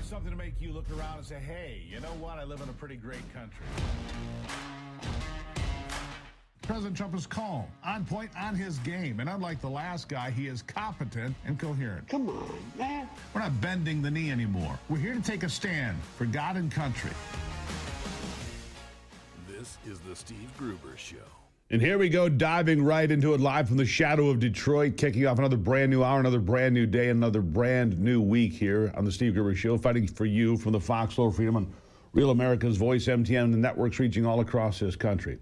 always something to make you look around and say, hey, you know what? I live in a pretty great country. President Trump is calm, on point, on his game. And unlike the last guy, he is competent and coherent. Come on, man. We're not bending the knee anymore. We're here to take a stand for God and country. This is the Steve Gruber Show. And here we go, diving right into it, live from the shadow of Detroit, kicking off another brand new hour, another brand new day, another brand new week here on the Steve Gruber Show, fighting for you from the Foxhole Freedom and Real America's Voice, MTN, the networks reaching all across this country.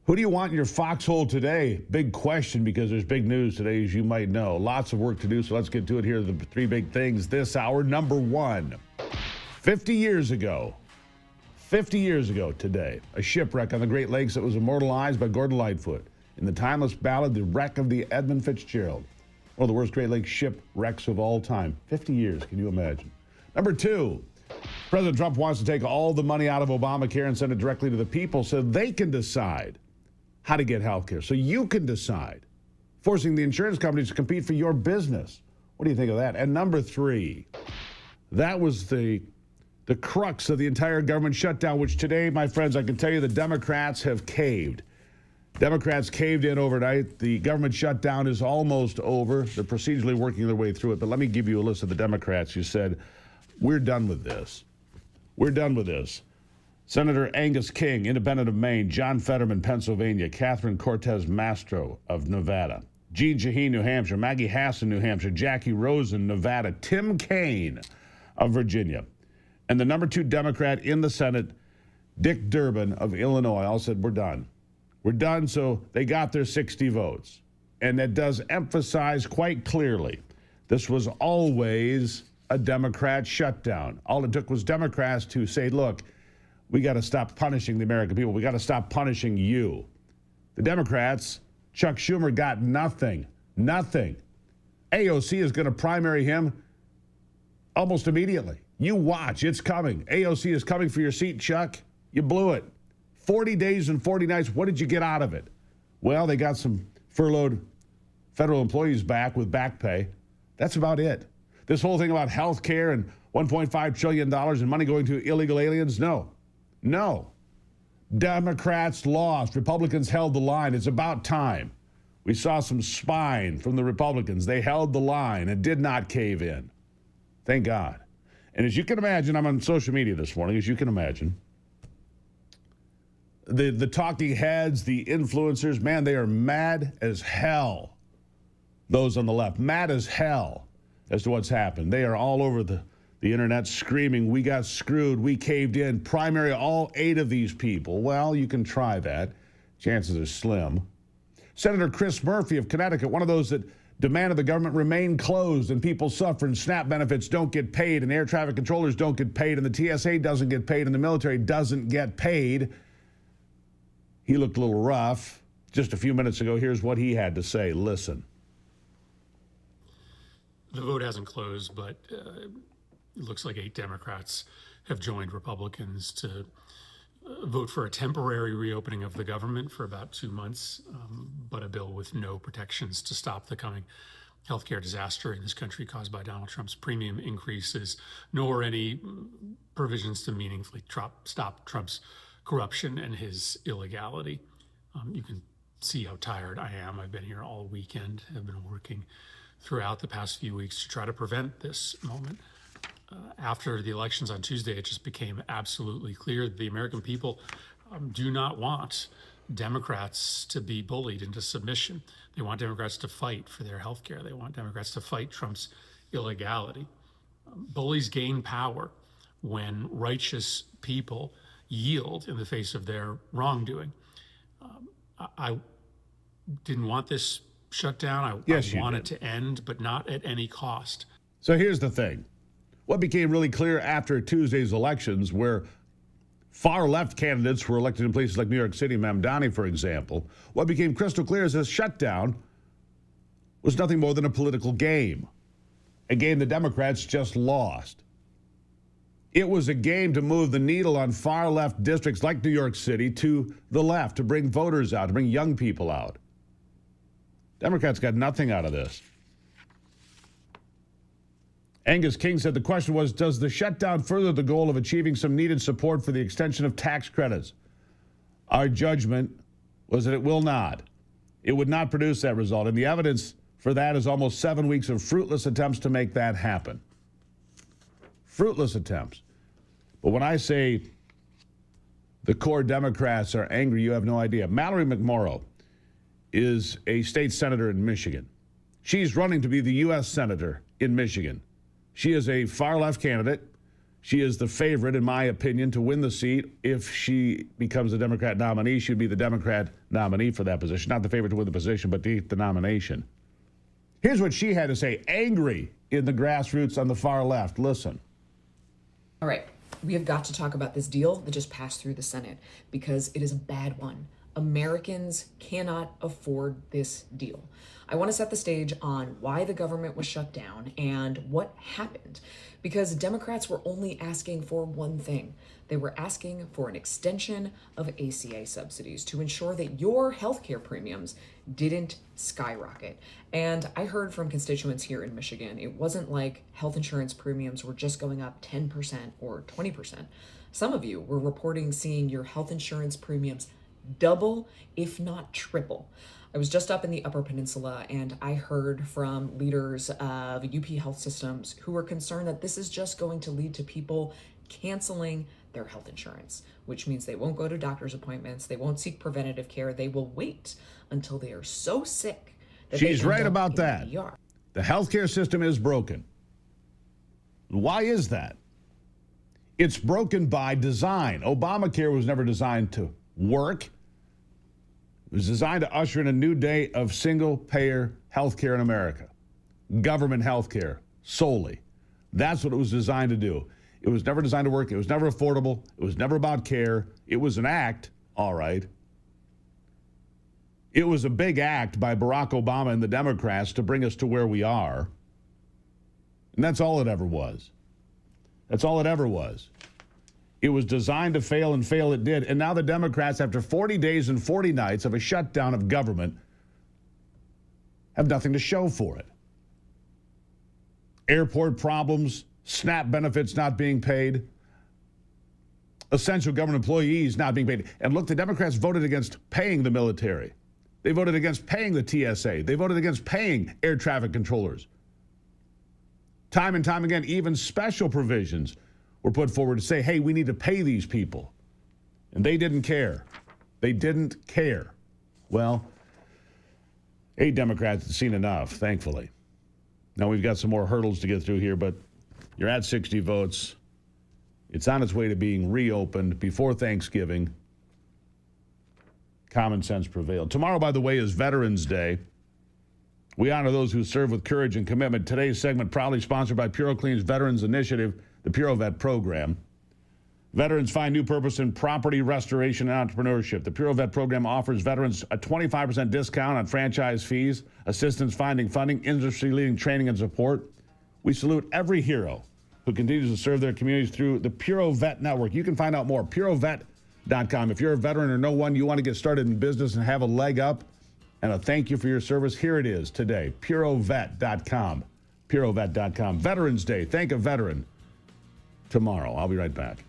Who do you want in your foxhole today? Big question, because there's big news today, as you might know. Lots of work to do, so let's get to it. Here are the three big things this hour. Number one, 50 years ago today, a shipwreck on the Great Lakes that was immortalized by Gordon Lightfoot in the timeless ballad, The Wreck of the Edmund Fitzgerald. One of the worst Great Lakes shipwrecks of all time. 50 years, can you imagine? Number two, President Trump wants to take all the money out of Obamacare and send it directly to the people so they can decide how to get health care, so you can decide, forcing the insurance companies to compete for your business. What do you think of that? And number three, that was the crux of the entire government shutdown, which today, my friends, I can tell you the Democrats have caved. Democrats caved in overnight. The government shutdown is almost over. They're procedurally working their way through it. But let me give you a list of the Democrats who said, we're done with this. We're done with this. Senator Angus King, independent of Maine. John Fetterman, Pennsylvania. Catherine Cortez Masto of Nevada. Jean Shaheen, New Hampshire. Maggie Hassan, New Hampshire. Jackie Rosen, Nevada. Tim Kaine of Virginia. And the number two Democrat in the Senate, Dick Durbin of Illinois, all said, we're done. We're done, so they got their 60 votes. And that does emphasize quite clearly, this was always a Democrat shutdown. All it took was Democrats to say, look, we got to stop punishing the American people. We got to stop punishing you. The Democrats, Chuck Schumer got nothing. Nothing. AOC is going to primary him almost immediately. You watch. It's coming. AOC is coming for your seat, Chuck. You blew it. 40 days and 40 nights. What did you get out of it? Well, they got some furloughed federal employees back with back pay. That's about it. This whole thing about health care and $1.5 trillion in money going to illegal aliens, no. Democrats lost. Republicans held the line. It's about time. We saw some spine from the Republicans. They held the line and did not cave in. Thank God. And as you can imagine, I'm on social media this morning, as you can imagine. The talking heads, the influencers, man, they are mad as hell. Those on the left, mad as hell as to what's happened. They are all over the internet screaming, we got screwed, we caved in, primary all 8 of these people. Well, you can try that. Chances are slim. Senator Chris Murphy of Connecticut, one of those that demanded the government remain closed and people suffer and SNAP benefits don't get paid and air traffic controllers don't get paid and the TSA doesn't get paid and the military doesn't get paid. He looked a little rough. Just a few minutes ago, here's what he had to say. Listen. The vote hasn't closed, but it looks like 8 Democrats have joined Republicans to vote for a temporary reopening of the government for about 2 months, but a bill with no protections to stop the coming healthcare disaster in this country caused by Donald Trump's premium increases, nor any provisions to meaningfully stop Trump's corruption and his illegality. You can see how tired I am. I've been here all weekend, have been working throughout the past few weeks to try to prevent this moment. After the elections on Tuesday, it just became absolutely clear that the American people do not want Democrats to be bullied into submission. They want Democrats to fight for their health care. They want Democrats to fight Trump's illegality. Bullies gain power when righteous people yield in the face of their wrongdoing. I didn't want this shutdown. I want it to end, but not at any cost. So here's the thing. What became really clear after Tuesday's elections, where far-left candidates were elected in places like New York City, Mamdani, for example, what became crystal clear is this shutdown was nothing more than a political game, a game the Democrats just lost. It was a game to move the needle on far-left districts like New York City to the left, to bring voters out, to bring young people out. Democrats got nothing out of this. Angus King said the question was, does the shutdown further the goal of achieving some needed support for the extension of tax credits? Our judgment was that it will not. It would not produce that result. And the evidence for that is almost 7 weeks of fruitless attempts to make that happen. Fruitless attempts. But when I say the core Democrats are angry, you have no idea. Mallory McMorrow is a state senator in Michigan. She's running to be the U.S. senator in Michigan. She is a far-left candidate. She is the favorite, in my opinion, to win the seat. If she becomes the Democrat nominee, she'd be the Democrat nominee for that position. Not the favorite to win the position, but the nomination. Here's what she had to say, angry in the grassroots on the far left. Listen. All right, we have got to talk about this deal that just passed through the Senate because it is a bad one. Americans cannot afford this deal. I want to set the stage on why the government was shut down and what happened, because Democrats were only asking for one thing. They were asking for an extension of ACA subsidies to ensure that your healthcare premiums didn't skyrocket. And I heard from constituents here in Michigan, it wasn't like health insurance premiums were just going up 10% or 20%. Some of you were reporting seeing your health insurance premiums double, if not triple. I was just up in the Upper Peninsula and I heard from leaders of UP Health Systems who were concerned that this is just going to lead to people canceling their health insurance, which means they won't go to doctor's appointments, they won't seek preventative care, they will wait until they are so sick that She's they right end up about in that. the ER. The healthcare system is broken. Why is that? It's broken by design. Obamacare was never designed to work. It was designed to usher in a new day of single-payer health care in America. Government health care, solely. That's what it was designed to do. It was never designed to work. It was never affordable. It was never about care. It was an act, all right. It was a big act by Barack Obama and the Democrats to bring us to where we are. And that's all it ever was. That's all it ever was. It was designed to fail, and fail it did. And now the Democrats, after 40 days and 40 nights of a shutdown of government, have nothing to show for it. Airport problems, SNAP benefits not being paid, essential government employees not being paid. And look, the Democrats voted against paying the military. They voted against paying the TSA. They voted against paying air traffic controllers. Time and time again, even special provisions were put forward to say, hey, we need to pay these people. And they didn't care. They didn't care. Well, 8 Democrats have seen enough, thankfully. Now we've got some more hurdles to get through here, but you're at 60 votes. It's on its way to being reopened before Thanksgiving. Common sense prevailed. Tomorrow, by the way, is Veterans Day. We honor those who serve with courage and commitment. Today's segment proudly sponsored by PuroClean's Veterans Initiative, the PuroVet program. Veterans find new purpose in property restoration and entrepreneurship. The PuroVet program offers veterans a 25% discount on franchise fees, assistance finding funding, industry-leading training and support. We salute every hero who continues to serve their communities through the PuroVet network. You can find out more, purovet.com. If you're a veteran or know one, you want to get started in business and have a leg up and a thank you for your service, here it is today, purovet.com. Purovet.com. Veterans Day. Thank a veteran. Tomorrow. I'll be right back.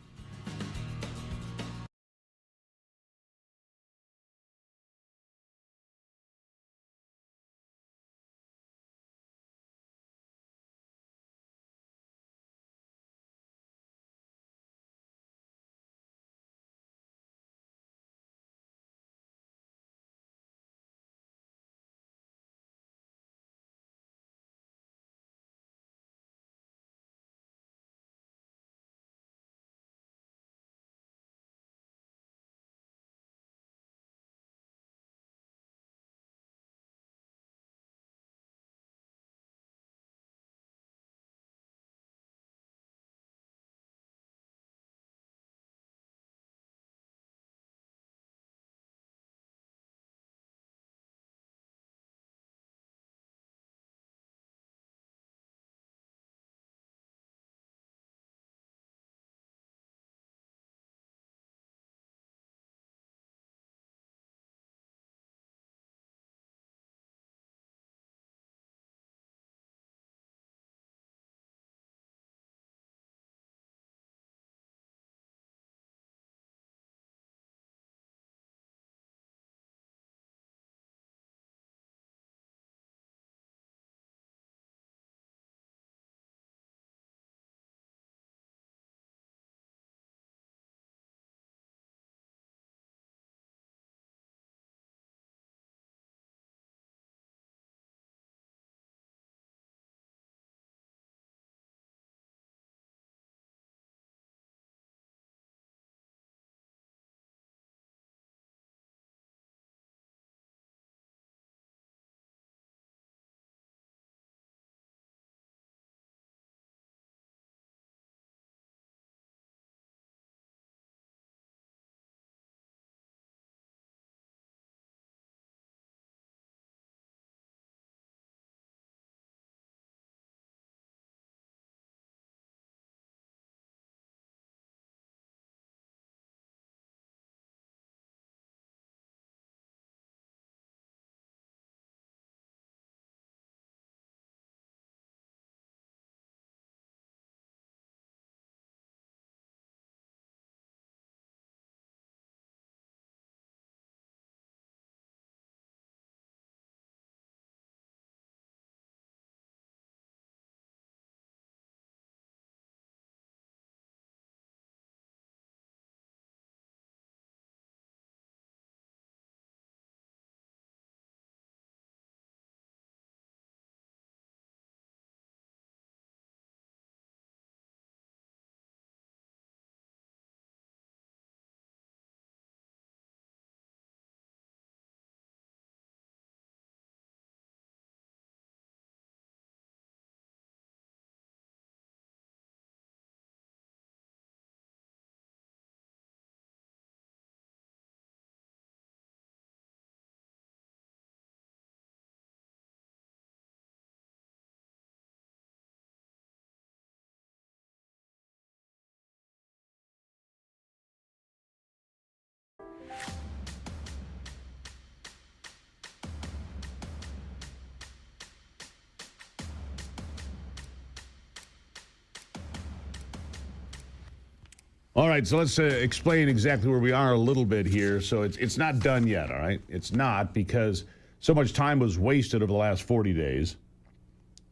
All right, so let's explain exactly where we are a little bit here. So it's not done yet, all right? It's not, because so much time was wasted over the last 40 days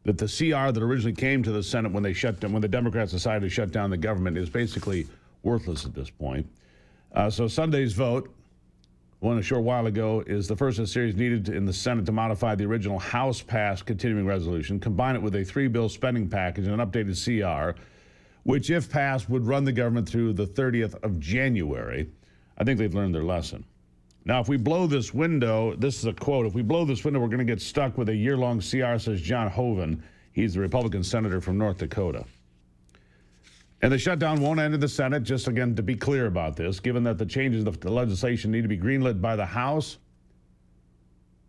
that the CR that originally came to the Senate when the Democrats decided to shut down the government is basically worthless at this point. So Sunday's vote, one a short while ago, is the first of a series needed in the Senate to modify the original House-passed continuing resolution, combine it with a 3-bill spending package and an updated CR, which, if passed, would run the government through the 30th of January. I think they've learned their lesson. Now, if we blow this window, this is a quote, if we blow this window, we're going to get stuck with a year-long CR, says John Hoeven. He's the Republican senator from North Dakota. And the shutdown won't end in the Senate, just again to be clear about this, given that the changes of the legislation need to be greenlit by the House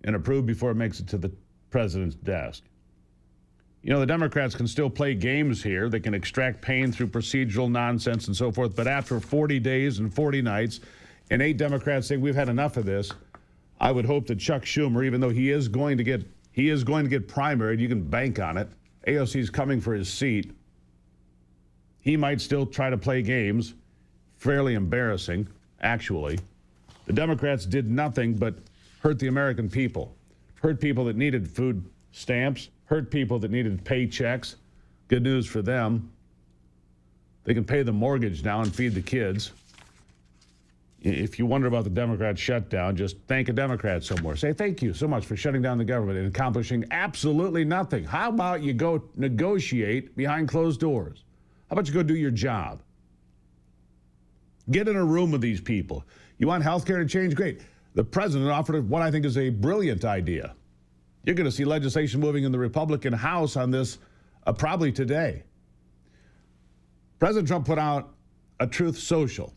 and approved before it makes it to the president's desk. You know, the Democrats can still play games here. They can extract pain through procedural nonsense and so forth. But after 40 days and 40 nights and 8 Democrats saying we've had enough of this, I would hope that Chuck Schumer, even though he is going to get primaried, you can bank on it. AOC is coming for his seat. He might still try to play games. Fairly embarrassing, actually. The Democrats did nothing but hurt the American people. Hurt people that needed food stamps. Hurt people that needed paychecks. Good news for them. They can pay the mortgage now and feed the kids. If you wonder about the Democrat shutdown, just thank a Democrat somewhere. Say thank you so much for shutting down the government and accomplishing absolutely nothing. How about you go negotiate behind closed doors? How about you go do your job? Get in a room with these people. You want health care to change? Great. The president offered what I think is a brilliant idea. You're going to see legislation moving in the Republican House on this probably today. President Trump put out a Truth Social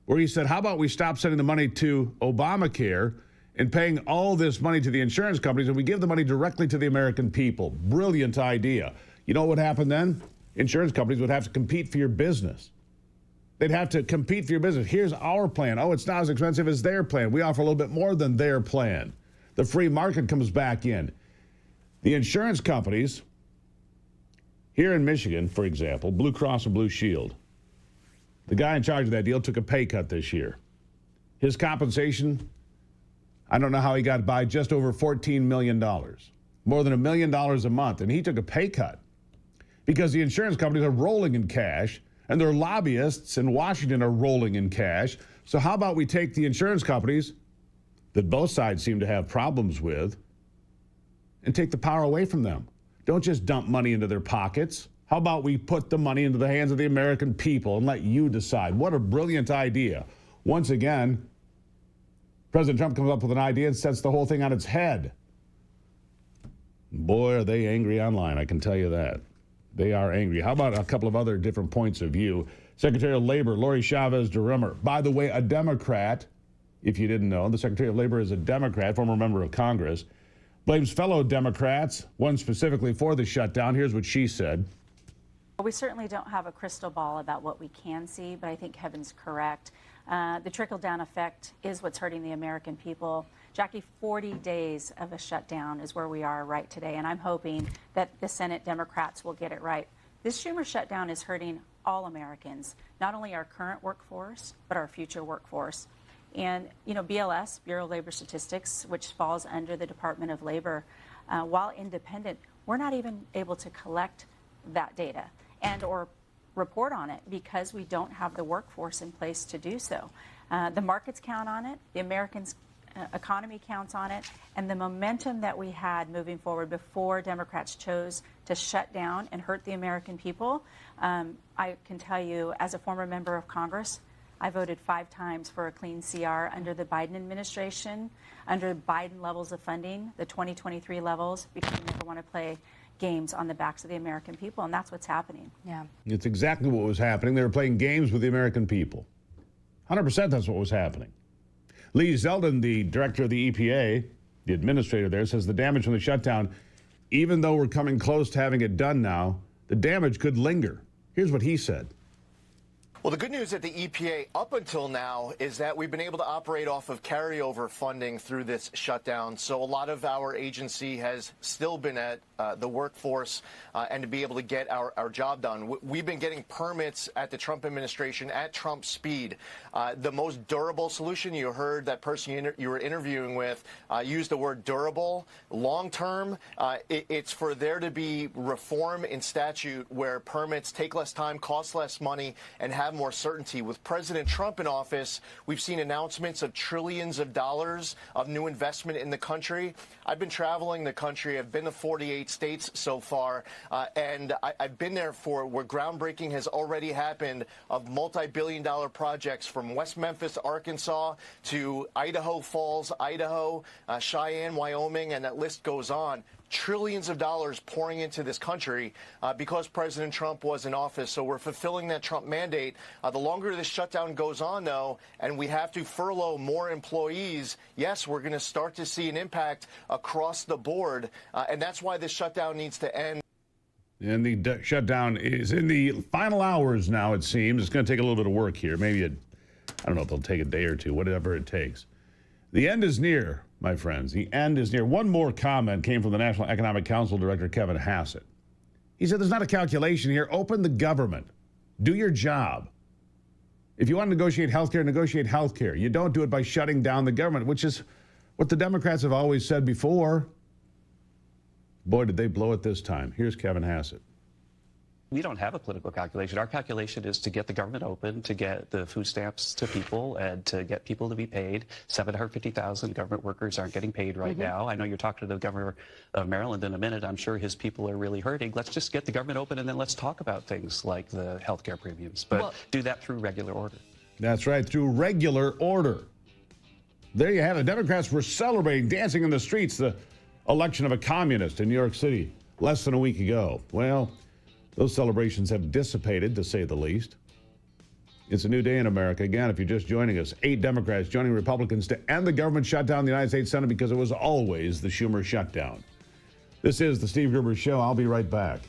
where he said, how about we stop sending the money to Obamacare and paying all this money to the insurance companies, and we give the money directly to the American people? Brilliant idea. You know what would happen then? Insurance companies would have to compete for your business. They'd have to compete for your business. Here's our plan. Oh, it's not as expensive as their plan. We offer a little bit more than their plan. The free market comes back in. The insurance companies, here in Michigan, for example, Blue Cross and Blue Shield, the guy in charge of that deal took a pay cut this year. His compensation, I don't know how he got by, just over $14 million. More than $1 million a month. And he took a pay cut because the insurance companies are rolling in cash and their lobbyists in Washington are rolling in cash. So how about we take the insurance companies that both sides seem to have problems with and take the power away from them? Don't just dump money into their pockets. How about we put the money into the hands of the American people and let you decide? What a brilliant idea. Once again, President Trump comes up with an idea and sets the whole thing on its head. Boy, are they angry online, I can tell you that. They are angry. How about a couple of other different points of view? Secretary of Labor, Lori Chavez DeRimmer, by the way, a Democrat. If you didn't know, the Secretary of Labor is a Democrat, former member of Congress, blames fellow Democrats, one specifically for the shutdown. Here's what she said. We certainly don't have a crystal ball about what we can see, but I think Kevin's correct. The trickle-down effect is what's hurting the American people. Jackie, 40 days of a shutdown is where we are right today, and I'm hoping that the Senate Democrats will get it right. This Schumer shutdown is hurting all Americans, not only our current workforce, but our future workforce. And, you know, BLS, Bureau of Labor Statistics, which falls under the Department of Labor, while independent, we're not even able to collect that data and or report on it because we don't have the workforce in place to do so. The markets count on it, the Americans' economy counts on it, and the momentum that we had moving forward before Democrats chose to shut down and hurt the American people. I can tell you, as a former member of Congress, I voted 5 times for a clean CR under the Biden administration, under Biden levels of funding, the 2023 levels, because we never want to play games on the backs of the American people, and that's what's happening. Yeah. It's exactly what was happening. They were playing games with the American people. 100% that's what was happening. Lee Zeldin, the director of the EPA, the administrator there, says the damage from the shutdown, even though we're coming close to having it done now, the damage could linger. Here's what he said. Well, the good news at the EPA up until now is that we've been able to operate off of carryover funding through this shutdown. So a lot of our agency has still been at the workforce and to be able to get our job done. We've been getting permits at the Trump administration at Trump speed. The most durable solution, you heard that person you were interviewing with use the word durable. Long term, it's for there to be reform in statute where permits take less time, cost less money, and have more certainty. With President Trump in office, we've seen announcements of trillions of dollars of new investment in the country. I've been traveling the country. I've been to 48 states so far, and I've been there for where groundbreaking has already happened of multi-billion-dollar projects from West Memphis, Arkansas, to Idaho Falls, Idaho, Cheyenne, Wyoming, and that list goes on. Trillions of dollars pouring into this country because President Trump was in office. So we're fulfilling that Trump mandate. The longer this shutdown goes on, though, and we have to furlough more employees, yes, we're going to start to see an impact across the board. And that's why this shutdown needs to end. And the shutdown is in the final hours now, it seems. It's going to take a little bit of work here. Maybe, I don't know if they'll take a day or two, whatever it takes. The end is near, my friends. The end is near. One more comment came from the National Economic Council Director, Kevin Hassett. He said, there's not a calculation here. Open the government. Do your job. If you want to negotiate health care. You don't do it by shutting down the government, which is what the Democrats have always said before. Boy, did they blow it this time. Here's Kevin Hassett. We don't have a political calculation. Our calculation is to get the government open, to get the food stamps to people, and to get people to be paid. 750,000 government workers aren't getting paid right now. I know you're talking to the governor of Maryland in a minute. I'm sure his people are really hurting. Let's just get the government open, and then let's talk about things like the health care premiums. But do that through regular order. That's right, through regular order. There you have it. Democrats were celebrating, dancing in the streets, the election of a communist in New York City less than a week ago. Well, those celebrations have dissipated, to say the least. It's a new day in America. Again, if you're just joining us, 8 Democrats joining Republicans to end the government shutdown in the United States Senate because it was always the Schumer shutdown. This is the Steve Gruber Show. I'll be right back.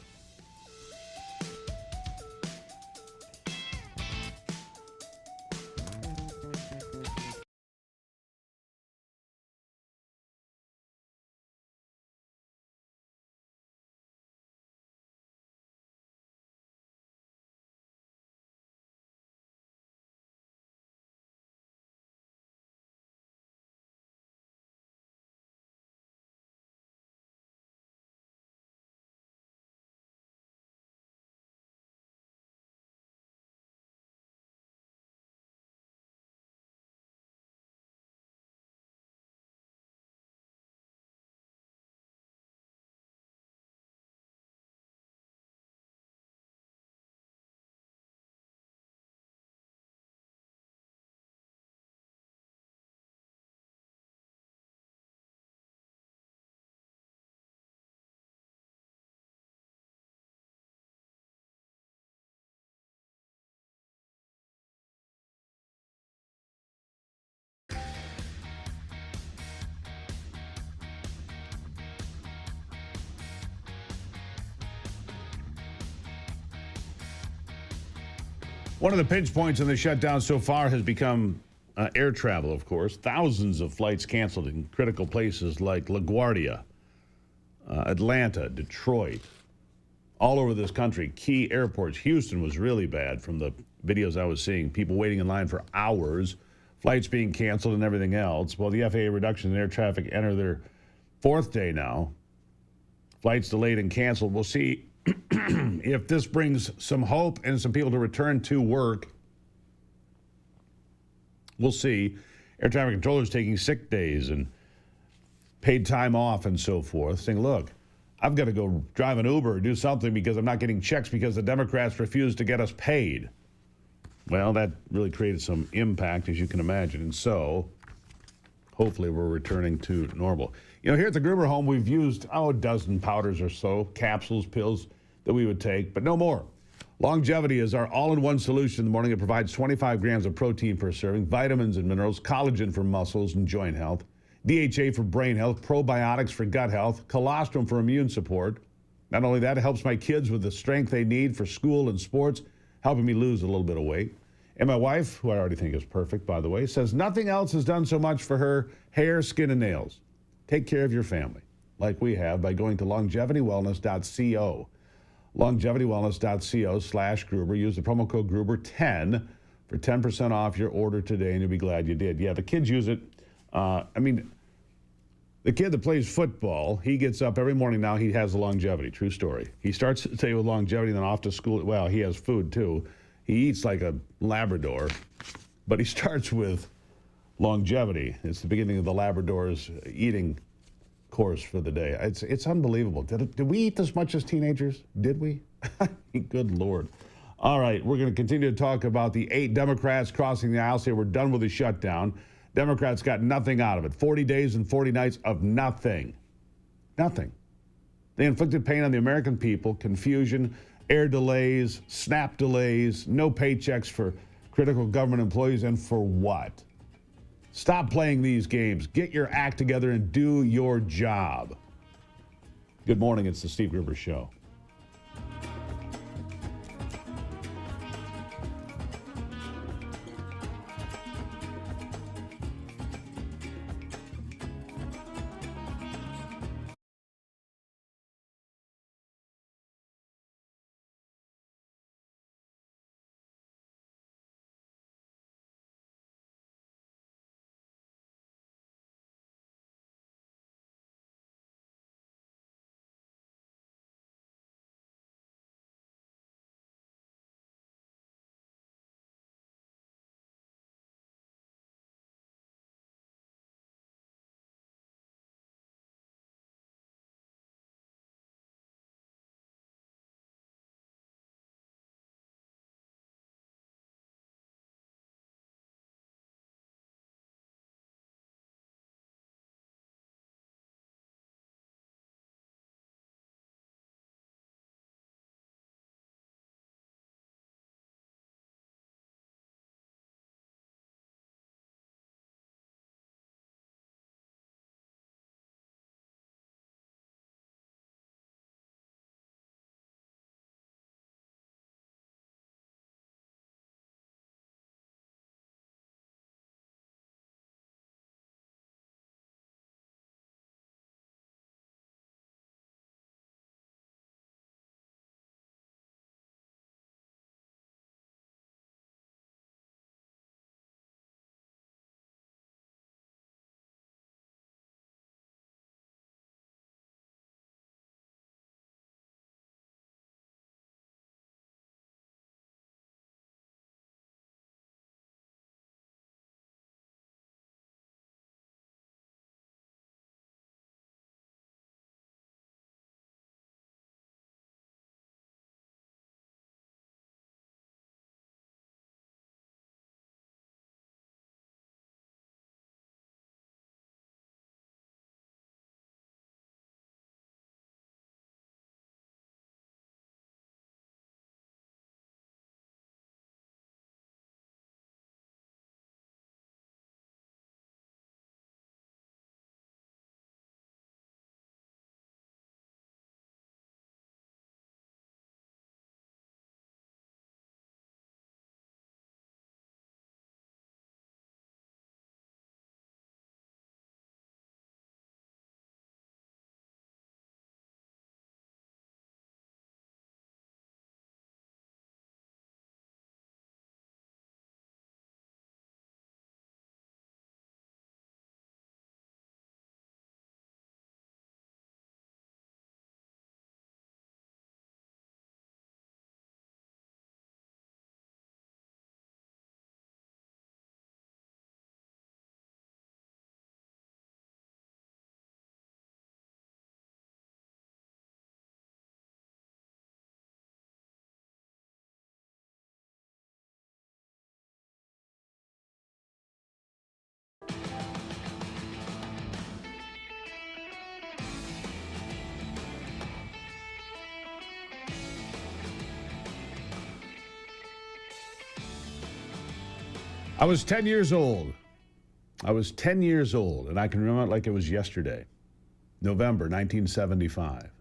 One of the pinch points in the shutdown so far has become air travel, of course. Thousands of flights canceled in critical places like LaGuardia, Atlanta, Detroit, all over this country. Key airports. Houston was really bad from the videos I was seeing. People waiting in line for hours, flights being canceled and everything else. Well, the FAA reductions in air traffic enter their 4th day now. Flights delayed and canceled. We'll see if this brings some hope and some people to return to work. We'll see. Air traffic controllers taking sick days and paid time off and so forth, saying, look, I've got to go drive an Uber or do something because I'm not getting checks because the Democrats refuse to get us paid. Well, that really created some impact, as you can imagine. And so hopefully we're returning to normal. You know, here at the Gruber home, we've used, a dozen powders or so, capsules, pills that we would take, but no more. Longevity is our all-in-one solution in the morning. It provides 25 grams of protein per serving, vitamins and minerals, collagen for muscles and joint health, DHA for brain health, probiotics for gut health, colostrum for immune support. Not only that, it helps my kids with the strength they need for school and sports, helping me lose a little bit of weight. And my wife, who I already think is perfect, by the way, says nothing else has done so much for her hair, skin, and nails. Take care of your family, like we have, by going to longevitywellness.co. longevitywellness.co/Gruber. Use the promo code Gruber10 for 10% off your order today, and you'll be glad you did. Yeah, the kids use it. The kid that plays football, he gets up every morning now. He has the longevity. True story. He starts the day with longevity, then off to school. Well, he has food, too. He eats like a Labrador, but he starts with longevity. It's the beginning of the Labrador's eating course for the day. It's unbelievable. Did we eat this much as teenagers? Did we? Good Lord. All right, we're going to continue to talk about the 8 Democrats crossing the aisle, say we're done with the shutdown. Democrats got nothing out of it. 40 days and 40 nights of nothing. Nothing. They inflicted pain on the American people, confusion, air delays, SNAP delays, no paychecks for critical government employees, and for what? Stop playing these games. Get your act together and do your job. Good morning. It's the Steve Gruber Show. I was 10 years old. I was 10 years old, and I can remember it like it was yesterday, November 1975.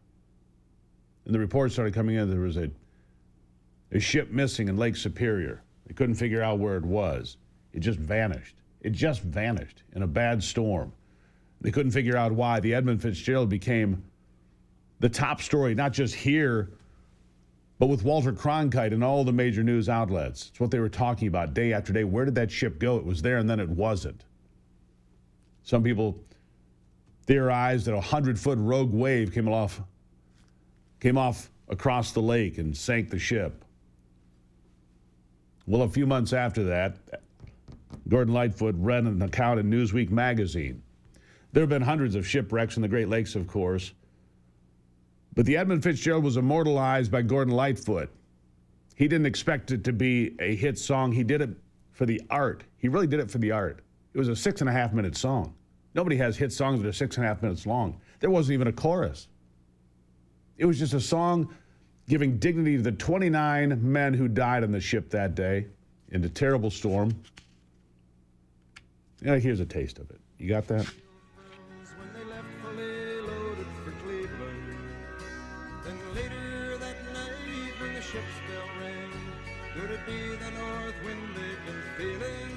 And the reports started coming in. There was a ship missing in Lake Superior. They couldn't figure out where it was. It just vanished. It just vanished in a bad storm. They couldn't figure out why. The Edmund Fitzgerald became the top story, not just here, but with Walter Cronkite and all the major news outlets. It's what they were talking about day after day. Where did that ship go? It was there, and then it wasn't. Some people theorized that a 100-foot rogue wave came off across the lake and sank the ship. Well, a few months after that, Gordon Lightfoot read an account in Newsweek magazine. There have been hundreds of shipwrecks in the Great Lakes, of course, but the Edmund Fitzgerald was immortalized by Gordon Lightfoot. He didn't expect it to be a hit song. He did it for the art. He really did it for the art. It was a 6.5-minute song. Nobody has hit songs that are 6.5 minutes long. There wasn't even a chorus. It was just a song giving dignity to the 29 men who died on the ship that day in the terrible storm. Yeah, here's a taste of it. You got that? When they left fully loaded for Cleveland. Then later that night when the ship's bell rang, could it be the north wind they've been feeling?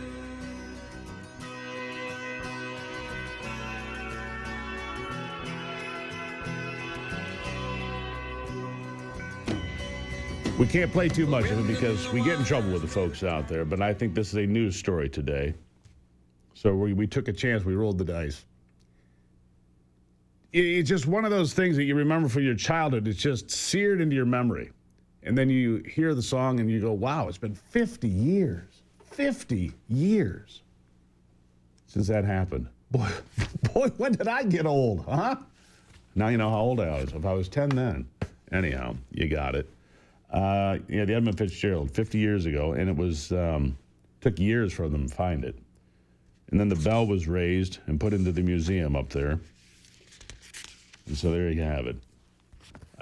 We can't play too much of it because we get in trouble with the folks out there, but I think this is a news story today. So we took a chance. We rolled the dice. It's just one of those things that you remember from your childhood. It's just seared into your memory. And then you hear the song and you go, wow, it's been 50 years. 50 years since that happened. Boy, when did I get old, huh? Now you know how old I was. If I was 10 then. Anyhow, you got it. The Edmund Fitzgerald, 50 years ago, and it was took years for them to find it. And then the bell was raised and put into the museum up there. And so there you have it.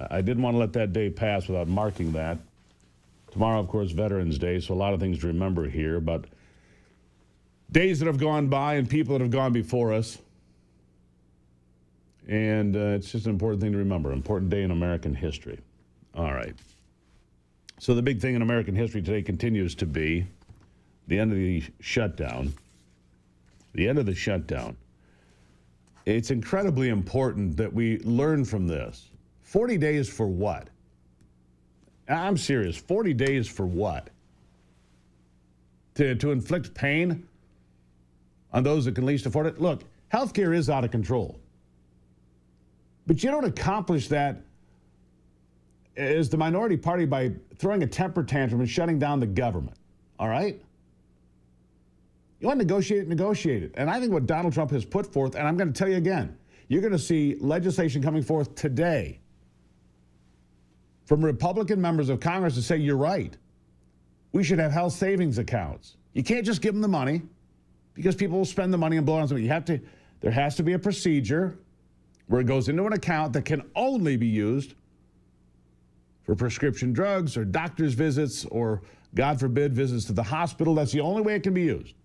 I didn't want to let that day pass without marking that. Tomorrow, of course, Veterans Day, so a lot of things to remember here, but days that have gone by and people that have gone before us. And it's just an important thing to remember, important day in American history. All right. So the big thing in American history today continues to be the end of the shutdown. The end of the shutdown. It's incredibly important that we learn from this. 40 days for what? I'm serious. 40 days for what? To inflict pain on those that can least afford it? Look, healthcare is out of control. But you don't accomplish that as the minority party by throwing a temper tantrum and shutting down the government. All right? You want to negotiate it. And I think what Donald Trump has put forth, and I'm going to tell you again, you're going to see legislation coming forth today from Republican members of Congress to say, you're right. We should have health savings accounts. You can't just give them the money because people will spend the money and blow it on something. There has to be a procedure where it goes into an account that can only be used for prescription drugs or doctor's visits or, God forbid, visits to the hospital. That's the only way it can be used.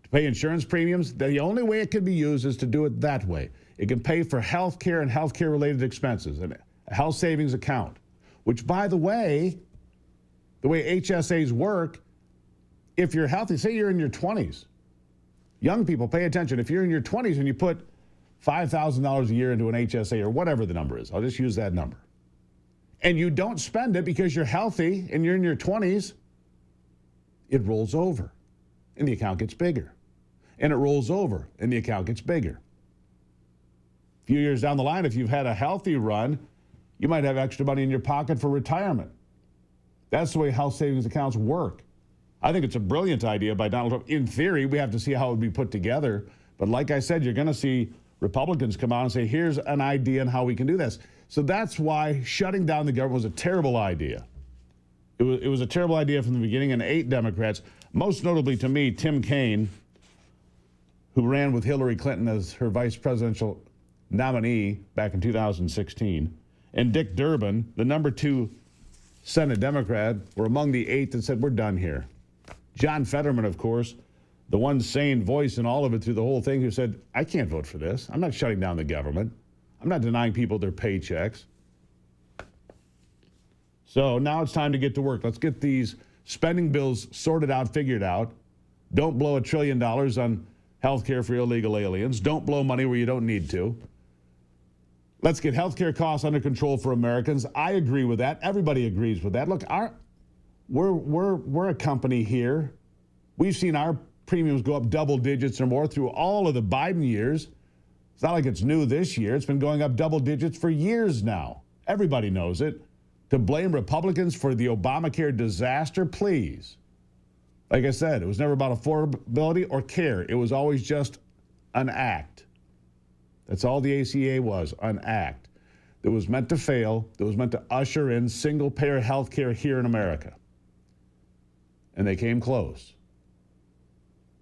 To pay insurance premiums, the only way it can be used is to do it that way. It can pay for health care and health care related expenses, and a health savings account, which, by the way HSAs work, if you're healthy, say you're in your 20s. Young people, pay attention. If you're in your 20s and you put $5,000 a year into an HSA or whatever the number is, I'll just use that number, and you don't spend it because you're healthy and you're in your 20s, it rolls over and the account gets bigger. And it rolls over and the account gets bigger. A few years down the line, if you've had a healthy run, you might have extra money in your pocket for retirement. That's the way health savings accounts work. I think it's a brilliant idea by Donald Trump. In theory, we have to see how it would be put together. But like I said, you're going to see Republicans come out and say, here's an idea on how we can do this. So that's why shutting down the government was a terrible idea. It was a terrible idea from the beginning, and 8 Democrats, most notably to me, Tim Kaine, who ran with Hillary Clinton as her vice presidential nominee back in 2016, and Dick Durbin, the number 2 Senate Democrat, were among the 8 that said, we're done here. John Fetterman, of course, the one sane voice in all of it through the whole thing, who said, I can't vote for this. I'm not shutting down the government. I'm not denying people their paychecks. So now it's time to get to work. Let's get these spending bills sorted out, figured out. Don't blow $1 trillion on health care for illegal aliens. Don't blow money where you don't need to. Let's get health care costs under control for Americans. I agree with that. Everybody agrees with that. Look, we're a company here. We've seen our premiums go up double digits or more through all of the Biden years. It's not like it's new this year. It's been going up double digits for years now. Everybody knows it. To blame Republicans for the Obamacare disaster, please. Like I said, it was never about affordability or care. It was always just an act. That's all the ACA was, an act that was meant to fail, that was meant to usher in single-payer health care here in America. And they came close.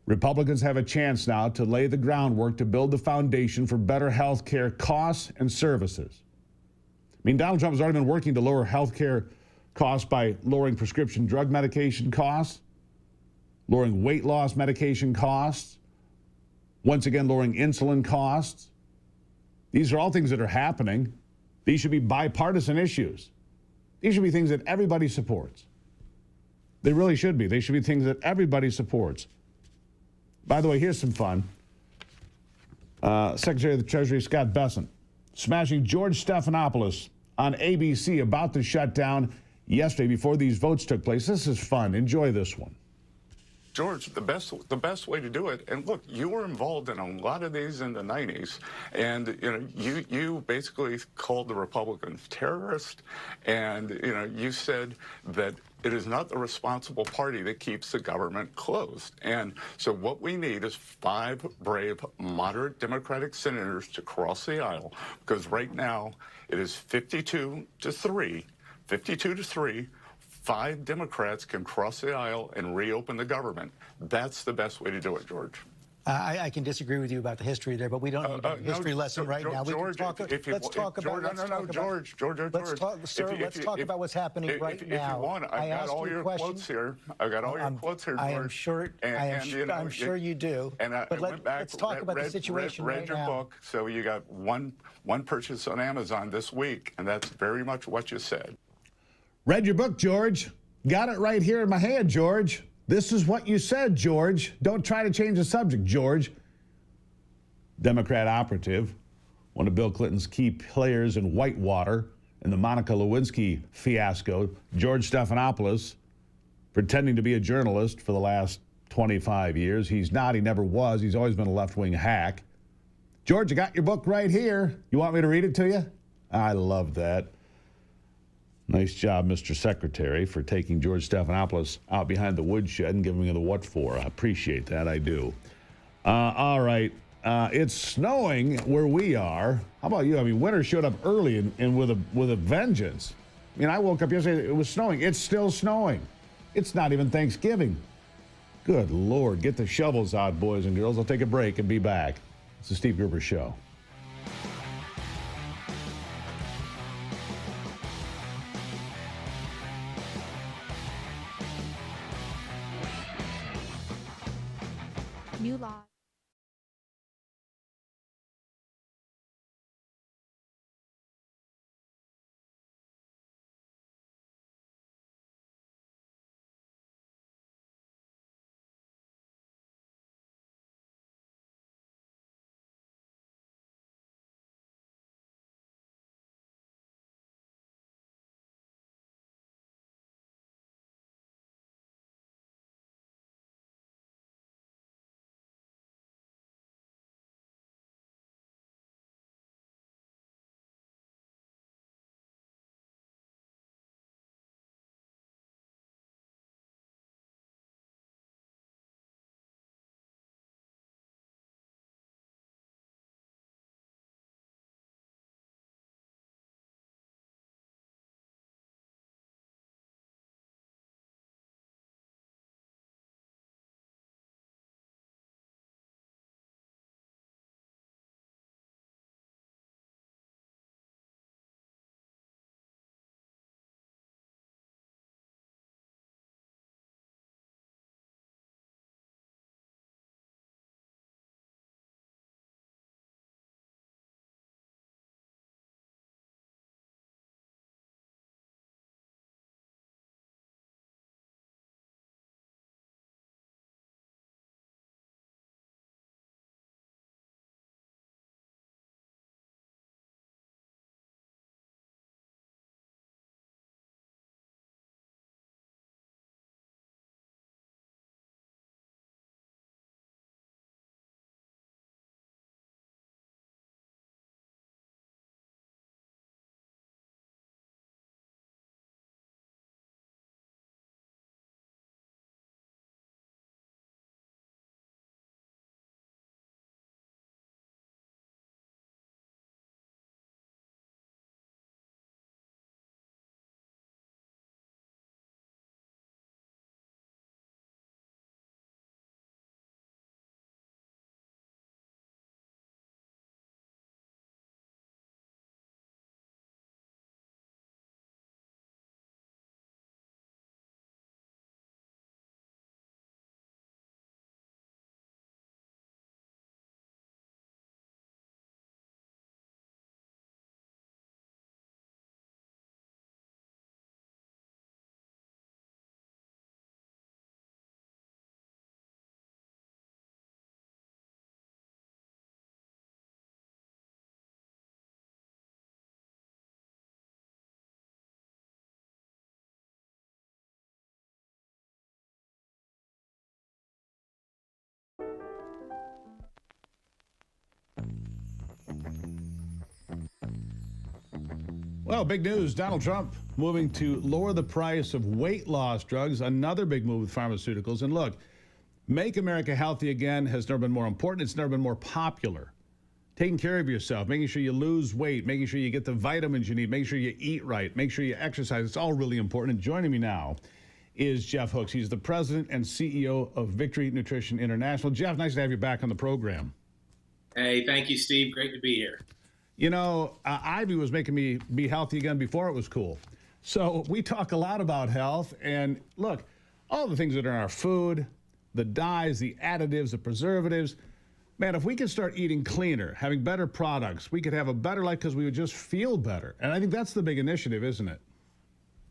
Republicans have a chance now to lay the groundwork to build the foundation for better health care costs and services. I mean, Donald Trump has already been working to lower health care costs by lowering prescription drug medication costs, lowering weight loss medication costs, once again, lowering insulin costs. These are all things that are happening. These should be bipartisan issues. These should be things that everybody supports. They really should be. They should be things that everybody supports. By the way, here's some fun. Secretary of the Treasury Scott Bessent smashing George Stephanopoulos on ABC about the shutdown yesterday before these votes took place. This is fun. Enjoy this one. George, the best way to do it, and look, you were involved in a lot of these in the 90s, and you basically called the Republicans terrorists, and you said that it is not the responsible party that keeps the government closed. And so what we need is 5 brave, moderate Democratic senators to cross the aisle, because right now it is 52 to 3. 5 Democrats can cross the aisle and reopen the government. That's the best way to do it, George. I can disagree with you about the history there, but we don't need a history lesson right now. George, let's talk about what's happening right now. If you want, I've got all your quotes here. I've got all your quotes here, George. I'm sure you do. But let's talk about the situation right now. Read your book. So you got one purchase on Amazon this week, and that's very much what you said. Read your book, George. Got it right here in my hand, George. This is what you said, George. Don't try to change the subject, George. Democrat operative, one of Bill Clinton's key players in Whitewater and the Monica Lewinsky fiasco, George Stephanopoulos, pretending to be a journalist for the last 25 years. He's not. He never was. He's always been a left-wing hack. George, I got your book right here. You want me to read it to you? I love that. Nice job, Mr. Secretary, for taking George Stephanopoulos out behind the woodshed and giving him the what for. I appreciate that. I do. All right. It's snowing where we are. How about you? I mean, winter showed up early and with a vengeance. I mean, I woke up yesterday. It was snowing. It's still snowing. It's not even Thanksgiving. Good Lord. Get the shovels out, boys and girls. I'll take a break and be back. It's the Steve Gruber Show. New law. Well, big news. Donald Trump moving to lower the price of weight loss drugs. Another big move with pharmaceuticals. And look, make America healthy again has never been more important. It's never been more popular. Taking care of yourself, making sure you lose weight, making sure you get the vitamins you need, making sure you eat right, make sure you exercise. It's all really important. And joining me now is Jeff Hooks. He's the president and CEO of Victory Nutrition International. Jeff, nice to have you back on the program. Hey, thank you, Steve. Great to be here. You know, Ivy was making me be healthy again before it was cool. So we talk a lot about health. And look, all the things that are in our food, the dyes, the additives, the preservatives. Man, if we could start eating cleaner, having better products, we could have a better life because we would just feel better. And I think that's the big initiative, isn't it?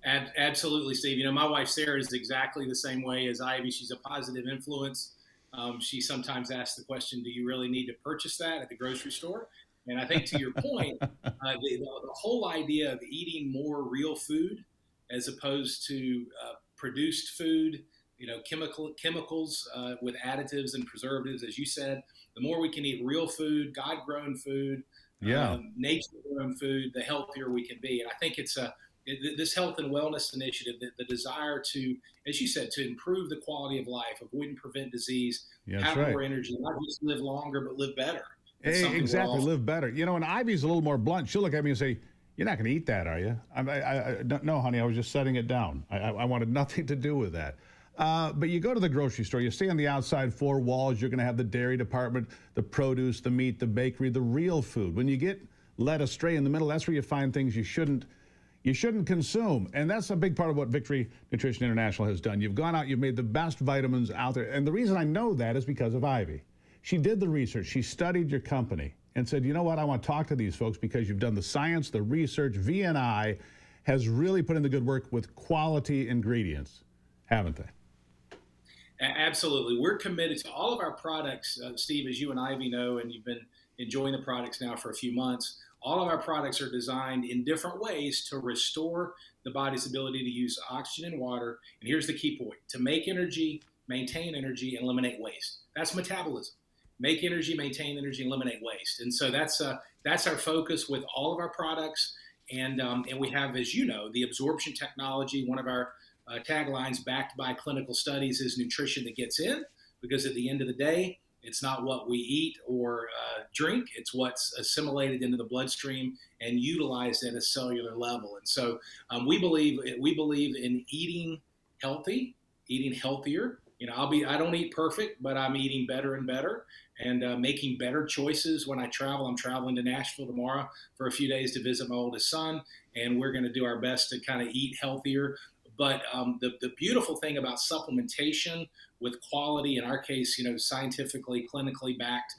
Absolutely, Steve. You know, my wife, Sarah, is exactly the same way as Ivy. She's a positive influence. She sometimes asks the question, do you really need to purchase that at the grocery store? And I think to your point, the whole idea of eating more real food as opposed to produced food, you know, chemicals with additives and preservatives, as you said, the more we can eat real food, God-grown food, nature-grown food, the healthier we can be. And I think it's this health and wellness initiative, the desire to, as you said, to improve the quality of life, avoid and prevent disease, have more energy, not just live longer, but live better. Hey, exactly, live better. You know, and Ivy's a little more blunt. She'll look at me and say, you're not going to eat that, are you? No, honey, I was just setting it down. I wanted nothing to do with that. But you go to the grocery store, you stay on the outside four walls, you're going to have the dairy department, the produce, the meat, the bakery, the real food. When you get led astray in the middle, that's where you find things you shouldn't consume. And that's a big part of what Victory Nutrition International has done. You've gone out, you've made the best vitamins out there. And the reason I know that is because of Ivy. She did the research. She studied your company and said, you know what, I want to talk to these folks because you've done the science, the research. VNI has really put in the good work with quality ingredients, haven't they? Absolutely. We're committed to all of our products, Steve, as you and Ivy know, and you've been enjoying the products now for a few months. All of our products are designed in different ways to restore the body's ability to use oxygen and water. And here's the key point: to make energy, maintain energy, and eliminate waste. That's metabolism. Make energy, maintain energy, eliminate waste. And so that's our focus with all of our products. And we have, as you know, the absorption technology. One of our taglines backed by clinical studies is nutrition that gets in, because at the end of the day, it's not what we eat or drink, it's what's assimilated into the bloodstream and utilized at a cellular level. And so we believe in eating healthy, eating healthier. You know, I don't eat perfect, but I'm eating better and better and making better choices when I travel. I'm traveling to Nashville tomorrow for a few days to visit my oldest son, and we're going to do our best to kind of eat healthier. But the beautiful thing about supplementation with quality, in our case, you know, scientifically, clinically backed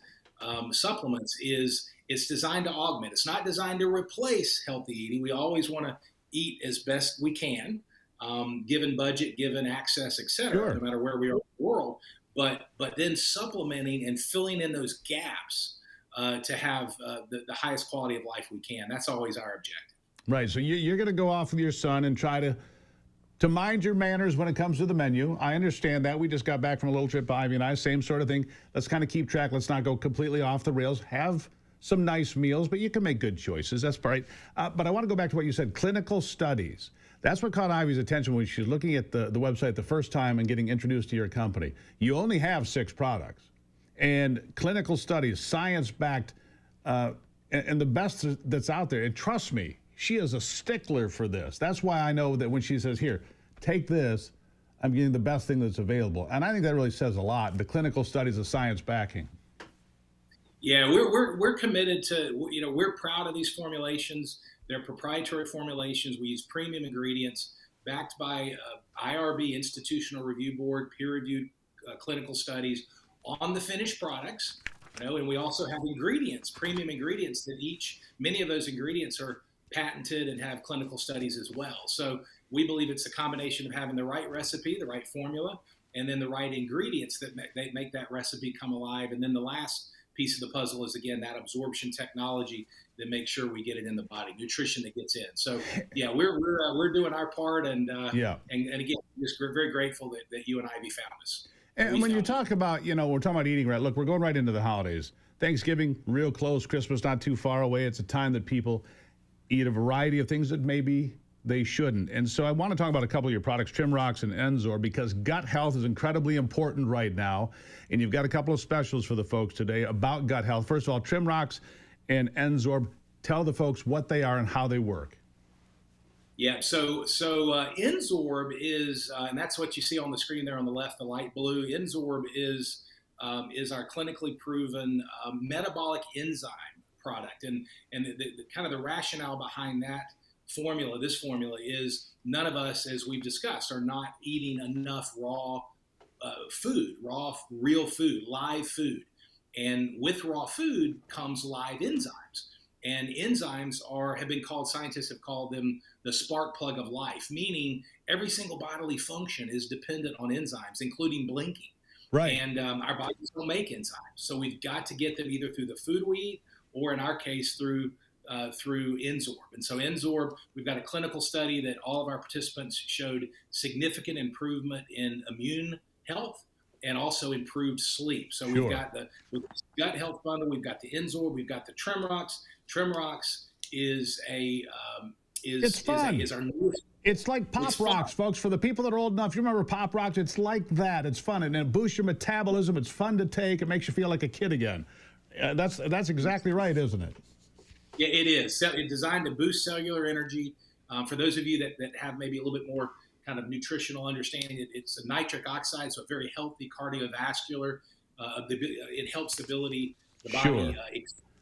supplements, is it's designed to augment. It's not designed to replace healthy eating. We always want to eat as best we can, given budget, given access, et cetera, no matter where we are in the world. But then supplementing and filling in those gaps to have the highest quality of life we can. That's always our objective. Right. So you're going to go off with your son and try to mind your manners when it comes to the menu. I understand that. We just got back from a little trip, Ivy and I, same sort of thing. Let's kind of keep track. Let's not go completely off the rails. Have some nice meals, but you can make good choices. That's right. But I want to go back to what you said, clinical studies. That's what caught Ivy's attention when she was looking at the website the first time and getting introduced to your company. You only have 6 products. And clinical studies, science-backed, and the best that's out there. And trust me, she is a stickler for this. That's why I know that when she says, here, take this, I'm getting the best thing that's available. And I think that really says a lot. The clinical studies, the science backing. Yeah, we're committed to, you know, we're proud of these formulations. They're proprietary formulations. We use premium ingredients backed by IRB, Institutional Review Board, peer-reviewed clinical studies on the finished products. You know, and we also have ingredients, premium ingredients that many of those ingredients are patented and have clinical studies as well. So we believe it's a combination of having the right recipe, the right formula, and then the right ingredients that make that recipe come alive. And then the last piece of the puzzle is, again, that absorption technology that makes sure we get it in the body, nutrition that gets in. So yeah, we're doing our part, and again, just very grateful that you and Ivy found us. And when you talk about, you know, we're talking about eating right. Look, we're going right into the holidays. Thanksgiving, real close. Christmas not too far away. It's a time that people eat a variety of things that maybe they shouldn't. And so I want to talk about a couple of your products, Trimrox and Enzor, because gut health is incredibly important right now. And you've got a couple of specials for the folks today about gut health. First of all, Trimrox and Enzor, tell the folks what they are and how they work. Yeah, so Enzorb is, and that's what you see on the screen there on the left, the light blue. Enzorb is our clinically proven metabolic enzyme product, and the kind of the rationale behind that formula, this formula, is none of us, as we've discussed, are not eating enough raw food, real food, live food, and with raw food comes live enzymes. And enzymes scientists have called them the spark plug of life, meaning every single bodily function is dependent on enzymes, including blinking. Right. And our bodies don't make enzymes. So we've got to get them either through the food we eat or, in our case, through Enzorb. And so Enzorb, we've got a clinical study that all of our participants showed significant improvement in immune health and also improved sleep. So we've got the gut health bundle, we've got the Enzorb, we've got the Trimrox. Trimrox is it's fun. Is our newest. It's like Pop Rocks, folks. For the people that are old enough, you remember Pop Rocks? It's like that. It's fun, and it boosts your metabolism. It's fun to take. It makes you feel like a kid again. That's exactly right, isn't it? Yeah, it is. It's designed to boost cellular energy. For those of you that have maybe a little bit more kind of nutritional understanding, it's a nitric oxide, so a very healthy cardiovascular. It helps the body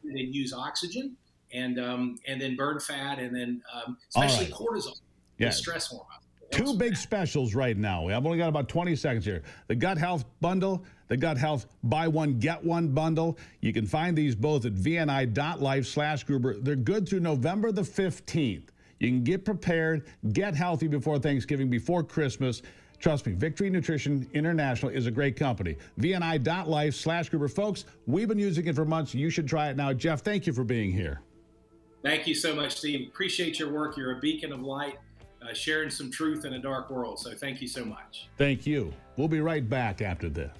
and use oxygen and then burn fat, and then especially cortisol, the stress hormone. Two big specials right now. I've only got about 20 seconds here. The Gut Health Bundle, the Gut Health Buy One, Get One Bundle. You can find these both at vni.life/Gruber. They're good through November the 15th. You can get prepared, get healthy before Thanksgiving, before Christmas. Trust me, Victory Nutrition International is a great company. vni.life/Gruber. Folks, we've been using it for months. You should try it now. Jeff, thank you for being here. Thank you so much, Steve. Appreciate your work. You're a beacon of light, sharing some truth in a dark world. So thank you so much. Thank you. We'll be right back after this.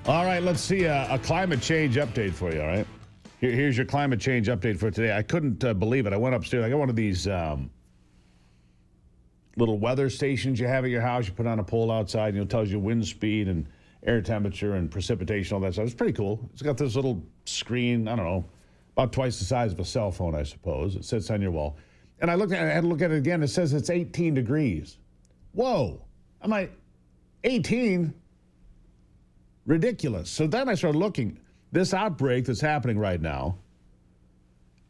All right, let's see a climate change update for you, all right? Here's your climate change update for today. I couldn't believe it. I went upstairs. I got one of these little weather stations you have at your house. You put on a pole outside, and it tells you wind speed and air temperature and precipitation, all that stuff. It's pretty cool. It's got this little screen, I don't know, about twice the size of a cell phone, I suppose. It sits on your wall. And I had to look at it again. It says it's 18 degrees. Whoa. I'm like, 18? Ridiculous. So then I started looking. This outbreak that's happening right now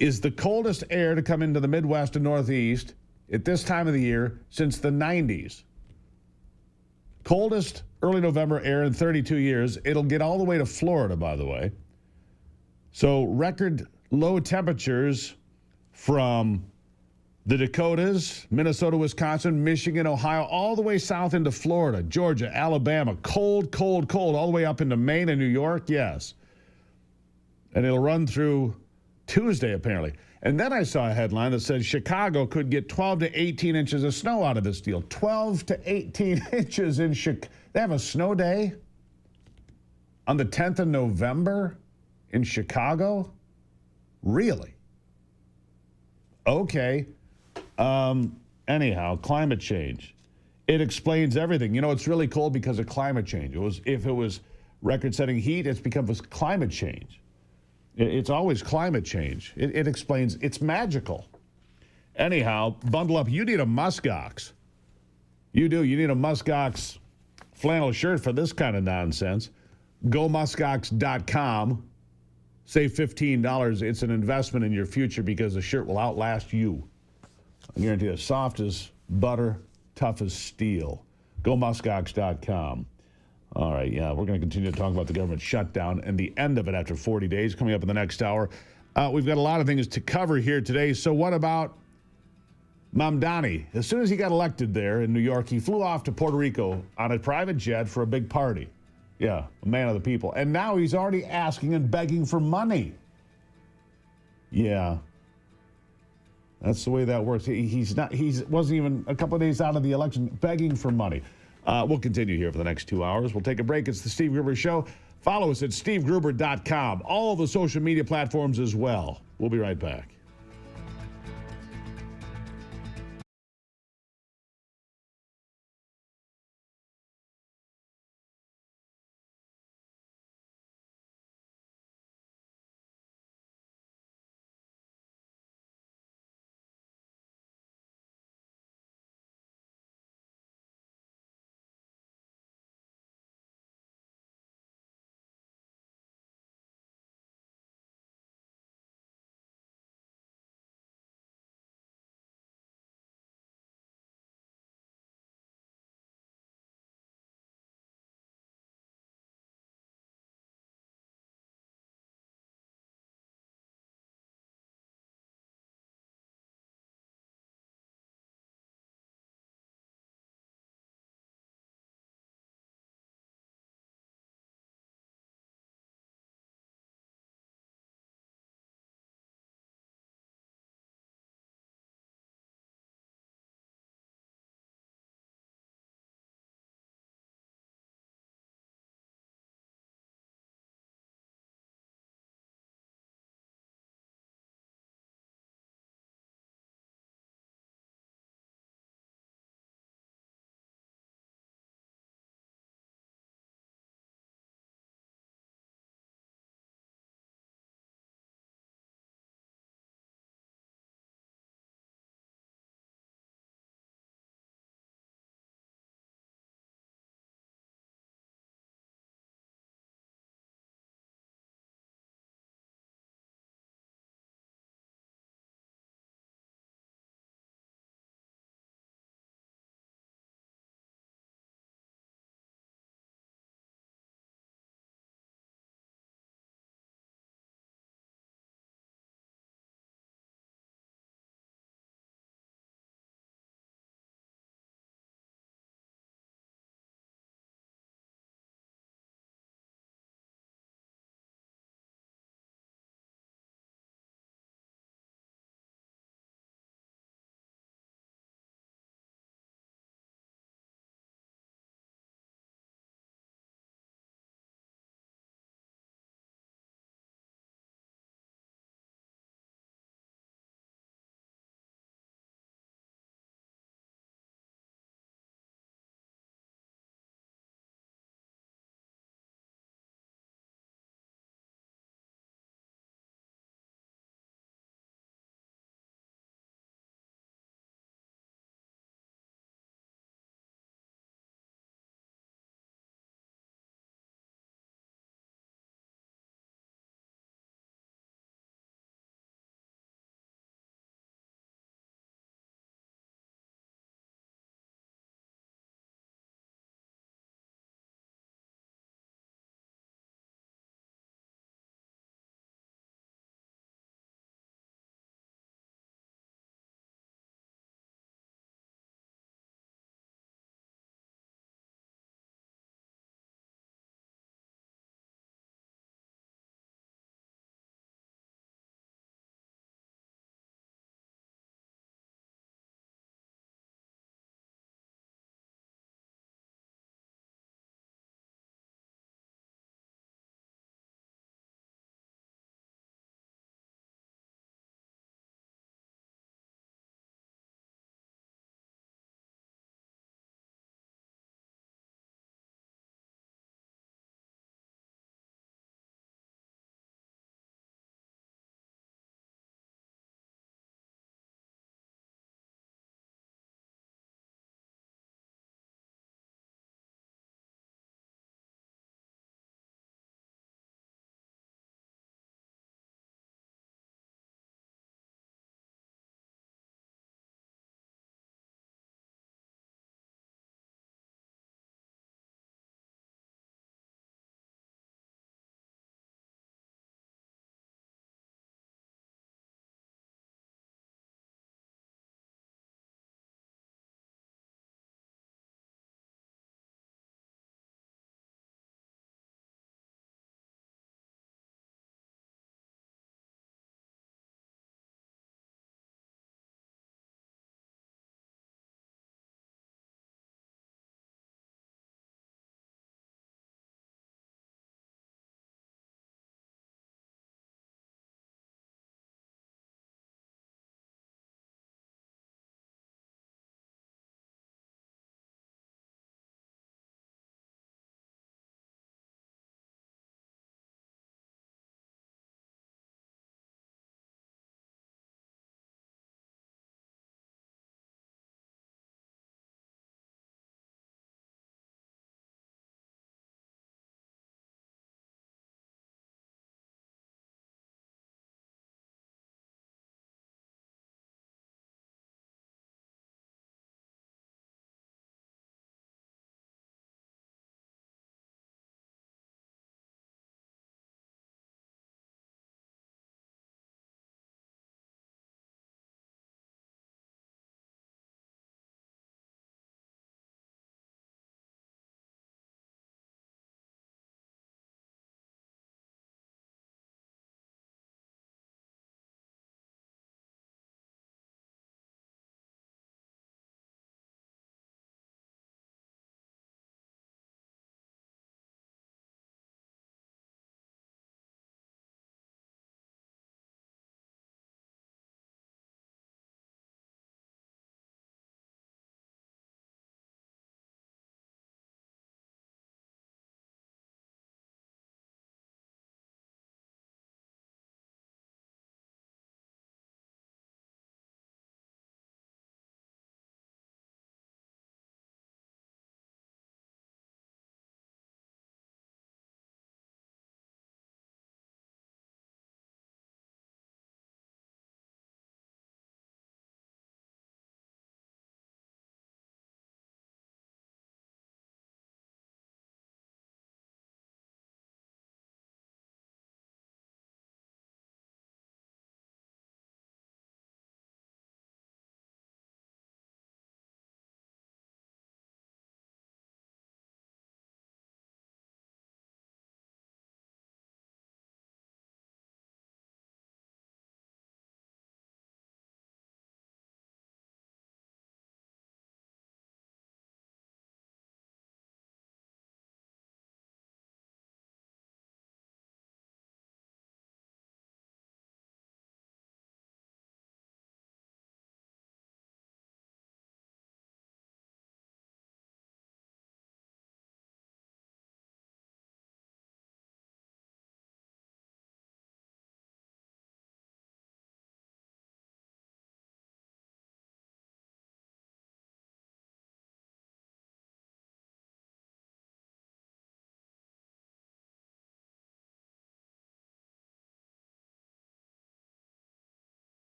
is the coldest air to come into the Midwest and Northeast at this time of the year since the 90s. Coldest early November air in 32 years. It'll get all the way to Florida, by the way. So record low temperatures from the Dakotas, Minnesota, Wisconsin, Michigan, Ohio, all the way south into Florida, Georgia, Alabama. Cold, cold, cold, all the way up into Maine and New York, yes. And it'll run through Tuesday, apparently. And then I saw a headline that said Chicago could get 12 to 18 inches of snow out of this deal. 12 to 18 inches in Chicago. They have a snow day on the 10th of November in Chicago? Really? Okay. Anyhow, climate change. It explains everything. You know, it's really cold because of climate change. If it was record-setting heat, it's become climate change. It's always climate change. It explains. It's magical. Anyhow, bundle up. You need a muskox. You do. You need a muskox flannel shirt for this kind of nonsense. GoMuskox.com. Save $15. It's an investment in your future because the shirt will outlast you. I guarantee you, soft as butter, tough as steel. GoMuskox.com. All right, yeah, we're going to continue to talk about the government shutdown and the end of it after 40 days coming up in the next hour. We've got a lot of things to cover here today. So what about Mamdani? As soon as he got elected there in New York, he flew off to Puerto Rico on a private jet for a big party. Yeah, a man of the people. And now he's already asking and begging for money. Yeah. That's the way that works. He wasn't even a couple of days out of the election begging for money. We'll continue here for the next 2 hours. We'll take a break. It's the Steve Gruber Show. Follow us at stevegruber.com. All the social media platforms as well. We'll be right back.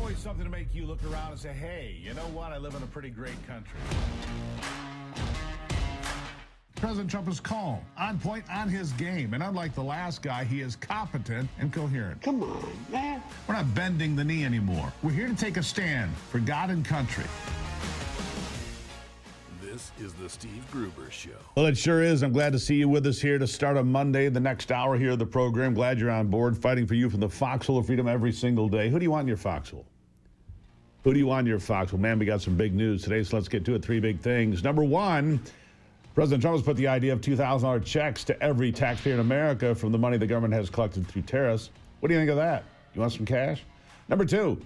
always something to make you look around and say, hey, you know what? I live in a pretty great country. President Trump is calm, on point, on his game. And unlike the last guy, he is competent and coherent. Come on, man. We're not bending the knee anymore. We're here to take a stand for God and country. This is the Steve Gruber Show. Well, it sure is. I'm glad to see you with us here to start on Monday, the next hour here of the program. Glad you're on board, fighting for you from the foxhole of freedom every single day. Who do you want in your foxhole? Who do you want in your foxhole? Man, we got some big news today, so let's get to it. Three big things. Number one, President Trump has put the idea of $2,000 checks to every taxpayer in America from the money the government has collected through tariffs. What do you think of that? You want some cash? Number two,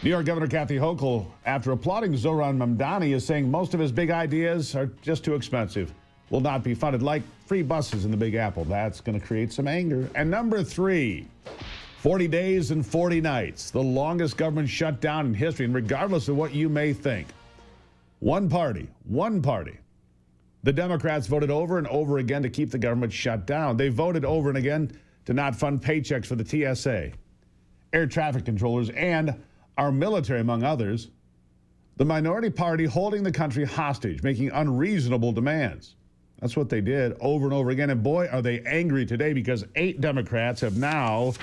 New York Governor Kathy Hochul, after applauding Zohran Mamdani, is saying most of his big ideas are just too expensive, will not be funded, like free buses in the Big Apple. That's going to create some anger. And number three, 40 days and 40 nights, the longest government shutdown in history. And regardless of what you may think, one party, the Democrats voted over and over again to keep the government shut down. They voted over and again to not fund paychecks for the TSA, air traffic controllers, and our military, among others. The minority party holding the country hostage, making unreasonable demands. That's what they did over and over again. And boy, are they angry today, because 8 Democrats have now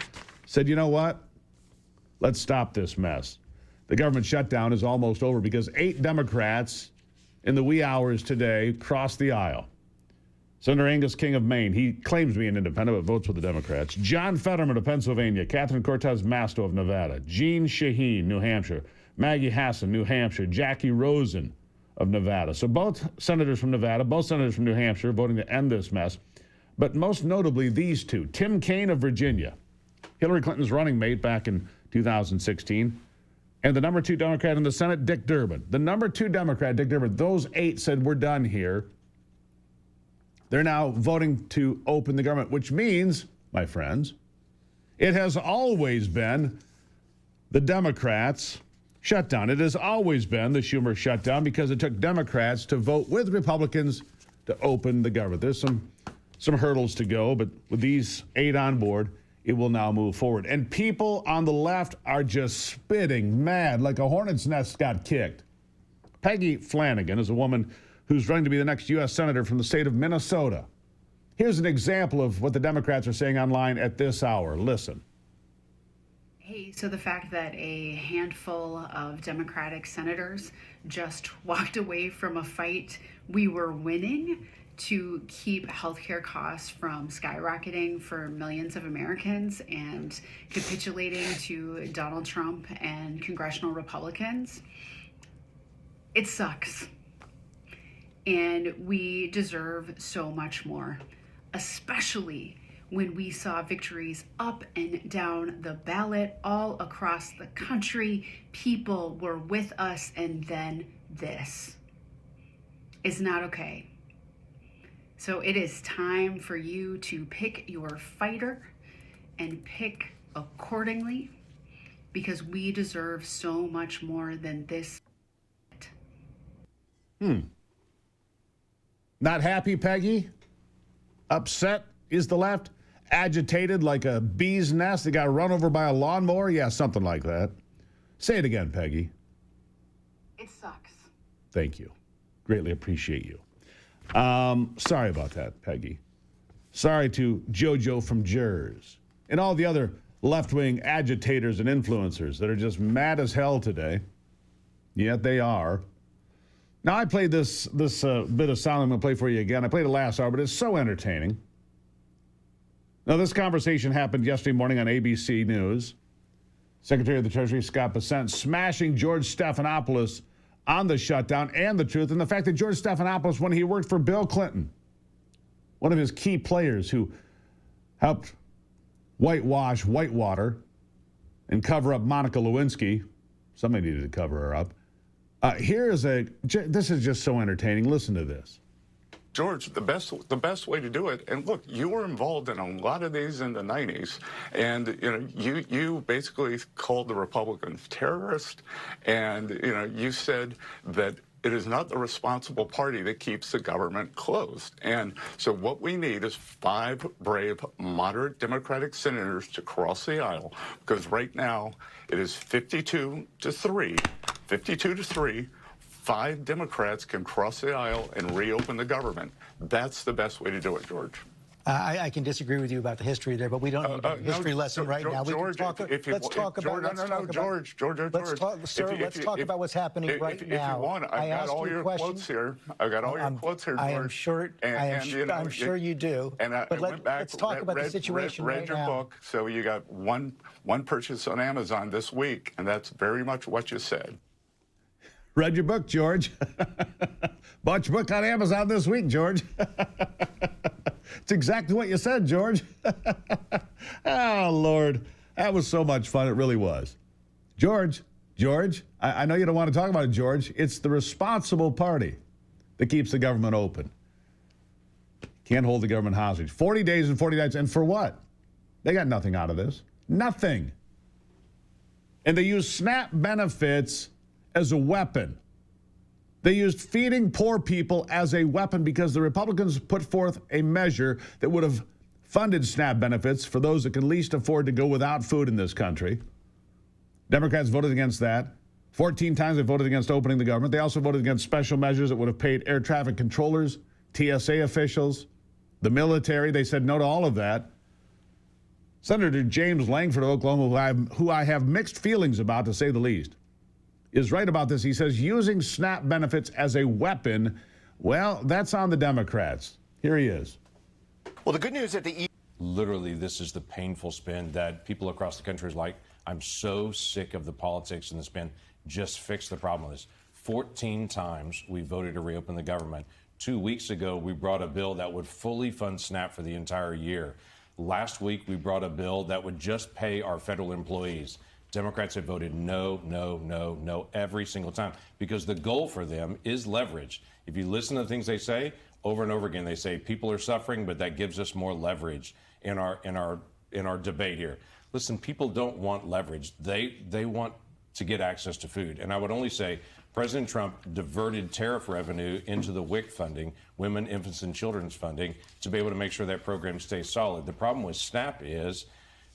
said, you know what? Let's stop this mess. The government shutdown is almost over because 8 Democrats in the wee hours today crossed the aisle. Senator Angus King of Maine, he claims to be an independent but votes with the Democrats. John Fetterman of Pennsylvania, Catherine Cortez Masto of Nevada, Jean Shaheen, New Hampshire, Maggie Hassan, New Hampshire, Jackie Rosen of Nevada. So both senators from Nevada, both senators from New Hampshire voting to end this mess. But most notably these two, Tim Kaine of Virginia, Hillary Clinton's running mate back in 2016, and the number 2 Democrat in the Senate, Dick Durbin. The number 2 Democrat, Dick Durbin, those 8 said, we're done here. They're now voting to open the government, which means, my friends, it has always been the Democrats' shutdown. It has always been the Schumer shutdown because it took Democrats to vote with Republicans to open the government. There's some hurdles to go, but with these 8 on board, it will now move forward. And people on the left are just spitting mad like a hornet's nest got kicked. Peggy Flanagan is a woman who's running to be the next U.S. Senator from the state of Minnesota. Here's an example of what the Democrats are saying online at this hour. Listen. Hey, so the fact that a handful of Democratic senators just walked away from a fight we were winning to keep healthcare costs from skyrocketing for millions of Americans and capitulating to Donald Trump and congressional Republicans, it sucks. And we deserve so much more, especially when we saw victories up and down the ballot all across the country. People were with us, and then this is not okay. So it is time for you to pick your fighter and pick accordingly, because we deserve so much more than this. Not happy, Peggy? Upset is the left? Agitated like a bee's nest that got run over by a lawnmower? Yeah, something like that. Say it again, Peggy. It sucks. Thank you. Greatly appreciate you. Sorry about that, Peggy. Sorry to JoJo from Jers and all the other left-wing agitators and influencers that are just mad as hell today. Yet they are. Now, I played this bit of sound I'm going to play for you again. I played it last hour, but it's so entertaining. Now, this conversation happened yesterday morning on ABC News. Secretary of the Treasury Scott Bessent smashing George Stephanopoulos on the shutdown and the truth, and the fact that George Stephanopoulos, when he worked for Bill Clinton, one of his key players who helped whitewater, and cover up Monica Lewinsky. Somebody needed to cover her up. This is just so entertaining. Listen to this. George, the best way to do it, and look, you were involved in a lot of these in the 90s, and you basically called the Republicans terrorists, and you said that it is not the responsible party that keeps the government closed. And so what we need is 5 brave, moderate Democratic senators to cross the aisle, because right now it is 52 to 3. 52 to 3. 5 Democrats can cross the aisle and reopen the government. That's the best way to do it, George. I can disagree with you about the history there, but we don't need a history lesson right now. George, let's talk about what's happening right now. If you want, I've got all your quotes here. I've got all your quotes here, George. I'm sure you do. But let's talk about the situation right now. Read your book. So you got one purchase on Amazon this week, and that's very much what you said. Read your book, George. Bought your book on Amazon this week, George. It's exactly what you said, George. Oh, Lord. That was so much fun. It really was. George, I know you don't want to talk about it, George. It's the responsible party that keeps the government open. Can't hold the government hostage. 40 days and 40 nights. And for what? They got nothing out of this. Nothing. And they use SNAP benefits as a weapon. They used feeding poor people as a weapon because the Republicans put forth a measure that would have funded SNAP benefits for those that can least afford to go without food in this country. Democrats voted against that. 14 times they voted against opening the government. They also voted against special measures that would have paid air traffic controllers, TSA officials, the military. They said no to all of that. Senator James Langford of Oklahoma, who I have mixed feelings about, to say the least, is right about this. He says using SNAP benefits as a weapon, well, that's on the Democrats. Here he is. Well, the good news at the literally, this is the painful spin that people across the country is like, I'm so sick of the politics and the spin. Just fix the problem with this. 14 times we voted to reopen the government. 2 weeks ago, we brought a bill that would fully fund SNAP for the entire year. Last week, we brought a bill that would just pay our federal employees. Democrats have voted no, no, no, no every single time because the goal for them is leverage. If you listen to the things they say over and over again, they say people are suffering, but that gives us more leverage in our debate here. Listen, people don't want leverage. They want to get access to food. And I would only say President Trump diverted tariff revenue into the WIC funding, Women, Infants, and Children's funding, to be able to make sure that program stays solid. The problem with SNAP is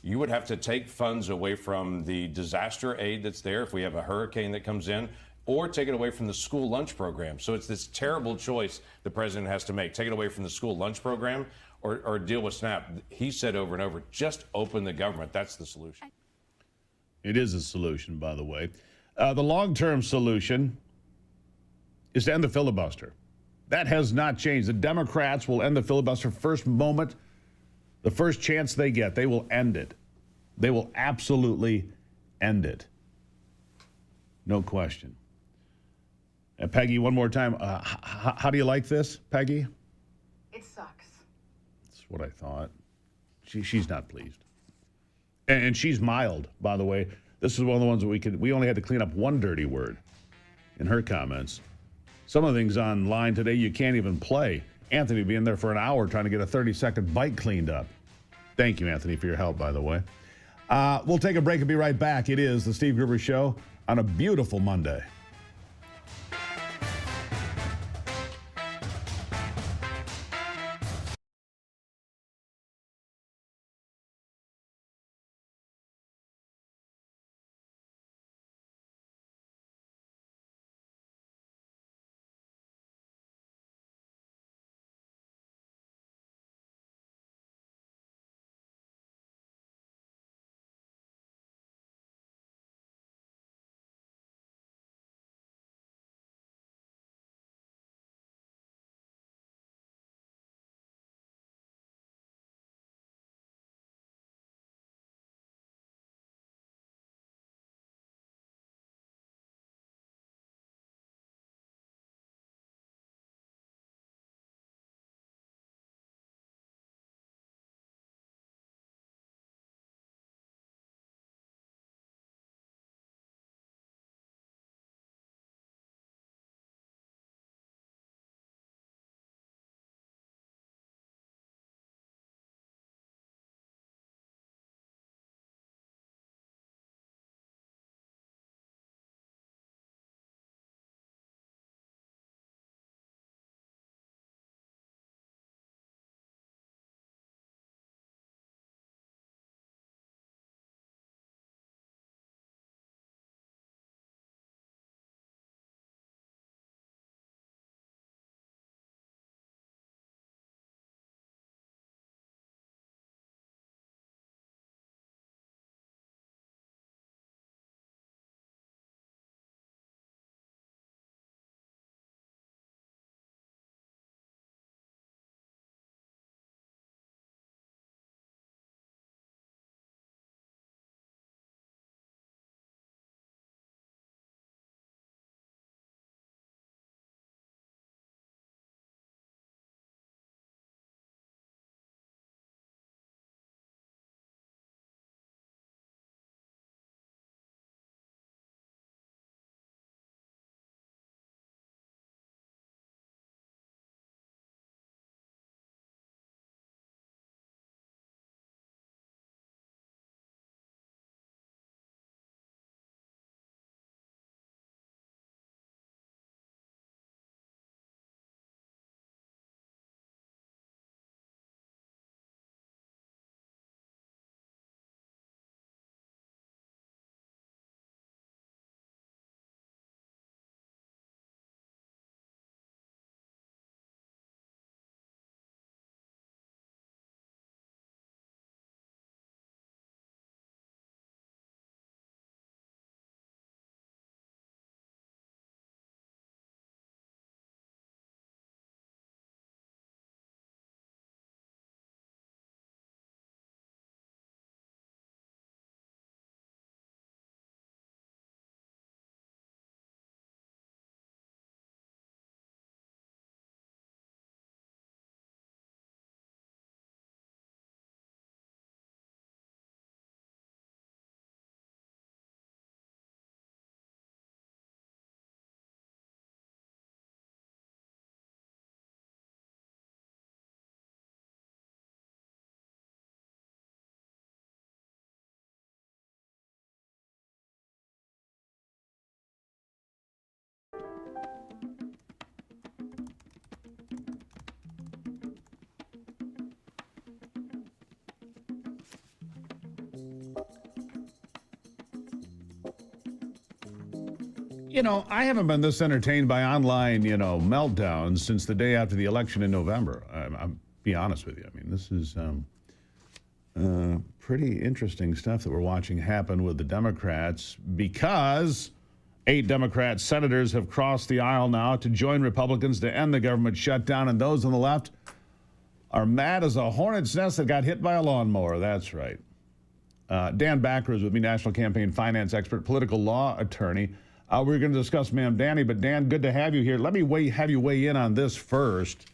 you would have to take funds away from the disaster aid that's there if we have a hurricane that comes in, or take it away from the school lunch program. So it's this terrible choice the president has to make. Take it away from the school lunch program or deal with SNAP. He said over and over, just open the government. That's the solution. It is a solution, by the way. The long-term solution is to end the filibuster. That has not changed. The Democrats will end the filibuster first moment. The first chance they get, they will end it. They will absolutely end it. No question. And Peggy, one more time, how do you like this, Peggy? It sucks. That's what I thought. She's not pleased. And she's mild, by the way. This is one of the ones that we only had to clean up one dirty word in her comments. Some of the things online today you can't even play. Anthony being there for an hour trying to get a 30-second bite cleaned up. Thank you, Anthony, for your help, by the way. We'll take a break and be right back. It is the Steve Gruber Show on a beautiful Monday. You know, I haven't been this entertained by online, meltdowns since the day after the election in November. I'll be honest with you. I mean, this is pretty interesting stuff that we're watching happen with the Democrats, because 8 Democrat senators have crossed the aisle now to join Republicans to end the government shutdown, and those on the left are mad as a hornet's nest that got hit by a lawnmower. That's right. Dan Backer is with me, national campaign finance expert, political law attorney. We're going to discuss Mamdani, but Dan, good to have you here. Let me have you weigh in on this first.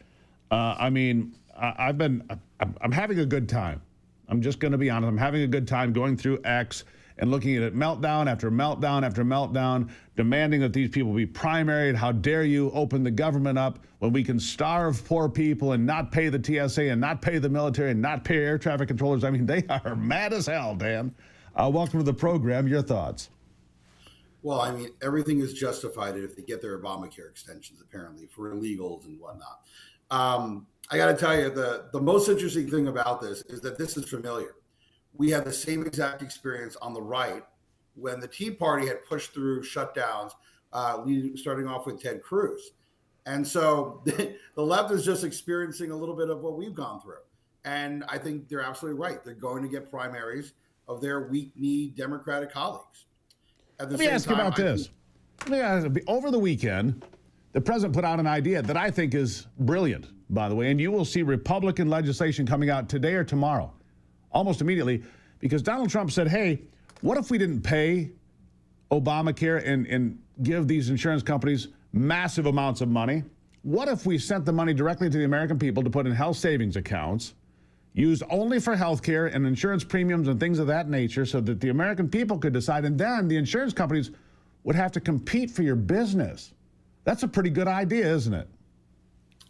I'm having a good time. I'm just going to be honest. I'm having a good time going through X and looking at it meltdown after meltdown after meltdown, demanding that these people be primaried. How dare you open the government up when we can starve poor people and not pay the TSA and not pay the military and not pay air traffic controllers? I mean, they are mad as hell, Dan. Welcome to the program. Your thoughts? Well, I mean, everything is justified if they get their Obamacare extensions, apparently, for illegals and whatnot. I got to tell you, the most interesting thing about this is that this is familiar. We had the same exact experience on the right when the Tea Party had pushed through shutdowns, starting off with Ted Cruz. And so the left is just experiencing a little bit of what we've gone through. And I think they're absolutely right. They're going to get primaries of their weak-kneed Democratic colleagues. Let me ask you about this. Over the weekend, the president put out an idea that I think is brilliant, by the way, and you will see Republican legislation coming out today or tomorrow, almost immediately, because Donald Trump said, hey, what if we didn't pay Obamacare and give these insurance companies massive amounts of money? What if we sent the money directly to the American people to put in health savings accounts, used only for health care and insurance premiums and things of that nature, so that the American people could decide, and then the insurance companies would have to compete for your business? That's a pretty good idea, isn't it?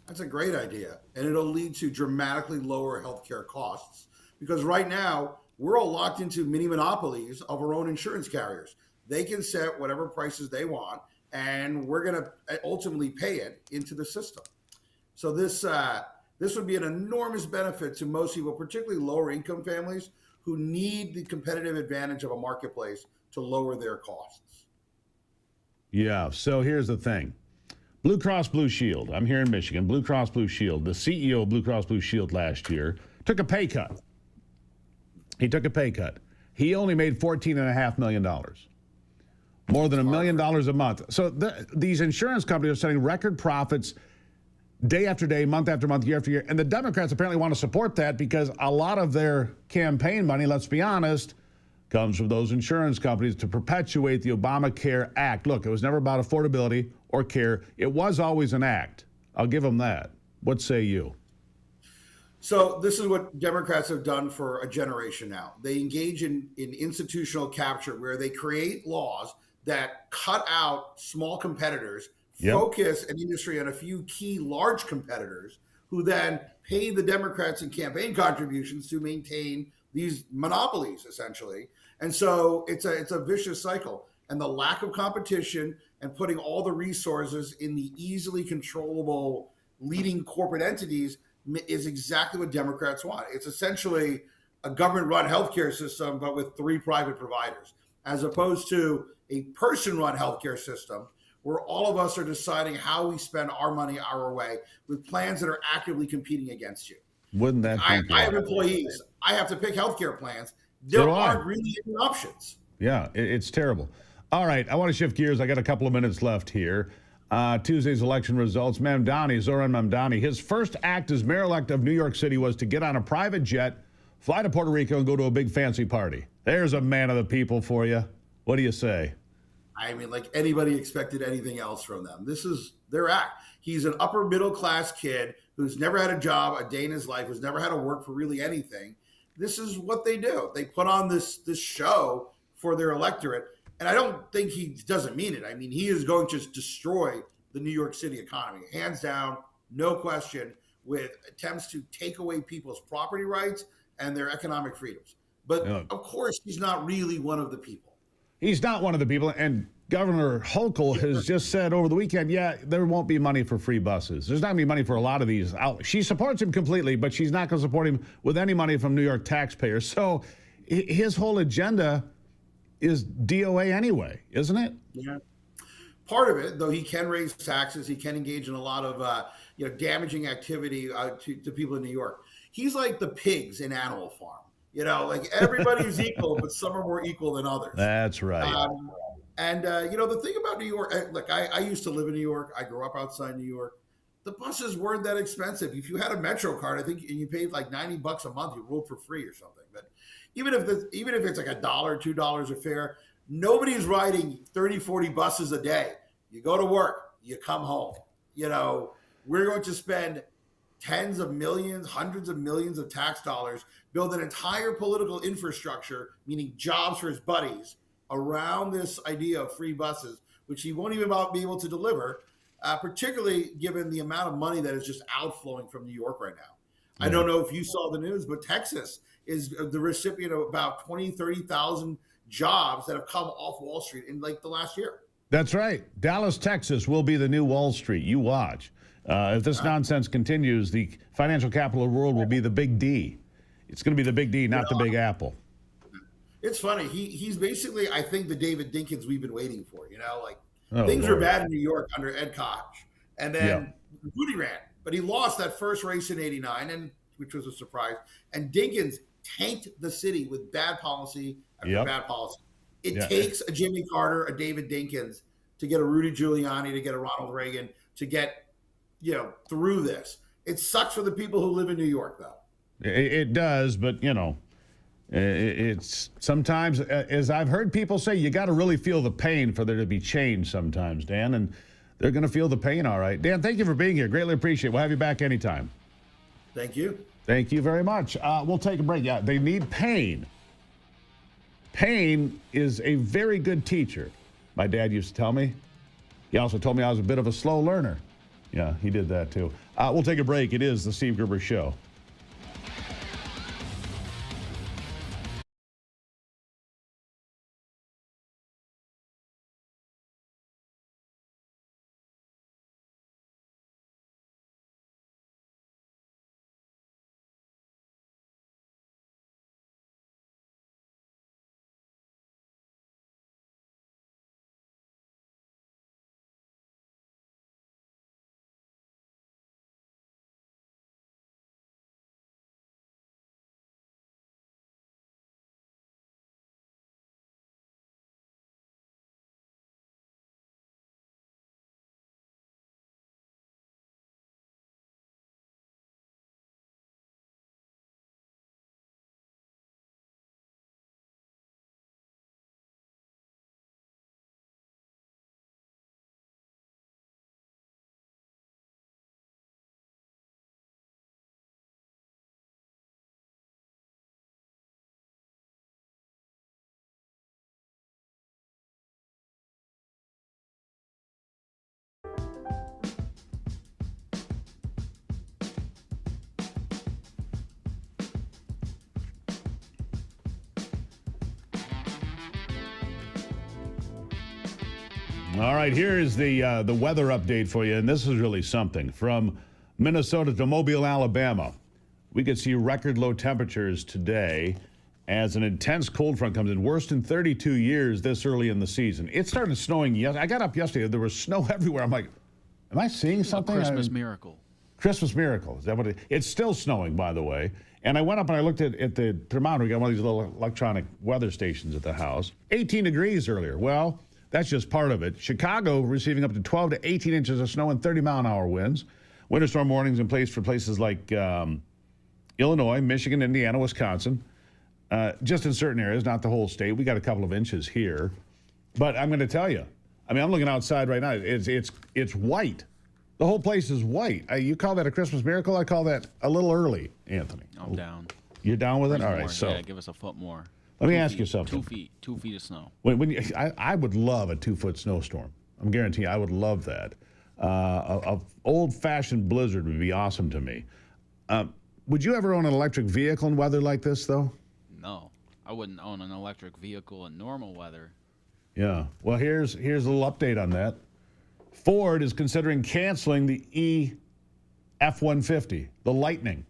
That's a great idea. And it'll lead to dramatically lower healthcare costs, because right now we're all locked into mini monopolies of our own insurance carriers. They can set whatever prices they want, and we're going to ultimately pay it into the system. So this would be an enormous benefit to most people, particularly lower income families who need the competitive advantage of a marketplace to lower their costs. Yeah, so here's the thing. Blue Cross Blue Shield, I'm here in Michigan, Blue Cross Blue Shield, the CEO of Blue Cross Blue Shield last year took a pay cut. He took a pay cut. He only made $14.5 million, more than $1 million a month. So these insurance companies are setting record profits day after day, month after month, year after year. And the Democrats apparently want to support that because a lot of their campaign money, let's be honest, comes from those insurance companies to perpetuate the Obamacare Act. Look, it was never about affordability or care. It was always an act. I'll give them that. What say you? So this is what Democrats have done for a generation now. They engage in institutional capture, where they create laws that cut out small competitors, focus an industry on a few key large competitors, who then pay the Democrats in campaign contributions to maintain these monopolies, essentially. And so it's a vicious cycle. And the lack of competition and putting all the resources in the easily controllable leading corporate entities is exactly what Democrats want. It's essentially a government-run healthcare system, but with 3 private providers, as opposed to a person-run healthcare system where all of us are deciding how we spend our money our way, with plans that are actively competing against you. Wouldn't that be I have employees. I have to pick healthcare plans. There aren't really any options. Yeah, it's terrible. All right, I want to shift gears. I got a couple of minutes left here. Tuesday's election results. Zoran Mamdani, his first act as mayor-elect of New York City was to get on a private jet, fly to Puerto Rico, and go to a big fancy party. There's a man of the people for you. What do you say? I mean, like, anybody expected anything else from them. This is their act. He's an upper middle class kid who's never had a job a day in his life, who's never had to work for really anything. This is what they do. They put on this show for their electorate. And I don't think he doesn't mean it. I mean, he is going to destroy the New York City economy, hands down, no question, with attempts to take away people's property rights and their economic freedoms. But of course, he's not really one of the people. He's not one of the people. And Governor Hochul has just said over the weekend, there won't be money for free buses. There's not going to be money for a lot of these. She supports him completely, but she's not going to support him with any money from New York taxpayers. So his whole agenda is DOA anyway, isn't it? Yeah. part of it, though he can raise taxes, he can engage in a lot of damaging activity to people in New York. He's like the pigs in Animal Farm. Like everybody's equal, but some are more equal than others. That's right. The thing about New York, look, I used to live in New York. I grew up outside New York. The buses weren't that expensive. If you had a Metro card, I think, and you paid like $90 a month, you rode for free or something. But even if it's like $1, $2 a fare, nobody's riding 30, 40 buses a day. You go to work, you come home. We're going to spend tens of millions, hundreds of millions of tax dollars, build an entire political infrastructure, meaning jobs for his buddies, around this idea of free buses, which he won't even be able to deliver, particularly given the amount of money that is just outflowing from New York right now. Yeah. I don't know if you saw the news, but Texas is the recipient of about 20, 30,000 jobs that have come off Wall Street in like the last year. That's right. Dallas, Texas will be the new Wall Street. You watch. If this nonsense continues, the financial capital of the world will be the Big D. It's going to be the Big D, not the Big Apple. It's funny. He's basically, I think, the David Dinkins we've been waiting for. Things were bad in New York under Ed Koch, and then Rudy ran, but he lost that first race in '89, and which was a surprise. And Dinkins tanked the city with bad policy after bad policy. It takes a Jimmy Carter, a David Dinkins, to get a Rudy Giuliani, to get a Ronald Reagan, to get through this. It sucks for the people who live in New York, though. It does, but it's sometimes, as I've heard people say, you got to really feel the pain for there to be change sometimes, Dan, and they're going to feel the pain, all right. Dan, thank you for being here. Greatly appreciate it. We'll have you back anytime. Thank you. Thank you very much. We'll take a break. Yeah, they need pain. Pain is a very good teacher. My dad used to tell me. He also told me I was a bit of a slow learner. Yeah, he did that too. We'll take a break. It is the Steve Gruber Show. All right, here is the weather update for you, and this is really something. From Minnesota to Mobile, Alabama, we could see record low temperatures today as an intense cold front comes in, worst in 32 years this early in the season. It started snowing. I got up yesterday. There was snow everywhere. I'm like, am I seeing something? A Christmas miracle. Christmas miracle. Is that what it is? It's still snowing, by the way. And I went up and I looked at the thermometer. We got one of these little electronic weather stations at the house. 18 degrees earlier. Well, that's just part of it. Chicago receiving up to 12 to 18 inches of snow and 30-mile-an-hour winds. Winter storm warnings in place for places like Illinois, Michigan, Indiana, Wisconsin. Just in certain areas, not the whole state. We got a couple of inches here. But I'm going to tell you, I'm looking outside right now. It's white. The whole place is white. You call that a Christmas miracle? I call that a little early, Anthony. I'm down. You're down with it? All right. More. So yeah, give us a foot more. Let me ask you something. 2 feet of snow. I would love a 2-foot snowstorm. I'm guaranteeing you, I would love that. A old-fashioned blizzard would be awesome to me. Would you ever own an electric vehicle in weather like this, though? No, I wouldn't own an electric vehicle in normal weather. Yeah. Well, here's a little update on that. Ford is considering canceling the F-150, the Lightning.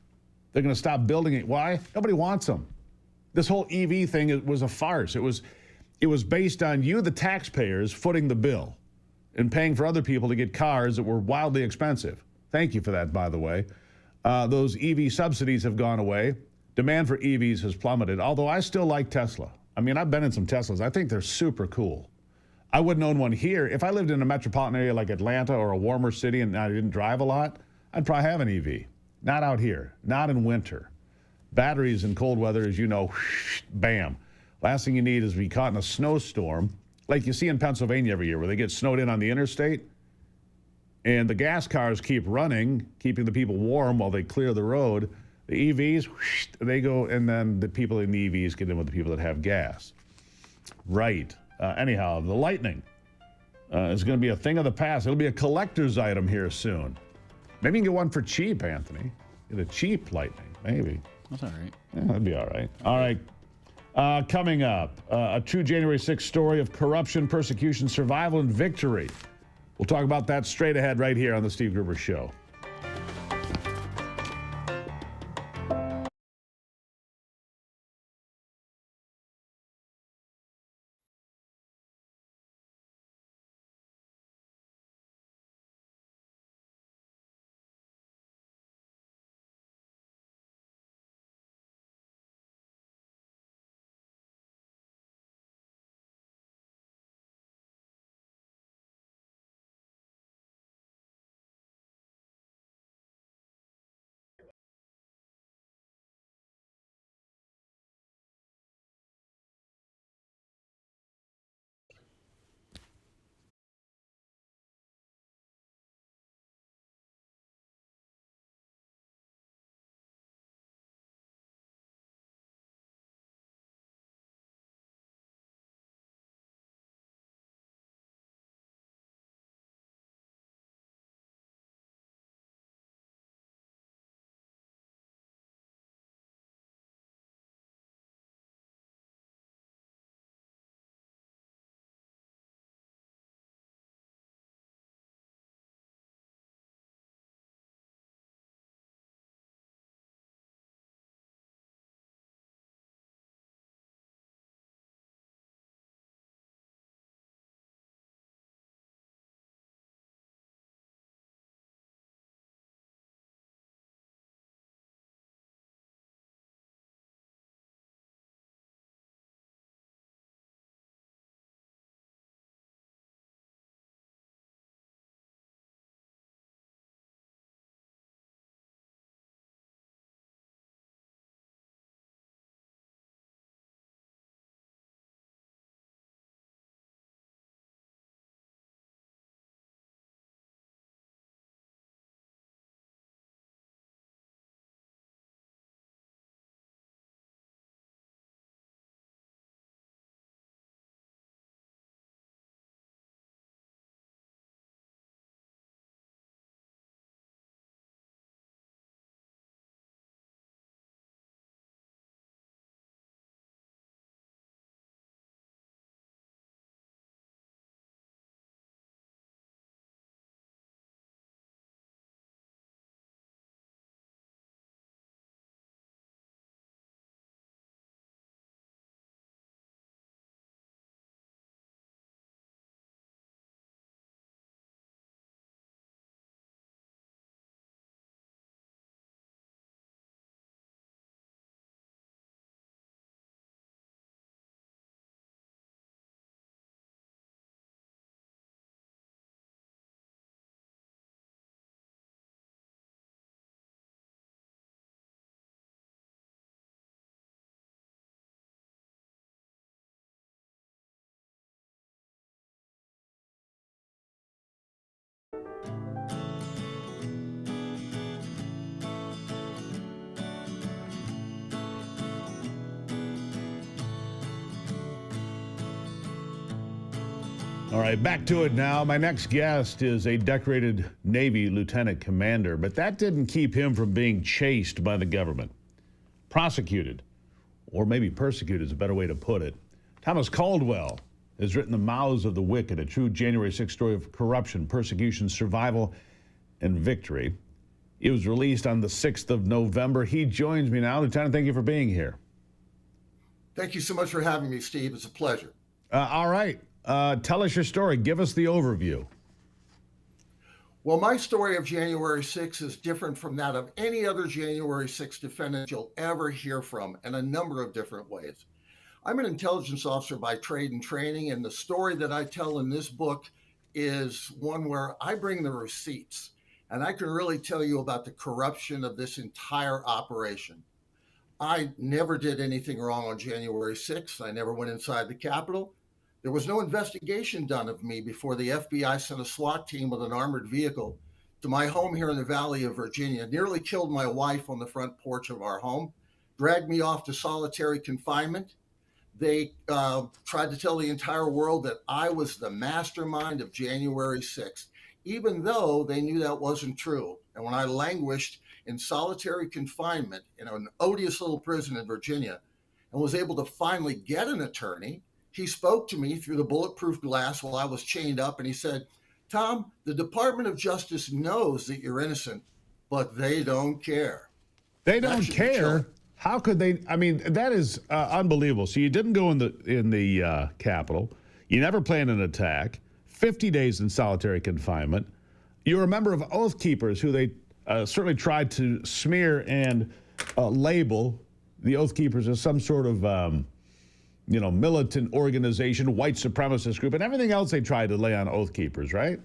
They're going to stop building it. Why? Nobody wants them. This whole EV thing was a farce. It was based on you, the taxpayers, footing the bill. and paying for other people to get cars that were wildly expensive. Thank you for that, by the way. Those EV subsidies have gone away. Demand for EVs has plummeted, although I still like Tesla. I mean, I've been in some Teslas. I think they're super cool. I wouldn't own one here. If I lived in a metropolitan area like Atlanta or a warmer city and I didn't drive a lot, I'd probably have an EV. Not out here, not in winter. Batteries in cold weather, as you know, bam. Last thing you need is to be caught in a snowstorm, like you see in Pennsylvania every year, where they get snowed in on the interstate, and the gas cars keep running, keeping the people warm while they clear the road. The EVs, they go, and then the people in the EVs get in with the people that have gas. Right. Anyhow, the Lightning is going to be a thing of the past. It'll be a collector's item here soon. Maybe you can get one for cheap, Anthony. Get a cheap Lightning, maybe. That's all right. Yeah, that'd be all right. All right. Coming up, a true January 6th story of corruption, persecution, survival, and victory. We'll talk about that straight ahead right here on The Steve Gruber Show. All right, back to it now. My next guest is a decorated Navy lieutenant commander, but that didn't keep him from being chased by the government. Prosecuted, or maybe persecuted is a better way to put it. Thomas Caldwell has written The Mouths of the Wicked, a true January 6th story of corruption, persecution, survival, and victory. It was released on the 6th of November. He joins me now. Lieutenant, thank you for being here. Thank you so much for having me, Steve. It's a pleasure. All right. Tell us your story. Give us the overview. Well, my story of January 6th is different from that of any other January 6th defendant you'll ever hear from in a number of different ways. I'm an intelligence officer by trade and training, and the story that I tell in this book is one where I bring the receipts, and I can really tell you about the corruption of this entire operation. I never did anything wrong on January 6th. I never went inside the Capitol. There was no investigation done of me before the FBI sent a SWAT team with an armored vehicle to my home here in the Valley of Virginia, nearly killed my wife on the front porch of our home, dragged me off to solitary confinement. They tried to tell the entire world that I was the mastermind of January 6th, even though they knew that wasn't true. And when I languished in solitary confinement in an odious little prison in Virginia and was able to finally get an attorney, he spoke to me through the bulletproof glass while I was chained up, and he said, "Tom, the Department of Justice knows that you're innocent, but they don't care." They don't care? How could they? I mean, that is unbelievable. So you didn't go in the Capitol. You never planned an attack. 50 days in solitary confinement. You're a member of Oath Keepers, who they certainly tried to smear and label the Oath Keepers as some sort of militant organization, white supremacist group, and everything else they tried to lay on Oath Keepers, right?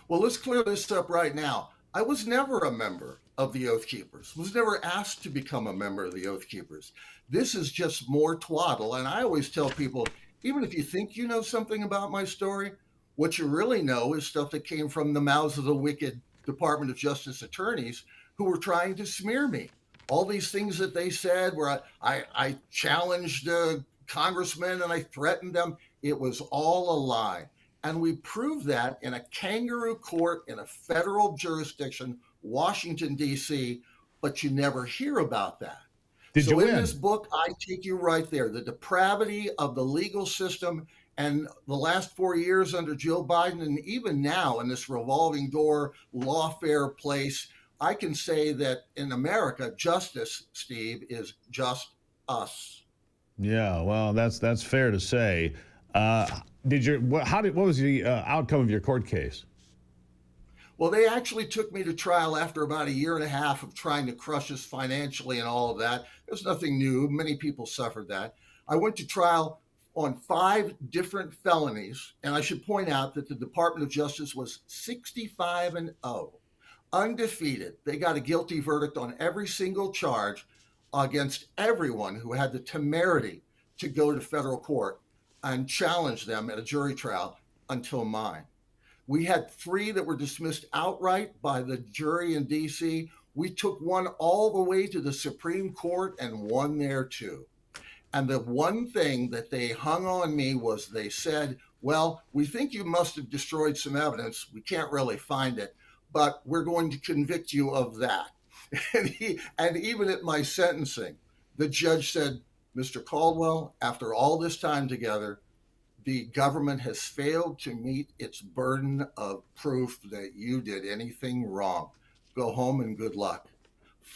Well, let's clear this up right now. I was never a member of the Oath Keepers, was never asked to become a member of the Oath Keepers. This is just more twaddle. And I always tell people, even if you think you know something about my story, what you really know is stuff that came from the mouths of the wicked Department of Justice attorneys who were trying to smear me. All these things that they said where I challenged congressmen and I threatened them, it was all a lie. And we proved that in a kangaroo court in a federal jurisdiction, Washington, D.C., but you never hear about that. Did you win? In this book, I take you right there. The depravity of the legal system and the last 4 years under Joe Biden, and even now in this revolving door lawfare place, I can say that in America, justice, Steve, is just us. Yeah, well, that's fair to say. What was the outcome of your court case? Well, they actually took me to trial after about a year and a half of trying to crush us financially and all of that. There's nothing new. Many people suffered that. I went to trial on 5 different felonies, and I should point out that the Department of Justice was 65-0, undefeated. They got a guilty verdict on every single charge against everyone who had the temerity to go to federal court and challenge them at a jury trial until mine. We had 3 that were dismissed outright by the jury in D.C. We took one all the way to the Supreme Court and won there too. And the one thing that they hung on me was they said, well, we think you must have destroyed some evidence. We can't really find it, but we're going to convict you of that. And even at my sentencing, the judge said, Mr. Caldwell, after all this time together, the government has failed to meet its burden of proof that you did anything wrong. Go home and good luck.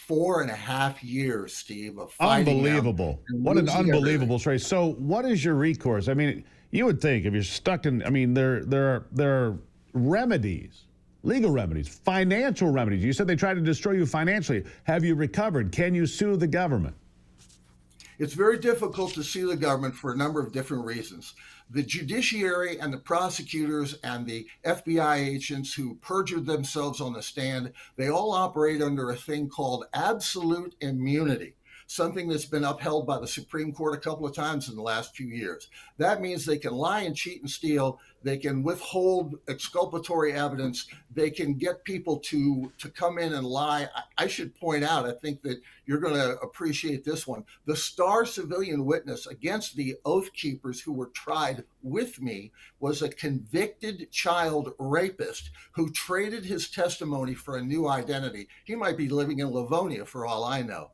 4.5 years, Steve, of fighting. Unbelievable. What an unbelievable story. So what is your recourse? I mean, you would think if you're stuck in, I mean, there are remedies, legal remedies, financial remedies. You said they tried to destroy you financially. Have you recovered? Can you sue the government? It's very difficult to sue the government for a number of different reasons. The judiciary and the prosecutors and the FBI agents who perjured themselves on the stand, they all operate under a thing called absolute immunity, something that's been upheld by the Supreme Court a couple of times in the last few years. That means they can lie and cheat and steal. They can withhold exculpatory evidence. They can get people to come in and lie. I should point out, I think that you're going to appreciate this one. The star civilian witness against the Oath Keepers who were tried with me was a convicted child rapist who traded his testimony for a new identity. He might be living in Livonia for all I know.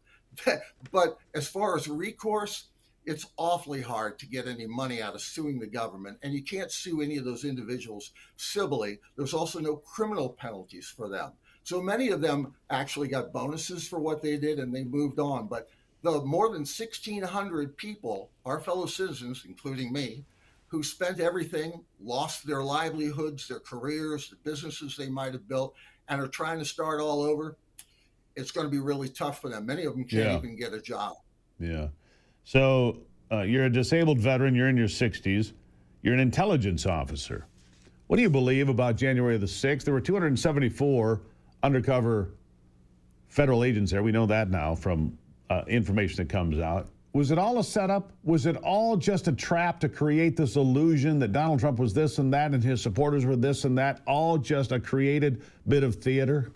But as far as recourse, it's awfully hard to get any money out of suing the government, and you can't sue any of those individuals civilly. There's also no criminal penalties for them. So many of them actually got bonuses for what they did and they moved on. But the more than 1,600 people, our fellow citizens, including me, who spent everything, lost their livelihoods, their careers, the businesses they might have built, and are trying to start all over, it's going to be really tough for them. Many of them can't even get a job. Yeah. So you're a disabled veteran. You're in your 60s. You're an intelligence officer. What do you believe about January the 6th? There were 274 undercover federal agents there. We know that now from information that comes out. Was it all a setup? Was it all just a trap to create this illusion that Donald Trump was this and that and his supporters were this and that? All just a created bit of theater?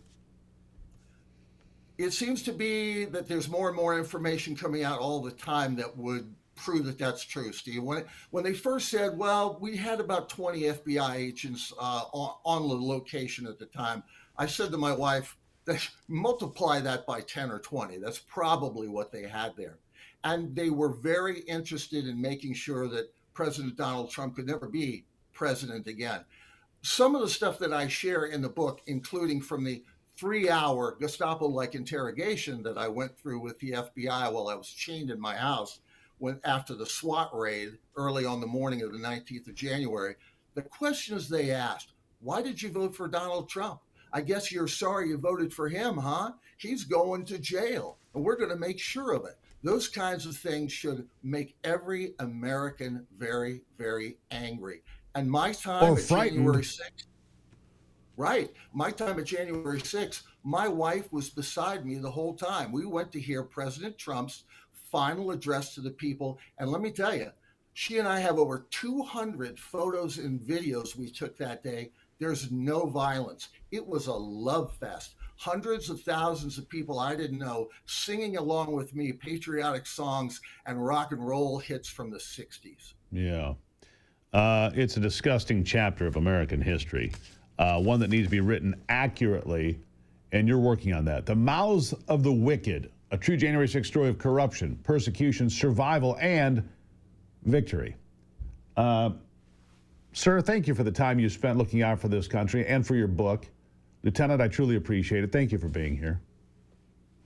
It seems to be that there's more and more information coming out all the time that would prove that that's true, Steve. When they first said, well, we had about 20 FBI agents on the location at the time, I said to my wife, multiply that by 10 or 20. That's probably what they had there. And they were very interested in making sure that President Donald Trump could never be president again. Some of the stuff that I share in the book, including from the 3-hour Gestapo-like interrogation that I went through with the FBI while I was chained in my house after the SWAT raid early on the morning of the 19th of January, the questions they asked: why did you vote for Donald Trump? I guess you're sorry you voted for him, huh? He's going to jail, and we're going to make sure of it. Those kinds of things should make every American very, very angry. And my time at January 6th, right, my time at January 6th, my wife was beside me the whole time. We went to hear President Trump's final address to the people. And let me tell you, she and I have over 200 photos and videos we took that day. There's no violence. It was a love fest. Hundreds of thousands of people I didn't know singing along with me patriotic songs and rock and roll hits from the 60s. Yeah. It's a disgusting chapter of American history, one that needs to be written accurately, and you're working on that. The Mouths of the Wicked, a true January 6th story of corruption, persecution, survival, and victory. Sir, thank you for the time you spent looking out for this country and for your book. Lieutenant, I truly appreciate it. Thank you for being here.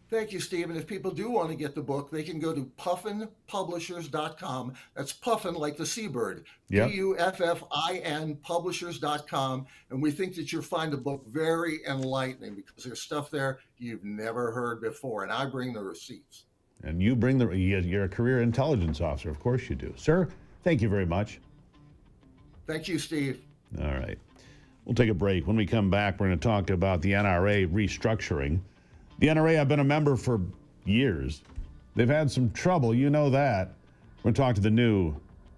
Thank you, Steve. And if people do want to get the book, they can go to puffinpublishers.com. That's puffin like the seabird. Yep. Puffin publishers.com. And we think that you'll find the book very enlightening because there's stuff there you've never heard before. And I bring the receipts. And you bring you're a career intelligence officer. Of course you do. Sir, thank you very much. Thank you, Steve. All right. We'll take a break. When we come back, we're going to talk about the NRA restructuring. The NRA, I've been a member for years. They've had some trouble, you know that. We're going to talk to the new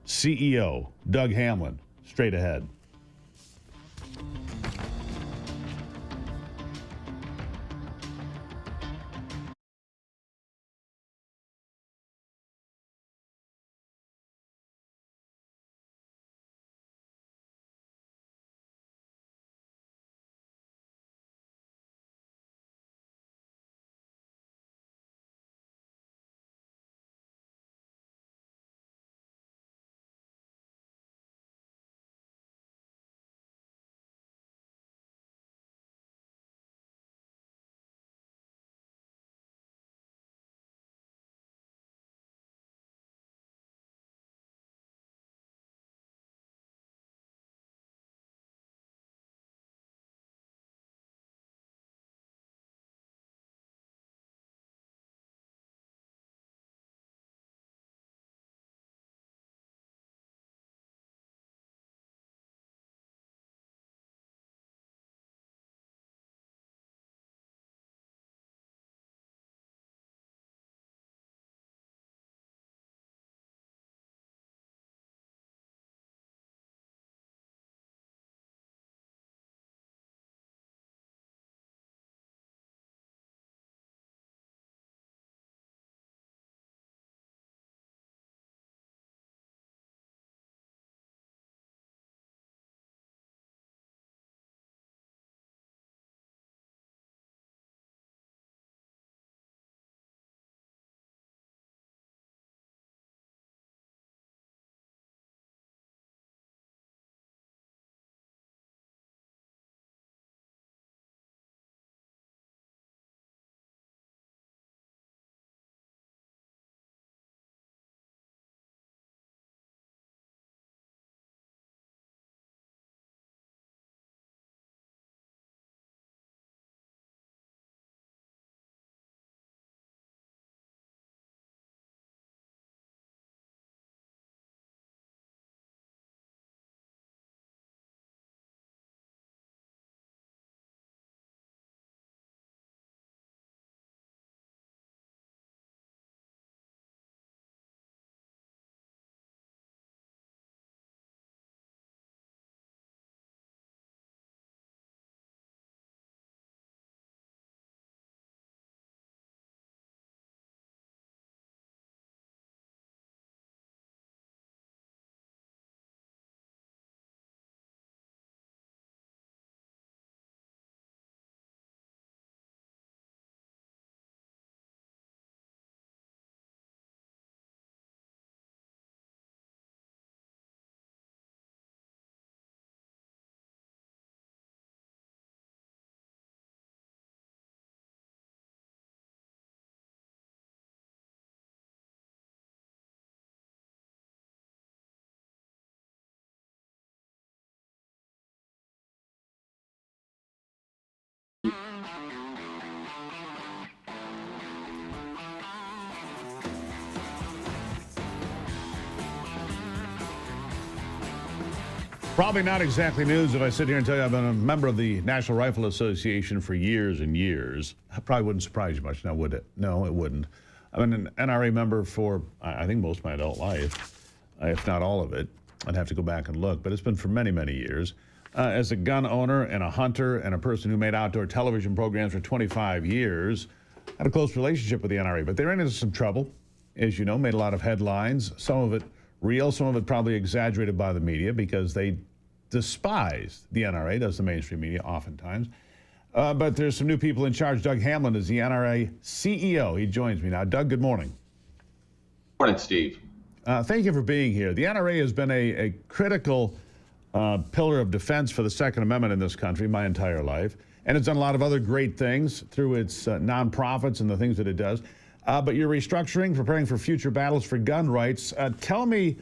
CEO, Doug Hamlin, straight ahead. Probably not exactly news if I sit here and tell you I've been a member of the National Rifle Association for years and years. That probably wouldn't surprise you much now, would it? No, it wouldn't. I've been an NRA member for, I think, most of my adult life, if not all of it. I'd have to go back and look, but it's been for many, many years. As a gun owner and a hunter and a person who made outdoor television programs for 25 years, I had a close relationship with the NRA, but they ran into some trouble, as you know, made a lot of headlines, some of it real, some of it probably exaggerated by the media because they despise the NRA, does the mainstream media oftentimes. But there's some new people in charge. Doug Hamlin is the NRA CEO. He joins me now. Doug, good morning. Morning, Steve. Thank you for being here. The NRA has been a critical pillar of defense for the Second Amendment in this country my entire life, and it's done a lot of other great things through its nonprofits and the things that it does. But you're restructuring, preparing for future battles for gun rights. Tell me,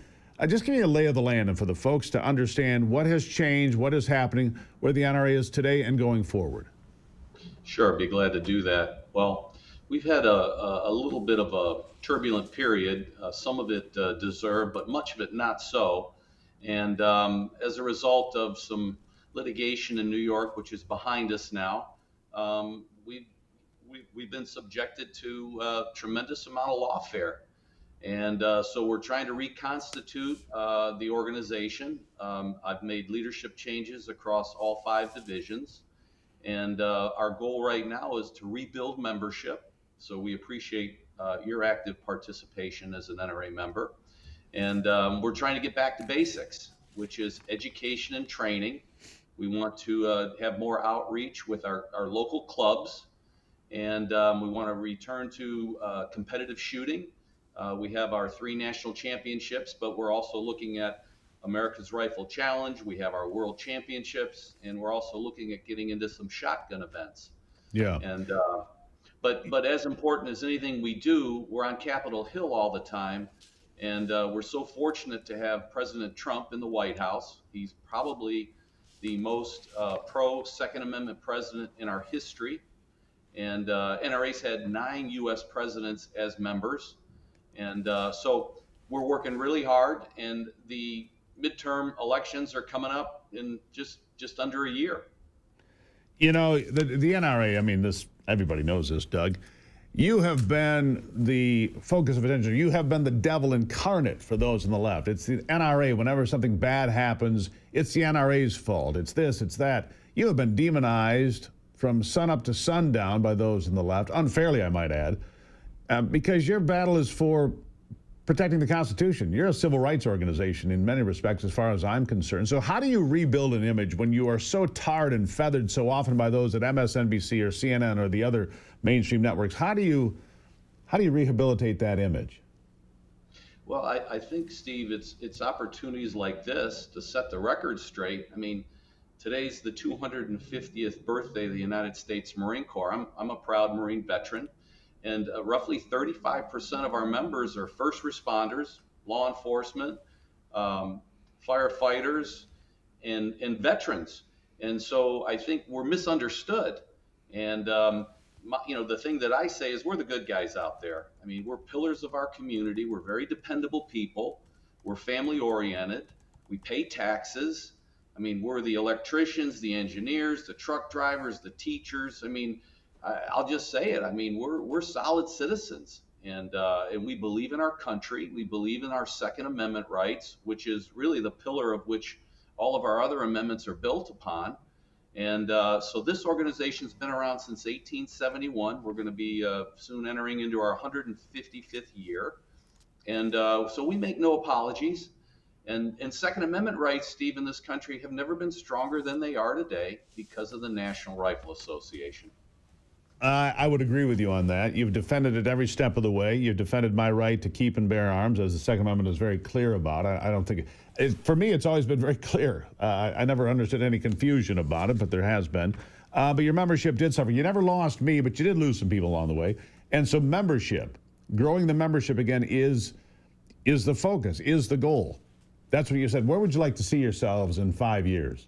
just give me a lay of the land and for the folks to understand what has changed, what is happening, where the NRA is today and going forward. Sure, be glad to do that. Well, we've had a little bit of a turbulent period, some of it deserved, but much of it not so. And as a result of some litigation in New York, which is behind us now, we've been subjected to a tremendous amount of lawfare. And so we're trying to reconstitute the organization. I've made leadership changes across all 5 divisions. And our goal right now is to rebuild membership. So we appreciate your active participation as an NRA member. And we're trying to get back to basics, which is education and training. We want to have more outreach with our local clubs. And we want to return to competitive shooting. We have our 3 national championships, but we're also looking at America's Rifle Challenge. We have our World Championships, and we're also looking at getting into some shotgun events. Yeah. And but as important as anything we do, we're on Capitol Hill all the time, and we're so fortunate to have President Trump in the White House. He's probably the most pro Second Amendment president in our history. And NRA's had 9 U.S. presidents as members. And so we're working really hard, and the midterm elections are coming up in just under a year. You know, the NRA, I mean, everybody knows this, Doug. You have been the focus of attention. You have been the devil incarnate for those on the left. It's the NRA. Whenever something bad happens, it's the NRA's fault. It's this, it's that. You have been demonized from sunup to sundown by those on the left, unfairly, I might add, because your battle is for protecting the Constitution. You're a civil rights organization in many respects, as far as I'm concerned. So how do you rebuild an image when you are so tarred and feathered so often by those at MSNBC or CNN or the other mainstream networks? How do you rehabilitate that image? Well, I think, Steve, it's opportunities like this to set the record straight. I mean, today's the 250th birthday of the United States Marine Corps. I'm a proud Marine veteran. And roughly 35% of our members are first responders, law enforcement, firefighters, and veterans. And so I think we're misunderstood. And, the thing that I say is we're the good guys out there. I mean, we're pillars of our community. We're very dependable people. We're family oriented. We pay taxes. I mean, we're the electricians, the engineers, the truck drivers, the teachers. I mean, I'll just say it. I mean, we're solid citizens, and we believe in our country. We believe in our Second Amendment rights, which is really the pillar of which all of our other amendments are built upon. And so this organization's been around since 1871. We're going to be soon entering into our 155th year. And so we make no apologies. And Second Amendment rights, Steve, in this country have never been stronger than they are today because of the National Rifle Association. I would agree with you on that. You've defended it every step of the way. You've defended my right to keep and bear arms, as the Second Amendment is very clear about. I don't think for me, it's always been very clear. I never understood any confusion about it, but there has been. But your membership did suffer. You never lost me, but you did lose some people along the way. And so membership, growing the membership again is the focus, is the goal. That's what you said. Where would you like to see yourselves in 5 years?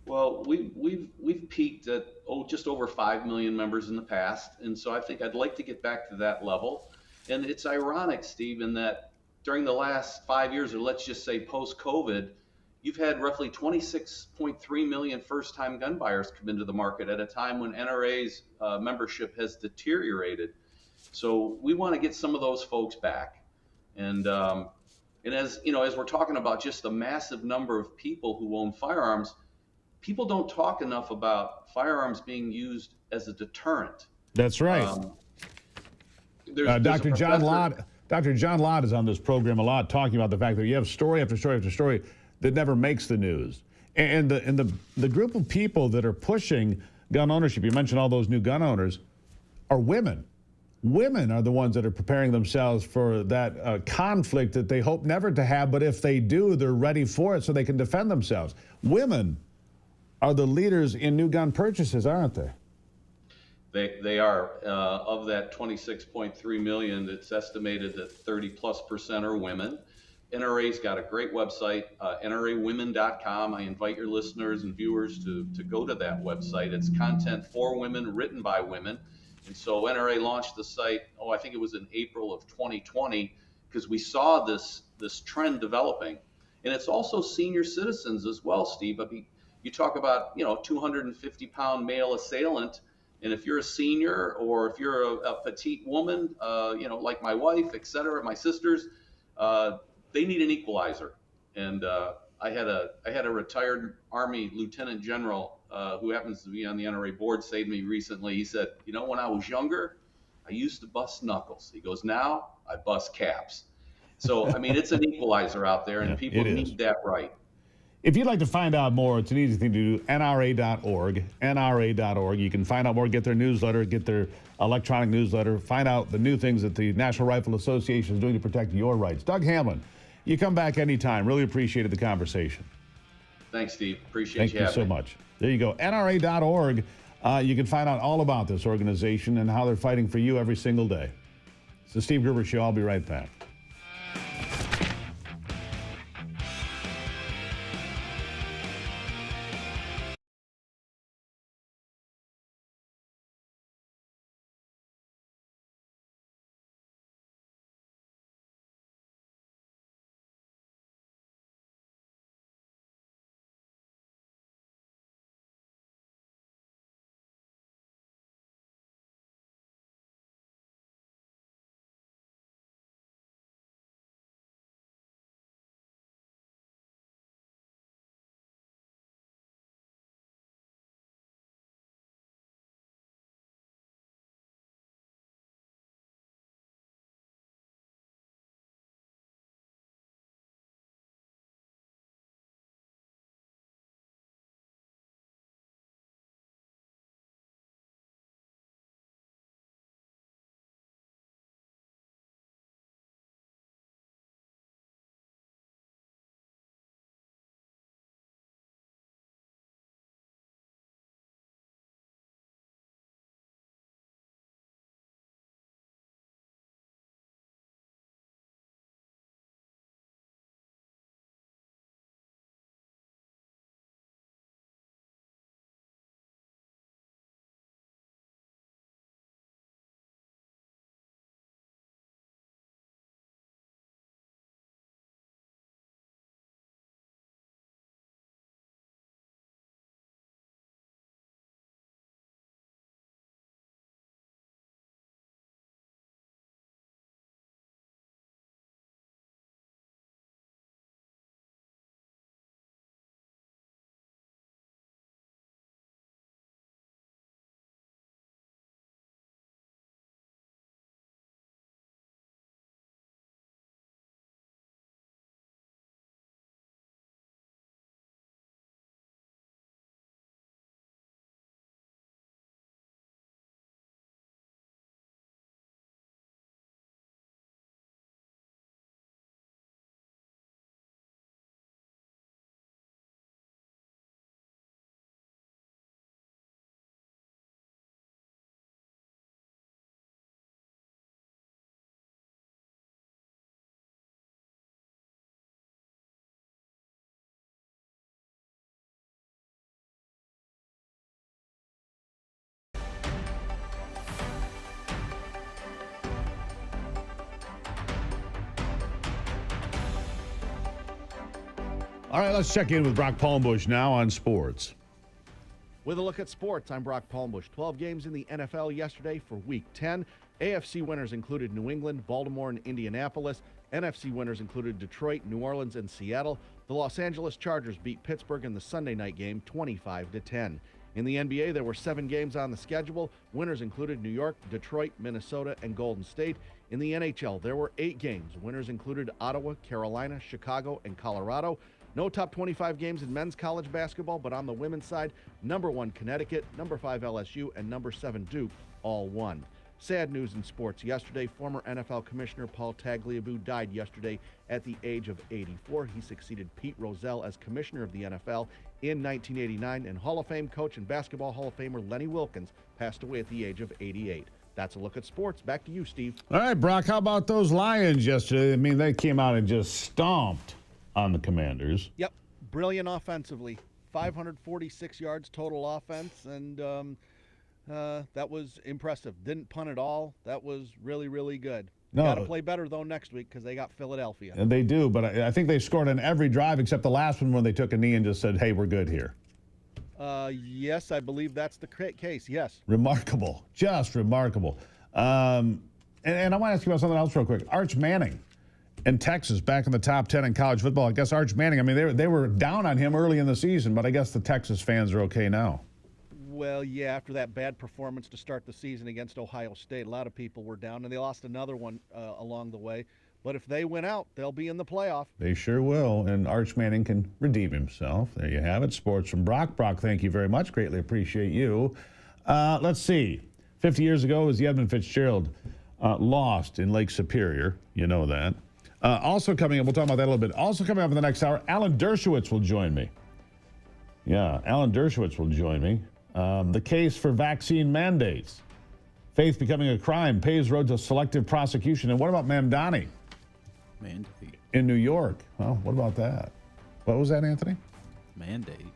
Well, we've peaked at just over 5 million members in the past, and so I think I'd like to get back to that level. And it's ironic, Steve, in that during the last 5 years, or let's just say post-COVID, you've had roughly 26.3 million first-time gun buyers come into the market at a time when NRA's membership has deteriorated. So we want to get some of those folks back. And as you know, as we're talking about just the massive number of people who own firearms, people don't talk enough about firearms being used as a deterrent. That's right. Dr. John Lott is on this program a lot, talking about the fact that you have story after story after story that never makes the news. And the group of people that are pushing gun ownership, you mentioned all those new gun owners, are women. Women are the ones that are preparing themselves for that conflict that they hope never to have, but if they do, they're ready for it so they can defend themselves. Women are the leaders in new gun purchases, aren't they? They are. Of that 26.3 million, it's estimated that 30+% are women. NRA's got a great website, NRAwomen.com. I invite your listeners and viewers to go to that website. It's content for women, written by women. And so NRA launched the site, I think it was in April of 2020, because we saw this trend developing. And it's also senior citizens as well, Steve. I mean, you talk about, 250-pound male assailant, and if you're a senior or if you're a petite woman, like my wife, et cetera, my sisters, they need an equalizer. And I had a retired Army Lieutenant General who happens to be on the NRA board say to me recently, he said, when I was younger, I used to bust knuckles. He goes, now I bust caps. So, I mean, it's an equalizer out there, and people need that right. If you'd like to find out more, it's an easy thing to do, NRA.org, NRA.org. You can find out more, get their newsletter, get their electronic newsletter, find out the new things that the National Rifle Association is doing to protect your rights. Doug Hamlin, you come back anytime. Really appreciated the conversation. Thanks, Steve. Appreciate Thank you so much. There you go, NRA.org. You can find out all about this organization and how they're fighting for you every single day. It's the Steve Gruber Show. I'll be right back. All right, let's check in with Brock Palmbush now on sports. With a look at sports, I'm Brock Palmbush. 12 games in the NFL yesterday for Week 10. AFC winners included New England, Baltimore, and Indianapolis. NFC winners included Detroit, New Orleans, and Seattle. The Los Angeles Chargers beat Pittsburgh in the Sunday night game 25-10. In the NBA, there were 7 games on the schedule. Winners included New York, Detroit, Minnesota, and Golden State. In the NHL, there were 8 games. Winners included Ottawa, Carolina, Chicago, and Colorado. No top 25 games in men's college basketball, but on the women's side, number 1 Connecticut, number 5 LSU, and number 7 Duke all won. Sad news in sports yesterday. Former NFL Commissioner Paul Tagliabue died yesterday at the age of 84. He succeeded Pete Rozelle as Commissioner of the NFL in 1989, and Hall of Fame coach and Basketball Hall of Famer Lenny Wilkens passed away at the age of 88. That's a look at sports. Back to you, Steve. All right, Brock, how about those Lions yesterday? I mean, they came out and just stomped on the Commanders. Yep, brilliant offensively. 546 yards total offense, and that was impressive. Didn't punt at all. That was really, really good. No. Got to play better, though, next week because they got Philadelphia. And they do, but I think they scored on every drive except the last one when they took a knee and just said, hey, we're good here. Yes, I believe that's the case, yes. Remarkable, just remarkable. And I want to ask you about something else real quick. Arch Manning in Texas, back in the top 10 in college football. I guess Arch Manning, I mean, they were down on him early in the season, but I guess the Texas fans are okay now. Well, yeah, after that bad performance to start the season against Ohio State, a lot of people were down, and they lost another one along the way. But if they win out, they'll be in the playoff. They sure will, and Arch Manning can redeem himself. There you have it. Sports from Brock. Brock, thank you very much. Greatly appreciate you. Let's see. 50 years ago was the Edmund Fitzgerald lost in Lake Superior. You know that. Also coming up, we'll talk about that a little bit. Also coming up in the next hour, Alan Dershowitz will join me. Yeah, Alan Dershowitz will join me. The case for vaccine mandates. Faith becoming a crime paves road to selective prosecution. And what about Mamdani? Mandate. In New York. Well, what about that? What was that, Anthony? Mandate.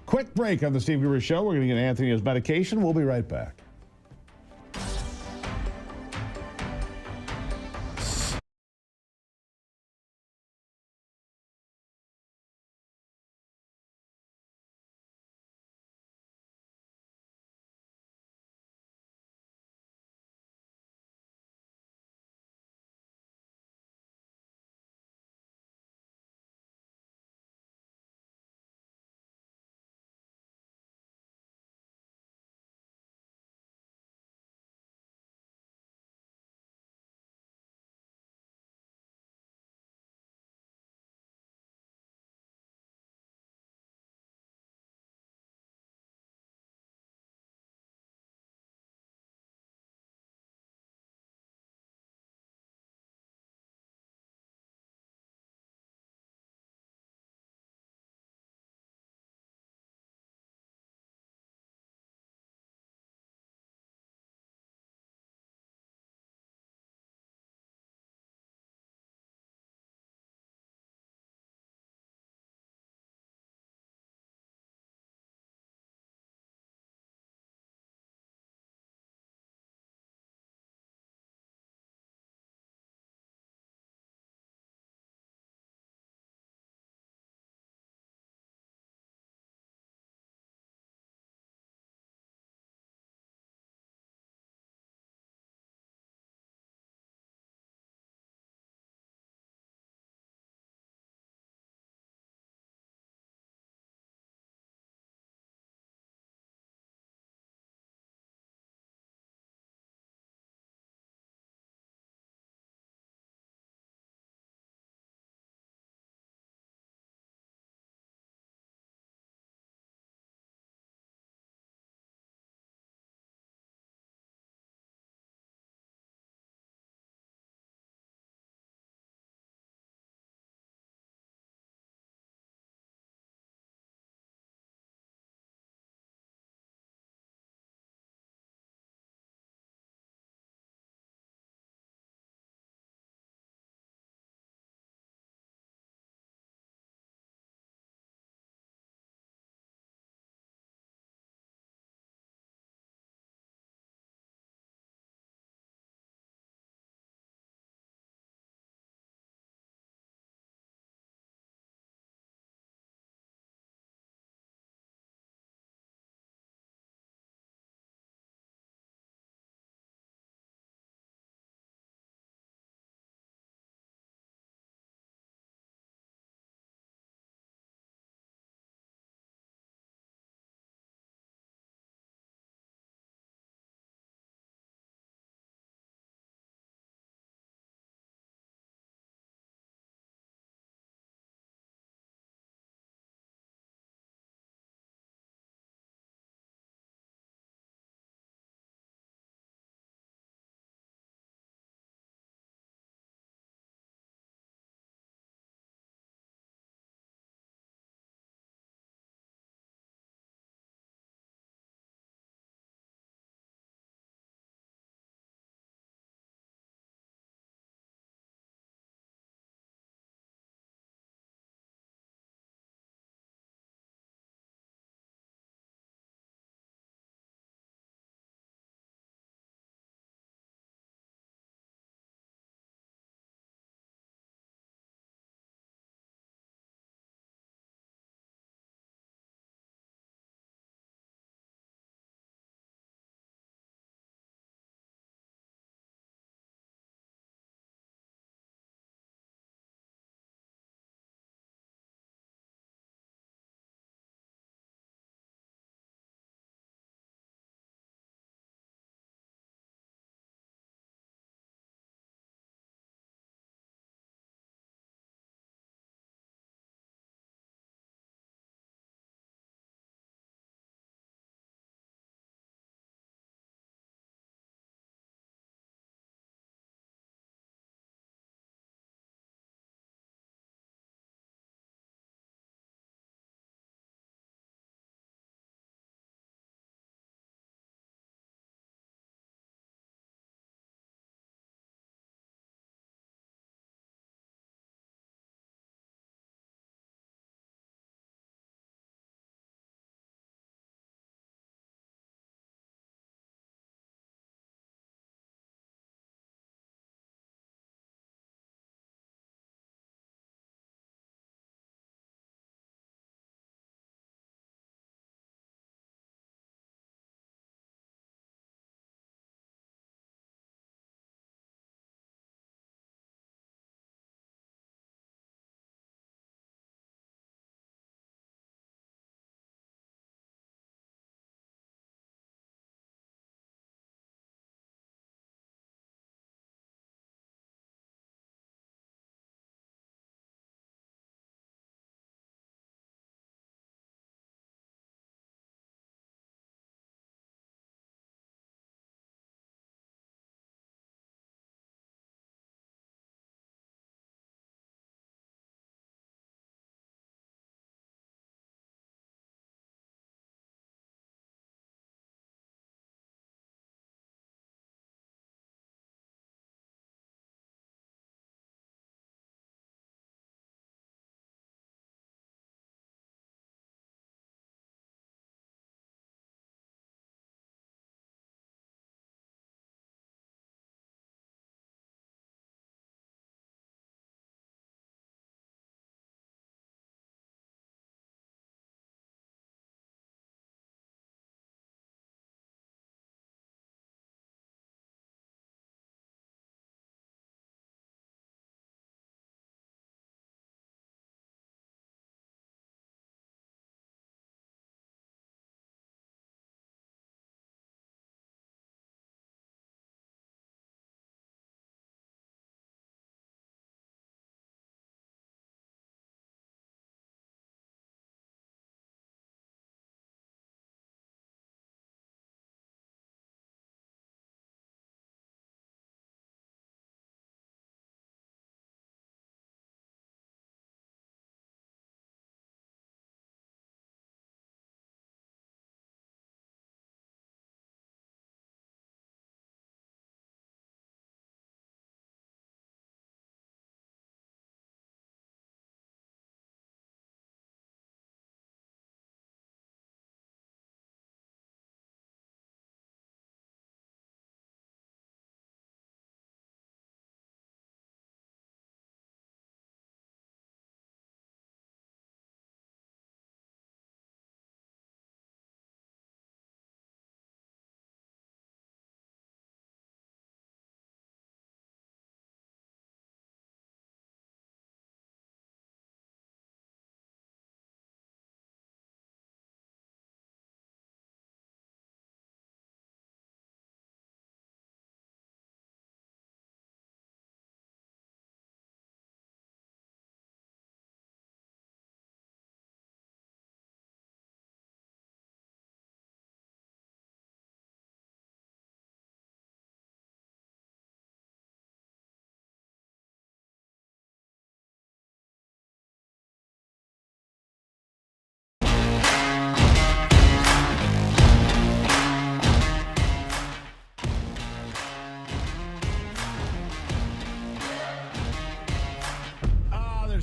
Quick break on the Steve Gruber Show. We're going to get Anthony his medication. We'll be right back.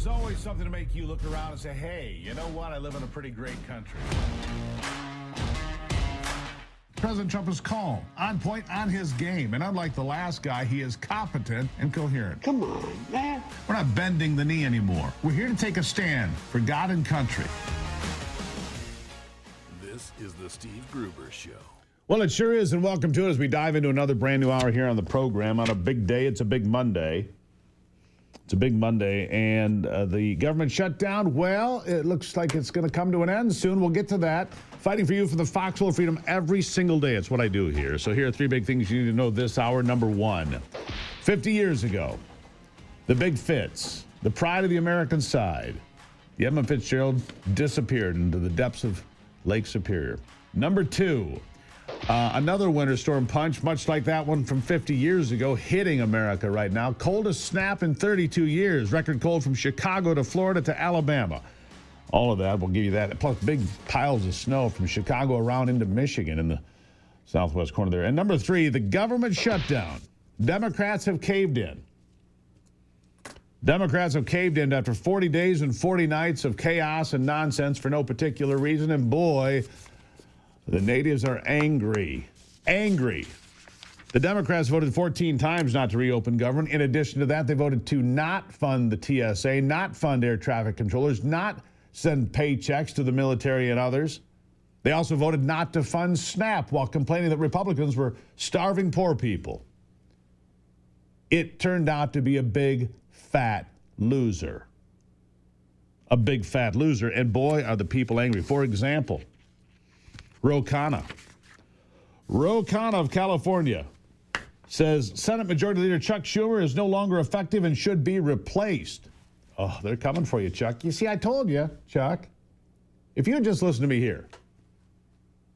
There's always something to make you look around and say, hey, you know what? I live in a pretty great country. President Trump is calm, on point, on his game. And unlike the last guy, he is competent and coherent. Come on, man. We're not bending the knee anymore. We're here to take a stand for God and country. This is the Steve Gruber Show. Well, it sure is, and welcome to it as we dive into another brand new hour here on the program on a big day. It's a big Monday. It's a big Monday, and the government shutdown, well, it looks like it's going to come to an end soon. We'll get to that. Fighting for you for the foxhole of freedom every single day. It's what I do here. So here are three big things you need to know this hour. Number one, 50 years ago, the Big Fits, the pride of the American side, the Edmund Fitzgerald disappeared into the depths of Lake Superior. Number two, another winter storm punch, much like that one from 50 years ago, hitting America right now. Coldest snap in 32 years. Record cold from Chicago to Florida to Alabama. All of that, we'll give you that. Plus big piles of snow from Chicago around into Michigan in the southwest corner there. And number three, the government shutdown. Democrats have caved in. Democrats have caved in after 40 days and 40 nights of chaos and nonsense for no particular reason. And boy, the natives are angry. Angry. The Democrats voted 14 times not to reopen government. In addition to that, they voted to not fund the TSA, not fund air traffic controllers, not send paychecks to the military and others. They also voted not to fund SNAP while complaining that Republicans were starving poor people. It turned out to be a big, fat loser. A big, fat loser. And boy, are the people angry. For example, Ro Khanna of California says Senate Majority Leader Chuck Schumer is no longer effective and should be replaced. Oh, they're coming for you, Chuck. You see, I told you, Chuck. If you had just listened to me here,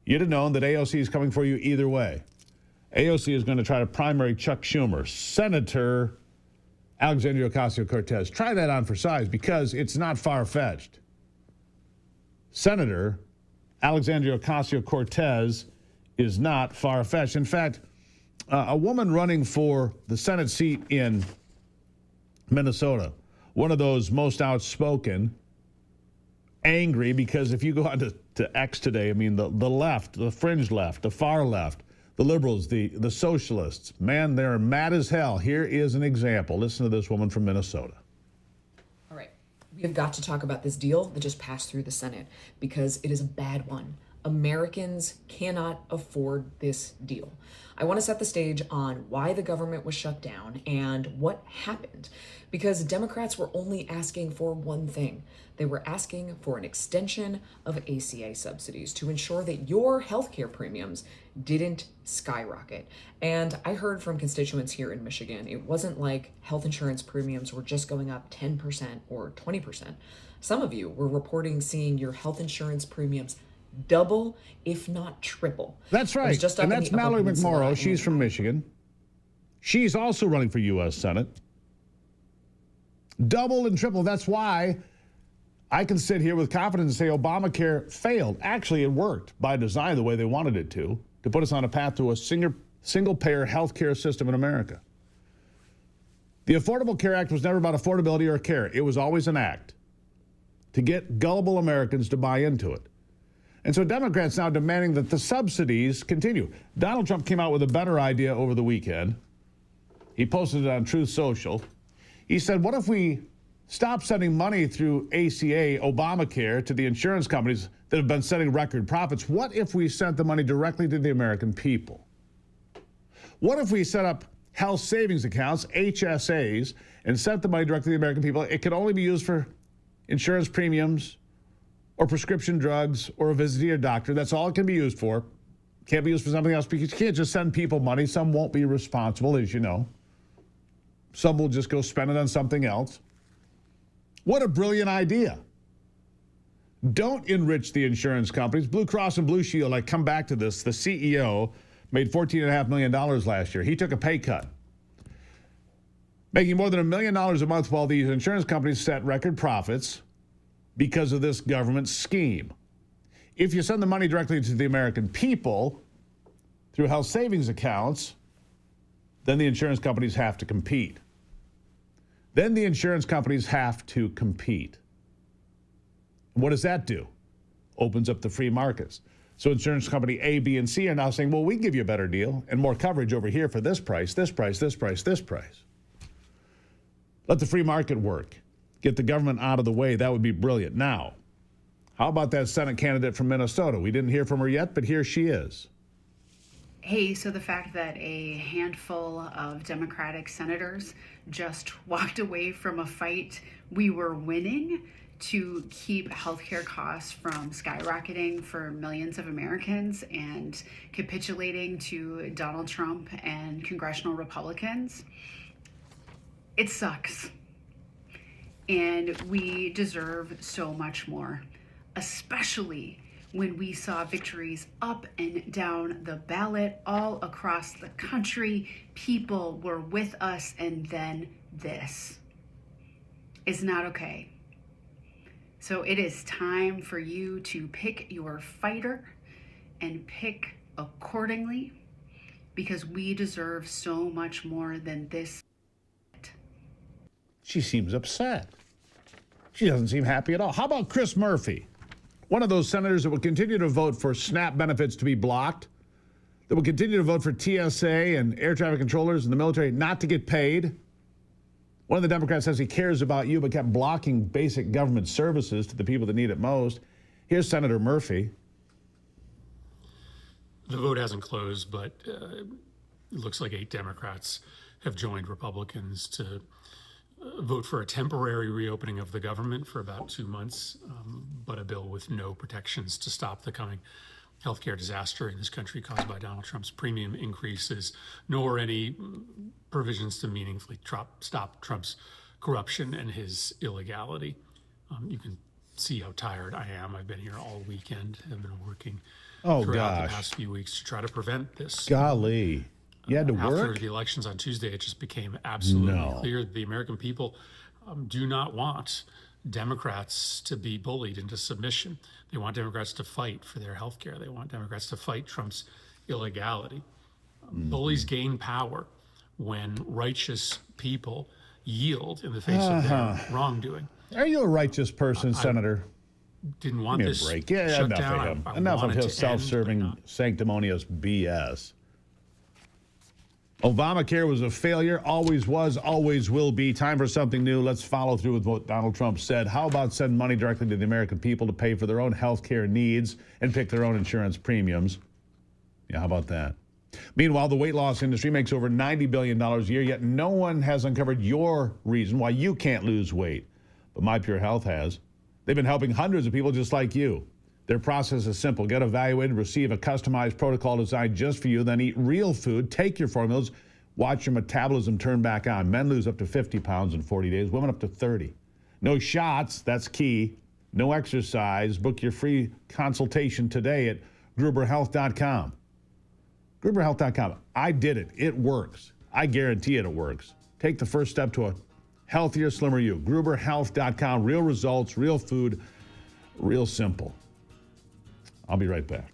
you'd have known that AOC is coming for you either way. AOC is going to try to primary Chuck Schumer, Senator Alexandria Ocasio-Cortez. Try that on for size because it's not far-fetched. Senator Alexandria Ocasio-Cortez is not far-fetched. In fact, a woman running for the Senate seat in Minnesota, one of those most outspoken, angry, because if you go on to X today, I mean, the left, the fringe left, the far left, the liberals, the socialists, man, they're mad as hell. Here is an example. Listen to this woman from Minnesota. All right. We have got to talk about this deal that just passed through the Senate because it is a bad one. Americans cannot afford this deal. I want to set the stage on why the government was shut down and what happened, because Democrats were only asking for one thing. They were asking for an extension of ACA subsidies to ensure that your healthcare premiums didn't skyrocket. And I heard from constituents here in Michigan, it wasn't like health insurance premiums were just going up 10% or 20%. Some of you were reporting seeing your health insurance premiums double, if not triple. That's right. And that's Mallory McMorrow. She's from Michigan. She's also running for U.S. Senate. Double and triple. That's why I can sit here with confidence and say Obamacare failed. Actually, it worked by design the way they wanted it to put us on a path to a single-payer health care system in America. The Affordable Care Act was never about affordability or care. It was always an act to get gullible Americans to buy into it. And so Democrats now demanding that the subsidies continue. Donald Trump came out with a better idea over the weekend. He posted it on Truth Social. He said, what if we stop sending money through ACA, Obamacare, to the insurance companies that have been setting record profits? What if we sent the money directly to the American people? What if we set up health savings accounts, HSAs, and sent the money directly to the American people? It could only be used for insurance premiums or prescription drugs or a visit to your doctor. That's all it can be used for. Can't be used for something else because you can't just send people money. Some won't be responsible, as you know. Some will just go spend it on something else. What a brilliant idea. Don't enrich the insurance companies. Blue Cross and Blue Shield, I come back to this. The CEO made $14.5 million last year. He took a pay cut, making more than $1 million a month while these insurance companies set record profits because of this government scheme. If you send the money directly to the American people through health savings accounts, then the insurance companies have to compete. Then the insurance companies have to compete. What does that do? Opens up the free markets. So insurance company A, B, and C are now saying, well, we can give you a better deal and more coverage over here for this price, this price, this price, this price. Let the free market work. Get the government out of the way. That would be brilliant. Now, how about that Senate candidate from Minnesota? We didn't hear from her yet, but here she is. Hey, so the fact that a handful of Democratic senators just walked away from a fight we were winning to keep healthcare costs from skyrocketing for millions of Americans and capitulating to Donald Trump and congressional Republicans, it sucks. And we deserve so much more, especially when we saw victories up and down the ballot all across the country. People were with us, and then this is not okay. So it is time for you to pick your fighter and pick accordingly, because we deserve so much more than this. She seems upset. She doesn't seem happy at all. How about Chris Murphy? One of those senators that will continue to vote for SNAP benefits to be blocked, that will continue to vote for TSA and air traffic controllers in the military not to get paid. One of the Democrats says he cares about you, but kept blocking basic government services to the people that need it most. Here's Senator Murphy. The vote hasn't closed, but it looks like 8 Democrats have joined Republicans to vote for a temporary reopening of the government for about 2 months, but a bill with no protections to stop the coming healthcare disaster in this country caused by Donald Trump's premium increases, nor any provisions to meaningfully stop Trump's corruption and his illegality. You can see how tired I am. I've been here all weekend. I've been working throughout the past few weeks to try to prevent this. Golly. You had to work? After the elections on Tuesday, it just became absolutely clear that the American people do not want Democrats to be bullied into submission. They want Democrats to fight for their health care. They want Democrats to fight Trump's illegality. Bullies gain power when righteous people yield in the face of their wrongdoing. Are you a righteous person, Senator? Didn't want Give me this a break. Yeah, enough of him. Enough of his self-serving, sanctimonious BS. Obamacare was a failure, always was, always will be. Time for something new. Let's follow through with what Donald Trump said. How about send money directly to the American people to pay for their own health care needs and pick their own insurance premiums? Yeah, how about that? Meanwhile, the weight loss industry makes over $90 billion a year, yet no one has uncovered your reason why you can't lose weight. But My Pure Health has. They've been helping hundreds of people just like you. Their process is simple. Get evaluated, receive a customized protocol designed just for you, then eat real food, take your formulas, watch your metabolism turn back on. Men lose up to 50 pounds in 40 days, women up to 30. No shots, that's key. No exercise. Book your free consultation today at gruberhealth.com. Gruberhealth.com. I did it. It works. I guarantee it works. Take the first step to a healthier, slimmer you. Gruberhealth.com. Real results, real food, real simple. I'll be right back.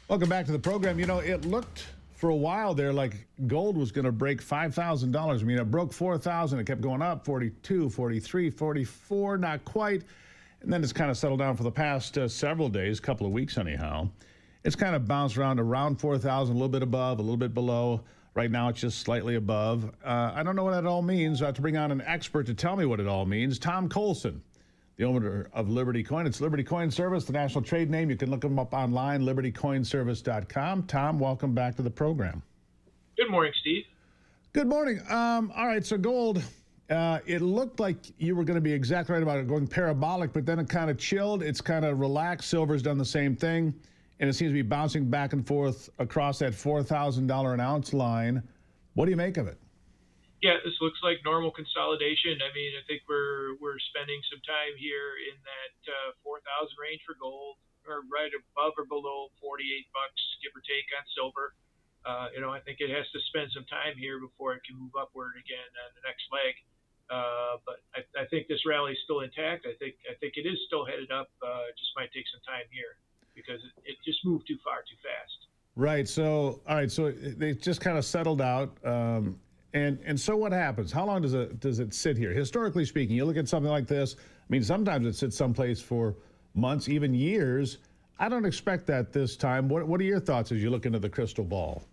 Welcome back to the program. You know, it looked for a while there like gold was going to break $5,000. I mean, it broke 4,000. It kept going up, 42, 43, 44, not quite. And then it's kind of settled down for the past several days, couple of weeks anyhow. It's kind of bounced around 4,000, a little bit above, a little bit below. Right now, it's just slightly above. I don't know what that all means. I have to bring on an expert to tell me what it all means. Tom Colson, the owner of Liberty Coin. It's Liberty Coin Service, the national trade name. You can look them up online, libertycoinservice.com. Tom, welcome back to the program. Good morning, Steve. Good morning. All right, so gold, it looked like you were going to be exactly right about it going parabolic, but then it kind of chilled. It's kind of relaxed. Silver's done the same thing, and it seems to be bouncing back and forth across that $4,000 an ounce line. What do you make of it? Yeah, this looks like normal consolidation. I mean, I think we're spending some time here in that 4,000 range for gold, or right above or below $48, give or take, on silver. I think it has to spend some time here before it can move upward again on the next leg. But I think this rally is still intact. I think it is still headed up. It just might take some time here because it just moved too far too fast. Right. So, all right. So they just kind of settled out. And so what happens? How long does it sit here? Historically speaking, you look at something like this. I mean, sometimes it sits someplace for months, even years. I don't expect that this time. What are your thoughts as you look into the crystal ball?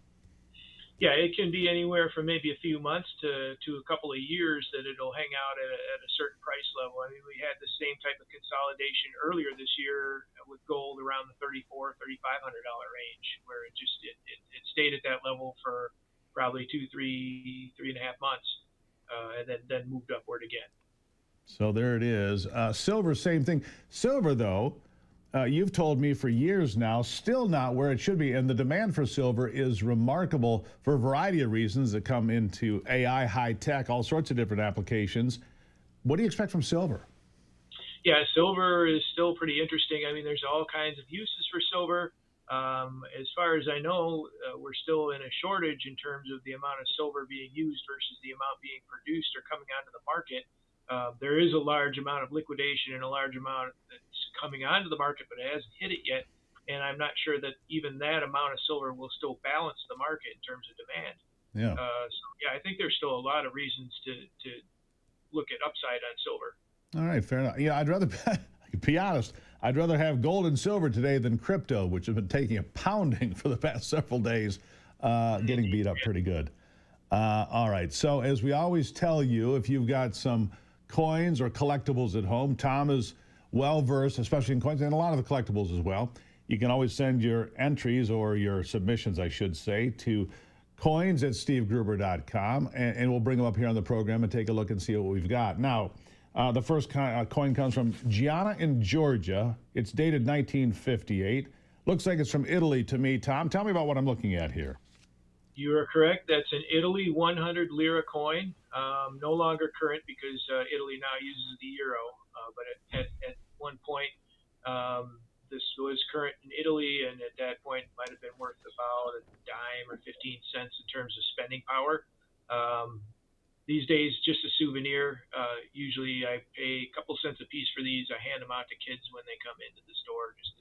Yeah, it can be anywhere from maybe a few months to a couple of years that it'll hang out at a certain price level. I mean, we had the same type of consolidation earlier this year with gold around the $3,500 range, where it stayed at that level for probably 3.5 months, and then moved upward again. So there it is. Silver, same thing. Silver, though, you've told me for years now, still not where it should be. And the demand for silver is remarkable for a variety of reasons that come into AI, high tech, all sorts of different applications. What do you expect from silver? Yeah, silver is still pretty interesting. I mean, there's all kinds of uses for silver. As far as I know, we're still in a shortage in terms of the amount of silver being used versus the amount being produced or coming onto the market. There is a large amount of liquidation and a large amount that's coming onto the market, but it hasn't hit it yet. And I'm not sure that even that amount of silver will still balance the market in terms of demand. Yeah. I think there's still a lot of reasons to look at upside on silver. All right, fair enough. Yeah, I'd rather be honest. I'd rather have gold and silver today than crypto, which has been taking a pounding for the past several days, getting beat up pretty good. All right. So as we always tell you, if you've got some coins or collectibles at home, Tom is well-versed, especially in coins and a lot of the collectibles as well. You can always send your entries or your submissions, I should say, to coins@stevegruber.com, and we'll bring them up here on the program and take a look and see what we've got. Now, the first coin comes from Gianna in Georgia. It's dated 1958. Looks like it's from Italy to me. Tom, tell me about what I'm looking at here. You are correct. That's an Italy 100 lira coin. No longer current because Italy now uses the euro. But at one point, this was current in Italy, and at that point, it might have been worth about a dime or 15 cents in terms of spending power. These days, just a souvenir. Usually I pay a couple cents a piece for these. I hand them out to kids when they come into the store just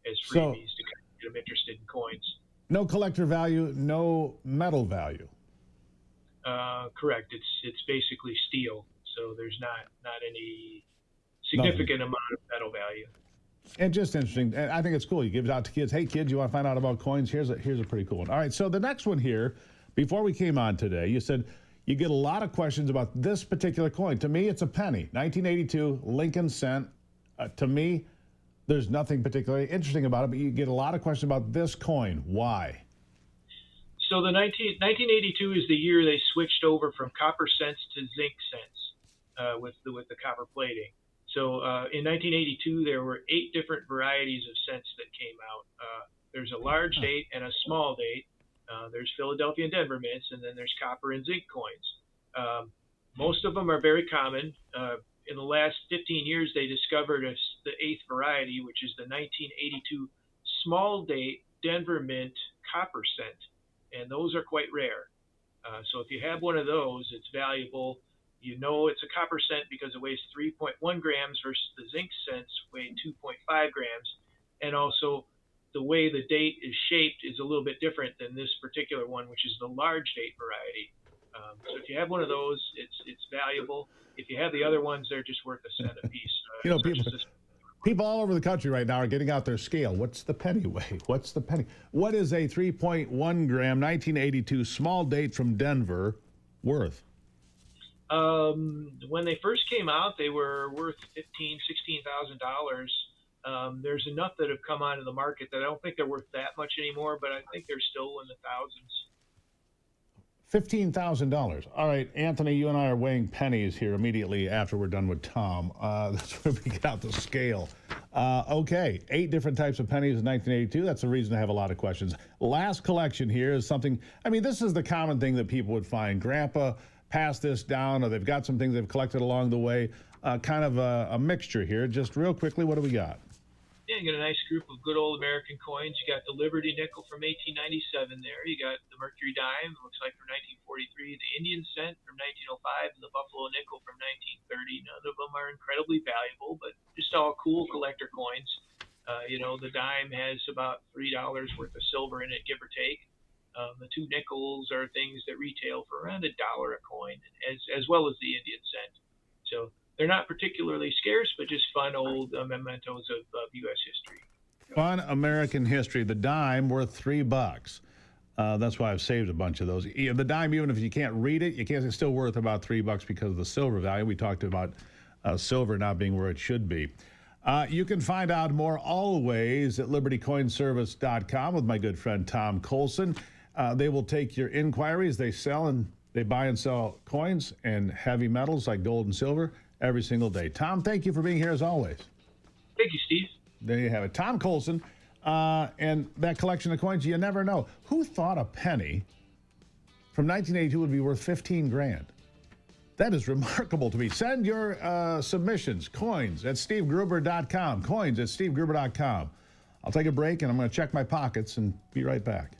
as freebies to kind of get them interested in coins. No collector value, no metal value. Correct. It's basically steel, so there's not any significant amount of metal value. And just interesting. And I think it's cool. You give it out to kids. Hey, kids, you want to find out about coins? Here's a pretty cool one. All right, so the next one here, before we came on today, you said you get a lot of questions about this particular coin. To me, it's a penny. 1982, Lincoln cent. To me, there's nothing particularly interesting about it, but you get a lot of questions about this coin. Why? So the 1982 is the year they switched over from copper cents to zinc cents with the copper plating. So in 1982, there were 8 different varieties of cents that came out. There's a large date and a small date. There's Philadelphia and Denver mints, and then there's copper and zinc coins. Most of them are very common. In the last 15 years, they discovered the 8th variety, which is the 1982 small date Denver mint copper cent, and those are quite rare. So if you have one of those, it's valuable. You know it's a copper cent because it weighs 3.1 grams versus the zinc cents weigh 2.5 grams. And also, the way the date is shaped is a little bit different than this particular one, which is the large date variety. So if you have one of those, it's valuable. If you have the other ones, they're just worth a cent a piece. You know, people all over the country right now are getting out their scale. What's the penny weigh? What's the penny? What is a 3.1 gram 1982 small date from Denver worth? When they first came out, they were worth $16,000. There's enough that have come onto the market that I don't think they're worth that much anymore, but I think they're still in the thousands. $15,000. All right, Anthony, you and I are weighing pennies here immediately after we're done with Tom. That's where we get out the scale. Okay, 8 different types of pennies in 1982. That's the reason I have a lot of questions. Last collection here is something, I mean, this is the common thing that people would find. Grandpa passed this down, or they've got some things they've collected along the way. Kind of a mixture here. Just real quickly, what do we got? Yeah, you got a nice group of good old American coins. You got the Liberty nickel from 1897 there. You got the Mercury dime, looks like from 1943, the Indian cent from 1905, and the Buffalo nickel from 1930. None of them are incredibly valuable, but just all cool collector coins. You know, the dime has about $3 worth of silver in it, give or take. The 2 nickels are things that retail for around $1 a coin, as well as the Indian cent. So they're not particularly scarce, but just fun old mementos of U.S. history. Fun American history. The dime worth $3. That's why I've saved a bunch of those. The dime, even if you can't read it, it's still worth about $3 because of the silver value. We talked about silver not being where it should be. You can find out more always at libertycoinservice.com with my good friend Tom Colson. They will take your inquiries. They buy and sell coins and heavy metals like gold and silver every single day. Tom, thank you for being here as always. Thank you, Steve. There you have it. Tom Colson, and that collection of coins, you never know. Who thought a penny from 1982 would be worth 15 grand? That is remarkable to me. Send your submissions, coins at stevegruber.com, coins at stevegruber.com. I'll take a break, and I'm going to check my pockets and be right back.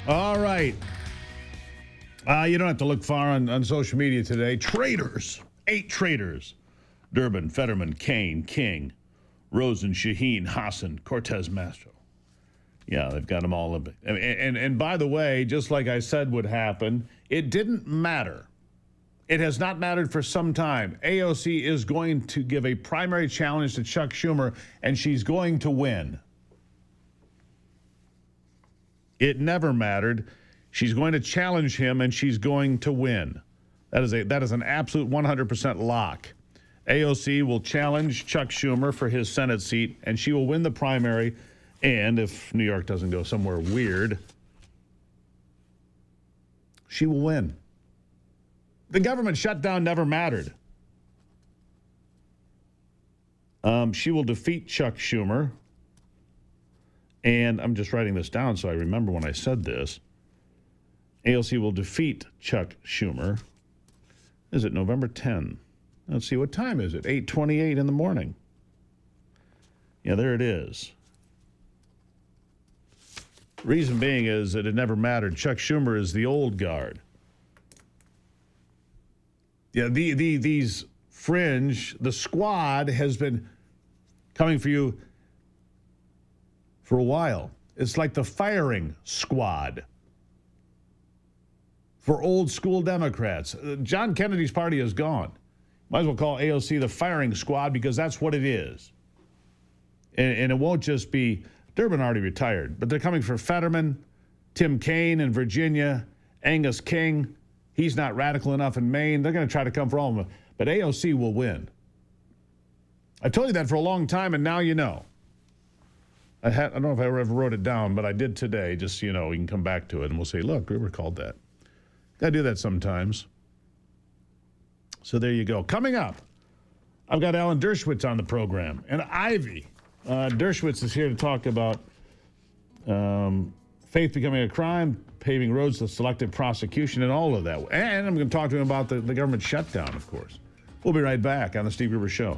All right. You don't have to look far on social media today. Traitors. 8 traitors. Durbin, Fetterman, Kane, King, Rosen, Shaheen, Hassan, Cortez Masto. Yeah, they've got them all. And by the way, just like I said would happen, it didn't matter. It has not mattered for some time. AOC is going to give a primary challenge to Chuck Schumer, and she's going to win. It never mattered. She's going to challenge him, and she's going to win. That is an absolute 100% lock. AOC will challenge Chuck Schumer for his Senate seat, and she will win the primary. And if New York doesn't go somewhere weird, she will win. The government shutdown never mattered. She will defeat Chuck Schumer. And I'm just writing this down so I remember when I said this. AOC will defeat Chuck Schumer. Is it November 10? Let's see, what time is it? 8:28 in the morning. Yeah, there it is. Reason being is that it never mattered. Chuck Schumer is the old guard. Yeah, these fringe, the squad has been coming for you for a while. It's like the firing squad for old school Democrats. John Kennedy's party is gone. Might as well call AOC the firing squad because that's what it is. And it won't just be, Durbin already retired, but they're coming for Fetterman, Tim Kaine in Virginia, Angus King. He's not radical enough in Maine. They're going to try to come for all of them. But AOC will win. I told you that for a long time, and now you know. I don't know if I ever wrote it down, but I did today, just so you know. We can come back to it, and we'll say, look, Gruber called that. Got to do that sometimes. So there you go. Coming up, I've got Alan Dershowitz on the program, and Ivy. Dershowitz is here to talk about faith becoming a crime, paving roads to selective prosecution, and all of that. And I'm going to talk to him about the government shutdown, of course. We'll be right back on the Steve Gruber Show.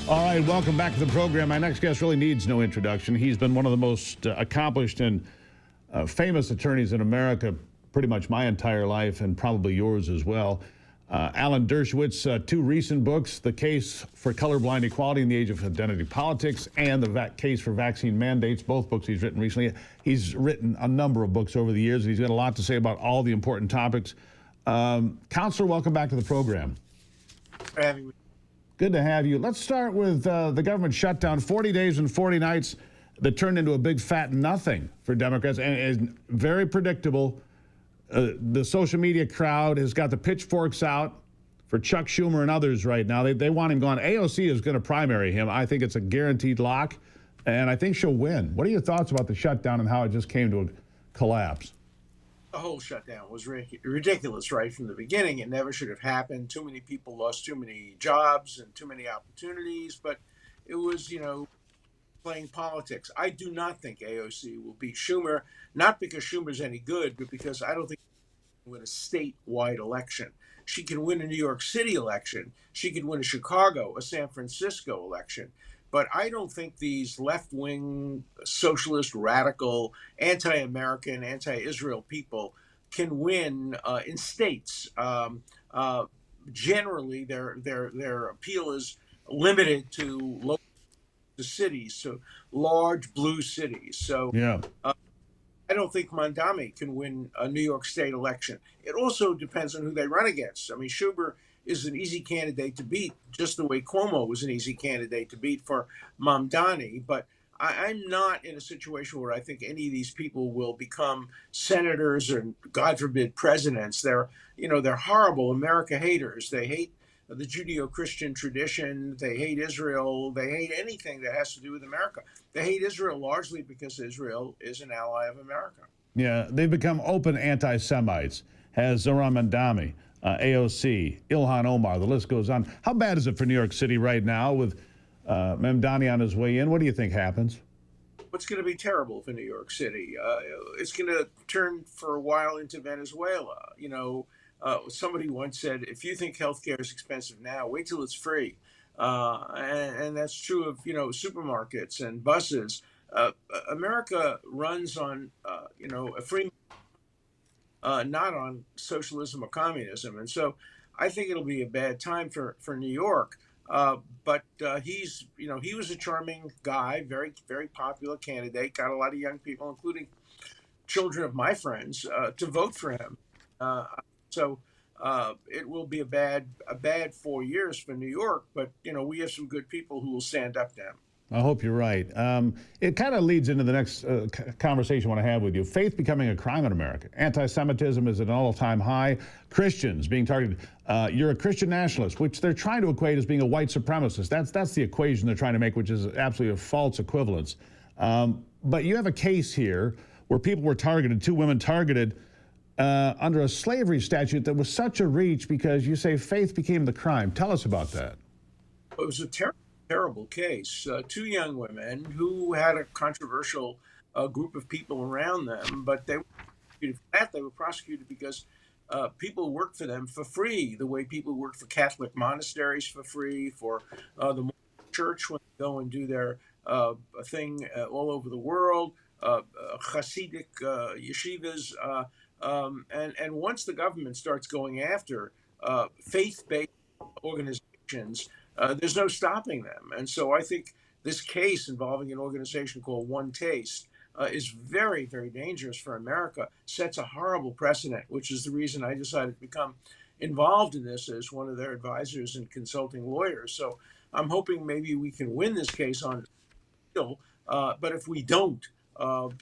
All right, welcome back to the program. My next guest really needs no introduction. He's been one of the most accomplished and famous attorneys in America pretty much my entire life, and probably yours as well. Alan Dershowitz, two recent books, The Case for Colorblind Equality in the Age of Identity Politics and The Case for Vaccine Mandates, both books he's written recently. He's written a number of books over the years, and he's got a lot to say about all the important topics. Counselor, welcome back to the program. For having me. Good to have you. Let's start with the government shutdown, 40 days and 40 nights that turned into a big fat nothing for Democrats, and is very predictable. The social media crowd has got the pitchforks out for Chuck Schumer and others right now. They want him gone. AOC is going to primary him. I think it's a guaranteed lock, and I think she'll win. What are your thoughts about the shutdown and how it just came to a collapse? The whole shutdown was ridiculous right from the beginning. It never should have happened. Too many people lost too many jobs and too many opportunities, but it was, playing politics. I do not think AOC will beat Schumer, not because Schumer's any good, but because I don't think she can win a statewide election. She can win a New York City election. She can win a Chicago, a San Francisco election. But I don't think these left-wing, socialist, radical, anti-American, anti-Israel people can win in states. Generally, their appeal is limited to local cities, so large blue cities. So yeah. I don't think Mondami can win a New York State election. It also depends on who they run against. I mean, Schumer is an easy candidate to beat, just the way Cuomo was an easy candidate to beat for Mamdani. But I'm not in a situation where I think any of these people will become senators or, God forbid, presidents. They're horrible America haters. They hate the Judeo-Christian tradition. They hate Israel. They hate anything that has to do with America. They hate Israel largely because Israel is an ally of America. Yeah, they've become open anti-Semites. Has Zohran Mamdani, AOC, Ilhan Omar, the list goes on. How bad is it for New York City right now with Mamdani on his way in? What do you think happens? What's going to be terrible for New York City? It's going to turn for a while into Venezuela. Somebody once said, if you think healthcare is expensive now, wait till it's free. And that's true of, supermarkets and buses. America runs on, a free, not on socialism or communism. And so I think it'll be a bad time for New York. But he was a charming guy, very, very popular candidate, got a lot of young people, including children of my friends, to vote for him. So it will be a bad 4 years for New York, but we have some good people who will stand up to him. I hope you're right. It kind of leads into the next conversation I want to have with you. Faith becoming a crime in America. Anti-Semitism is at an all-time high. Christians being targeted. You're a Christian nationalist, which they're trying to equate as being a white supremacist. That's the equation they're trying to make, which is absolutely a false equivalence. But you have a case here where people were targeted, two women targeted, under a slavery statute that was such a reach because you say faith became the crime. Tell us about that. It was a terrible case. Two young women who had a controversial group of people around them, but they were prosecuted because people worked for them for free, the way people work for Catholic monasteries for free, for the church when they go and do their thing all over the world, Hasidic yeshivas. And once the government starts going after faith-based organizations, there's no stopping them. And so I think this case involving an organization called One Taste is very, very dangerous for America, sets a horrible precedent, which is the reason I decided to become involved in this as one of their advisors and consulting lawyers. So I'm hoping maybe we can win this case on appeal, but if we don't,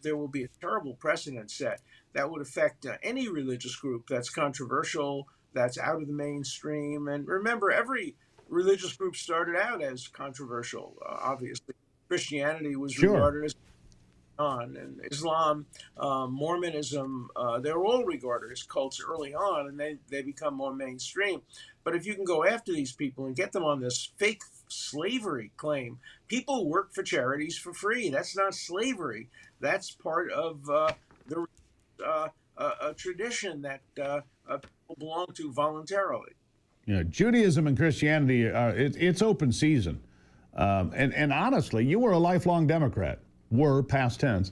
there will be a terrible precedent set that would affect any religious group that's controversial, that's out of the mainstream. And remember, every religious group started out as controversial. Obviously, Christianity was regarded as and Islam, Mormonism, they were all regarded as cults early on, and they become more mainstream. But if you can go after these people and get them on this fake slavery claim, people work for charities for free. That's not slavery. That's part of a tradition that people belong to voluntarily. Judaism and Christianity, it's open season. And honestly, you were a lifelong Democrat. Were, past tense,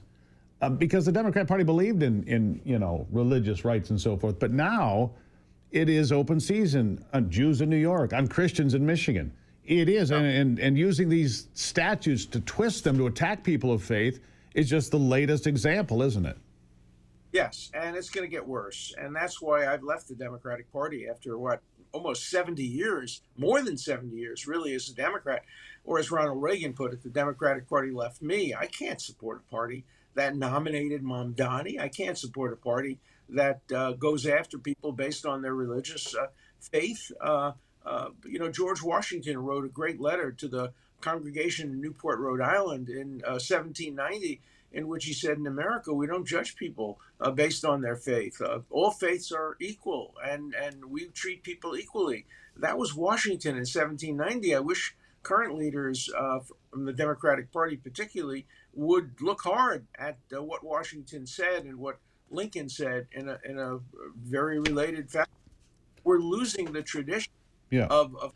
because the Democrat Party believed in religious rights and so forth. But now it is open season on Jews in New York, on Christians in Michigan. It is, and using these statutes to twist them to attack people of faith is just the latest example, isn't it? Yes, and it's going to get worse. And that's why I've left the Democratic Party after almost 70 years, more than 70 years, really, as a Democrat. Or as Ronald Reagan put it, the Democratic Party left me. I can't support a party that nominated Mamdani. I can't support a party that goes after people based on their religious faith. George Washington wrote a great letter to the congregation in Newport, Rhode Island in 1790, in which he said, in America, we don't judge people based on their faith. All faiths are equal, and we treat people equally. That was Washington in 1790. I wish current leaders from the Democratic Party particularly would look hard at what Washington said and what Lincoln said in a very related fact. We're losing the tradition of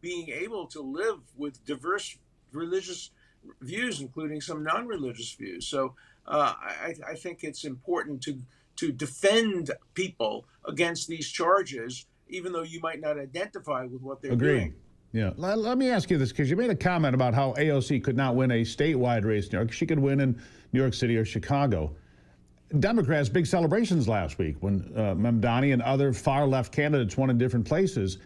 being able to live with diverse religious views, including some non-religious views. So I think it's important to defend people against these charges, even though you might not identify with what they're doing. Yeah. Let me ask you this, because you made a comment about how AOC could not win a statewide race in New York. She could win in New York City or Chicago. Democrats, big celebrations last week when Mamdani and other far-left candidates won in different places.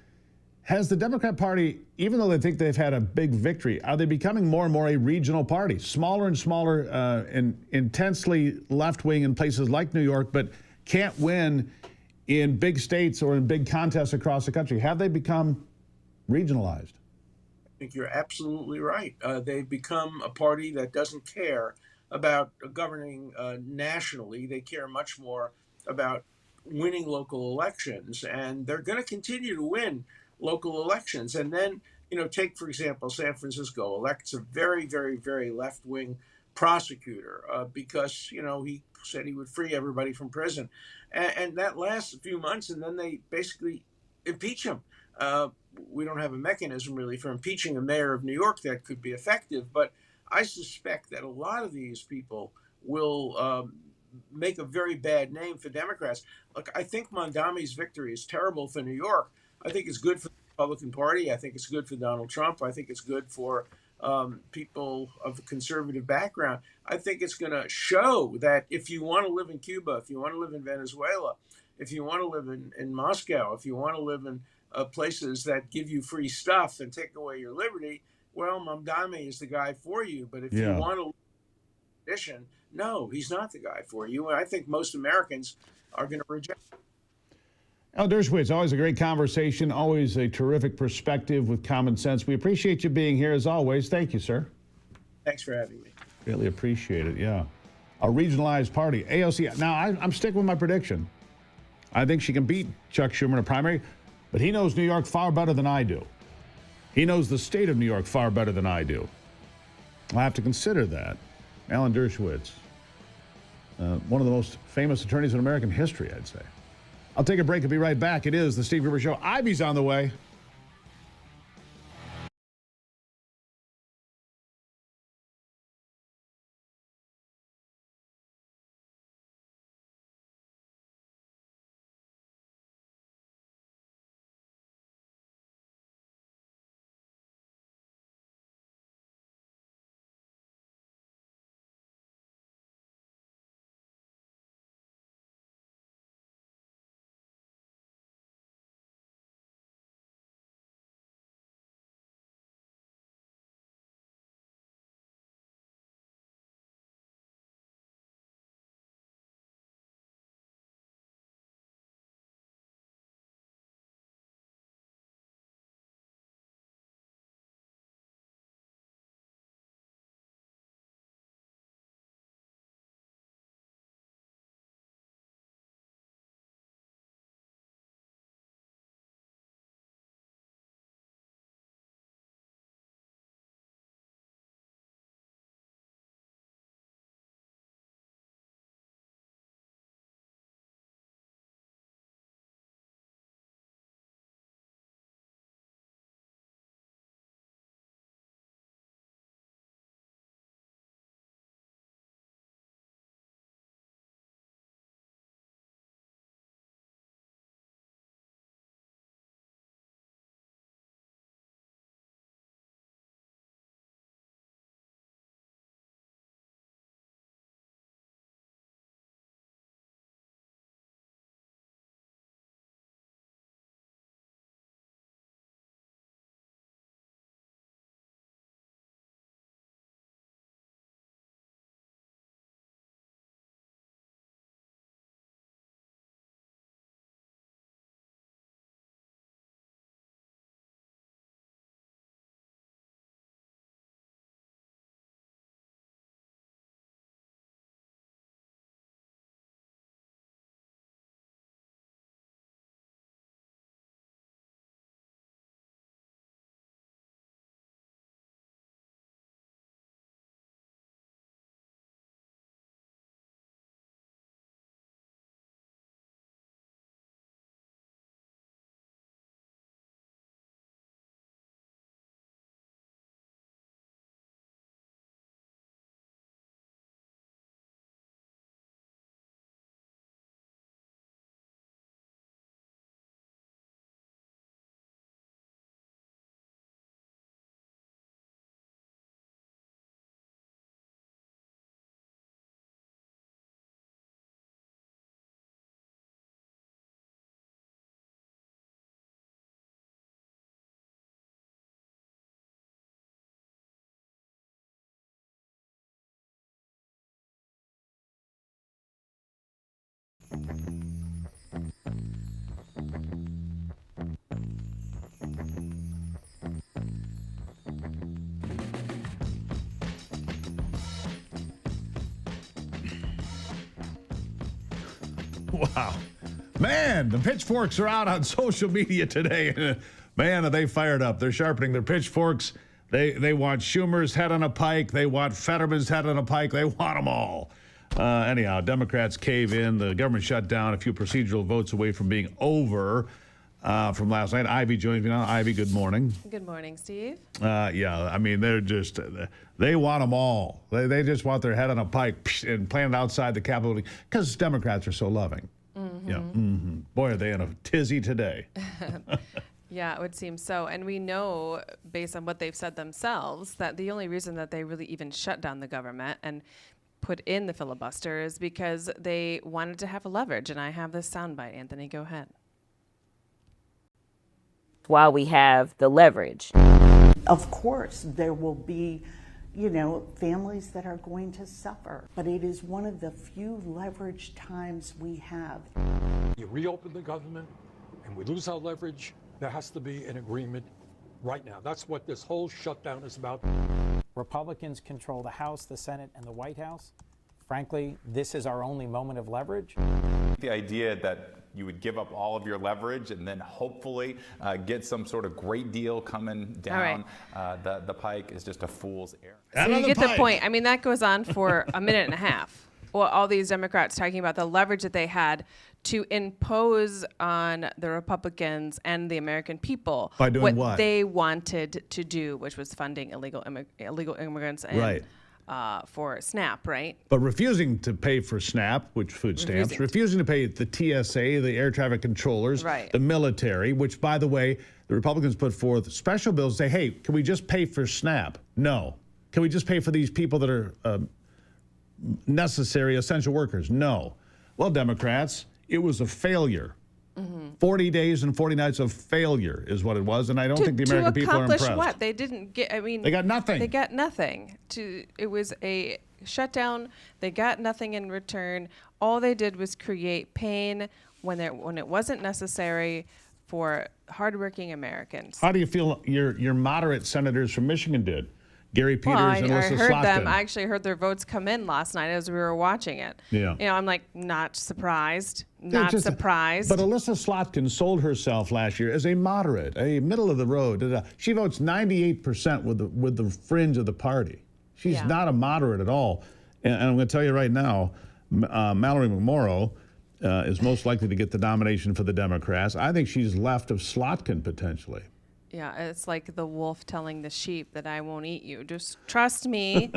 Has the Democrat Party, even though they think they've had a big victory, are they becoming more and more a regional party? Smaller and smaller and intensely left-wing in places like New York, but can't win in big states or in big contests across the country. Have they become regionalized? I think you're absolutely right. They've become a party that doesn't care about governing nationally. They care much more about winning local elections, and they're going to continue to win local elections. And then, take, for example, San Francisco elects a very, very, very left-wing prosecutor because, he said he would free everybody from prison. And that lasts a few months, and then they basically impeach him. We don't have a mechanism really for impeaching a mayor of New York that could be effective, but I suspect that a lot of these people will make a very bad name for Democrats. Look, I think Mamdani's victory is terrible for New York. I think it's good for the Republican Party. I think it's good for Donald Trump. I think it's good for people of a conservative background. I think it's going to show that if you want to live in Cuba, if you want to live in Venezuela, if you want to live in Moscow, if you want to live in places that give you free stuff and take away your liberty, well, Mamdani is the guy for you. But if you want to live in tradition, no, he's not the guy for you. And I think most Americans are going to reject him. Al Dershowitz, always a great conversation, always a terrific perspective with common sense. We appreciate you being here as always. Thank you, sir. Thanks for having me. Really appreciate it, yeah. A regionalized party. AOC, now I'm sticking with my prediction. I think she can beat Chuck Schumer in a primary, but he knows New York far better than I do. He knows the state of New York far better than I do. I'll have to consider that. Alan Dershowitz, one of the most famous attorneys in American history, I'd say. I'll take a break and be right back. It is the Steve Gruber Show. Ivy's on the way. Wow. Man, the pitchforks are out on social media today. Man, are they fired up. They're sharpening their pitchforks. They want Schumer's head on a pike. They want Fetterman's head on a pike. They want them all. Anyhow, Democrats cave in. The government shut down, a few procedural votes away from being over from last night. Ivy joins me now. Ivy, good morning. Good morning, Steve. Yeah, I mean, they're just, they want them all. They just want their head on a pike and planted outside the Capitol because Democrats are so loving. Mm-hmm. Yeah. Mm-hmm. Boy, are they in a tizzy today. Yeah, it would seem so. And we know, based on what they've said themselves, that the only reason that they really even shut down the government and put in the filibuster is because they wanted to have a leverage. And I have this soundbite. Anthony, go ahead. While we have the leverage. Of course, there will be, families that are going to suffer, but it is one of the few leverage times we have. You reopen the government and we lose our leverage, there has to be an agreement right now. That's what this whole shutdown is about. Republicans control the House, the Senate, and the White House. Frankly, this is our only moment of leverage. The idea that you would give up all of your leverage and then hopefully get some sort of great deal coming down the pike is just a fool's errand. So you get the point. I mean, that goes on for a minute and a half. Well, all these Democrats talking about the leverage that they had to impose on the Republicans and the American people by doing what they wanted to do, which was funding illegal immigrants and for SNAP, right? But refusing to pay for SNAP, which food stamps, refusing to pay the TSA, the air traffic controllers, the military, which, by the way, the Republicans put forth special bills to say, hey, can we just pay for SNAP? No. Can we just pay for these people that are necessary, essential workers? No. Well, Democrats, it was a failure. 40 days and 40 nights of failure is what it was, and I don't think the American people are impressed. What? They didn't get, they got nothing. They got nothing. It was a shutdown. They got nothing in return. All they did was create pain when it wasn't necessary for hardworking Americans. How do you feel your moderate senators from Michigan did? Gary Peters and Alyssa I heard Slotkin. them. I actually heard their votes come in last night as we were watching it. Yeah. I'm like, not surprised. Not surprised. But Alyssa Slotkin sold herself last year as a moderate, a middle of the road. She votes 98% with the fringe of the party. She's not a moderate at all. And I'm going to tell you right now, Mallory McMorrow is most likely to get the nomination for the Democrats. I think she's left of Slotkin potentially. Yeah, it's like the wolf telling the sheep that I won't eat you. Just trust me.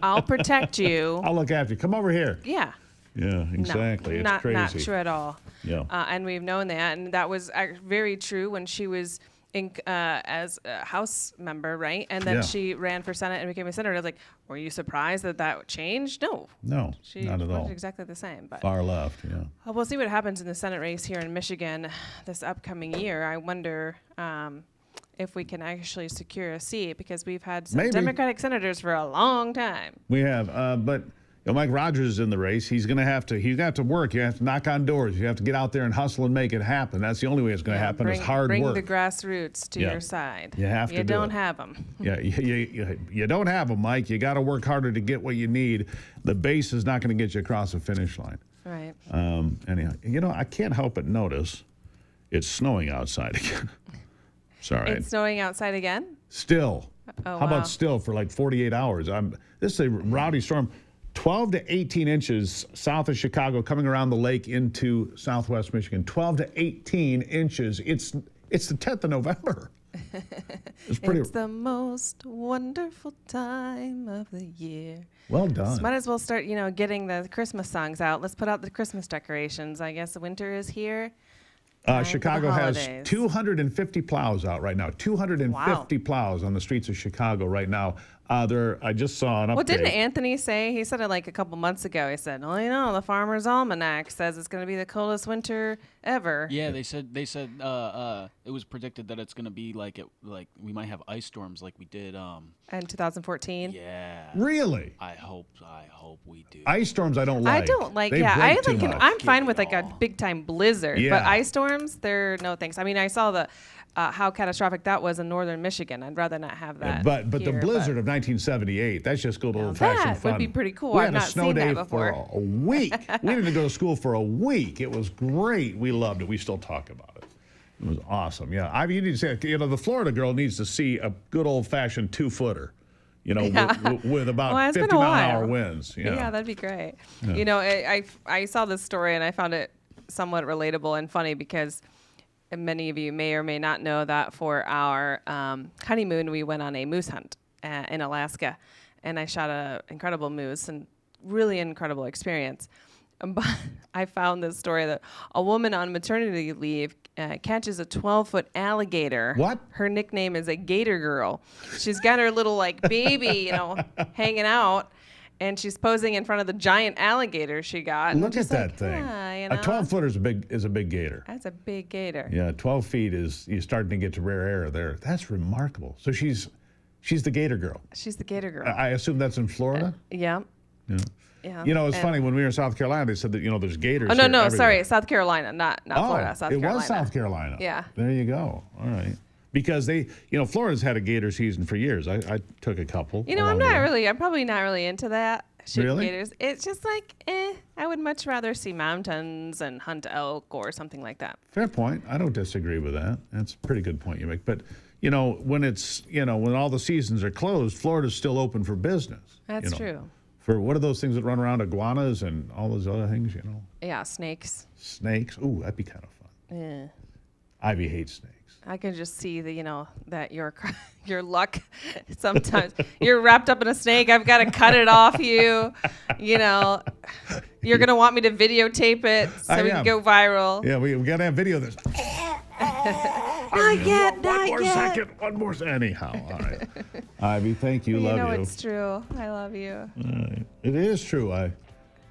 I'll protect you. I'll look after you. Come over here. Yeah. Yeah, exactly. No, it's crazy. Not true at all. Yeah. And we've known that. And that was very true when she was as a House member, right? And then she ran for Senate and became a senator. I was like, were you surprised that changed? No. No, not at all. Exactly the same. But far left, yeah. Well, we'll see what happens in the Senate race here in Michigan this upcoming year. I wonder if we can actually secure a seat, because we've had some Democratic senators for a long time. We have, but Mike Rogers is in the race. He's going to have to work. You have to knock on doors. You have to get out there and hustle and make it happen. That's the only way it's going to happen is hard work. Bring the grassroots to your side. You have to. You don't have them. Yeah, you don't have them, Mike. You got to work harder to get what you need. The base is not going to get you across the finish line. Right. Anyhow, I can't help but notice it's snowing outside again. Sorry. It's snowing outside again? Still. Oh, How about still for like 48 hours? This is a rowdy storm. 12 to 18 inches south of Chicago, coming around the lake into southwest Michigan. 12 to 18 inches. It's the 10th of November. It's the most wonderful time of the year. Well done. So might as well start, getting the Christmas songs out. Let's put out the Christmas decorations. I guess the winter is here. Chicago has 250 plows out right now. 250 plows on the streets of Chicago right now. I just saw an update. Well, didn't Anthony say, he said it like a couple months ago, he said, the Farmer's Almanac says it's going to be the coldest winter ever. Yeah, they said it was predicted that it's going to be like we might have ice storms like we did. In 2014. Yeah. Really? I hope we do. Ice storms I don't like. I don't like. They I break too like. much. I'm fine with like a big time blizzard, Yeah. but ice storms, they're no thanks. I mean, I saw the how catastrophic that was in northern Michigan. I'd rather not have that. But the here, blizzard of 1978, that's just good old-fashioned that would fun. be pretty cool. We I've had not a snow seen that day before. for a week. We didn't go to school for a week. It was great. We loved it. We still talk about it. It was awesome. Yeah, you need to say, the Florida girl needs to see a good old-fashioned 2-footer. With about 50-mile-an-hour winds. Yeah, that'd be great. Yeah. I saw this story and I found it somewhat relatable and funny because many of you may or may not know that for our honeymoon, we went on a moose hunt in Alaska, and I shot an incredible moose and really incredible experience. But I found this story that a woman on maternity leave catches a 12-foot alligator. What? Her nickname is a Gator Girl. She's got her little baby, hanging out, and she's posing in front of the giant alligator she got. Look at that thing. A 12-footer is a big gator. That's a big gator. Yeah, 12 feet you're starting to get to rare air there. That's remarkable. So she's the Gator Girl. She's the Gator Girl. I assume that's in Florida? Yeah. Yeah. It's funny, when we were in South Carolina, they said that, there's gators. Oh, no, everywhere. sorry, South Carolina, not Florida, South Carolina. It was South Carolina. Yeah. There you go. All right. Because Florida's had a gator season for years. I took a couple. I'm probably not really into that. Shooting Really? gators. It's just I would much rather see mountains and hunt elk or something like that. Fair point. I don't disagree with that. That's a pretty good point you make. But, when it's, when all the seasons are closed, Florida's still open for business. That's true. For what are those things that run around, iguanas and all those other things, Yeah, snakes. Snakes. Ooh, that'd be kind of fun. Yeah. Ivy hates snakes. I can just see that your luck sometimes. You're wrapped up in a snake. I've got to cut it off you. You're going to want me to videotape it so we can go viral. Yeah, we got to have video of this. Not yet. One more second. Anyhow, all right. Ivy, thank you. Love you. It's true. I love you. It is true. I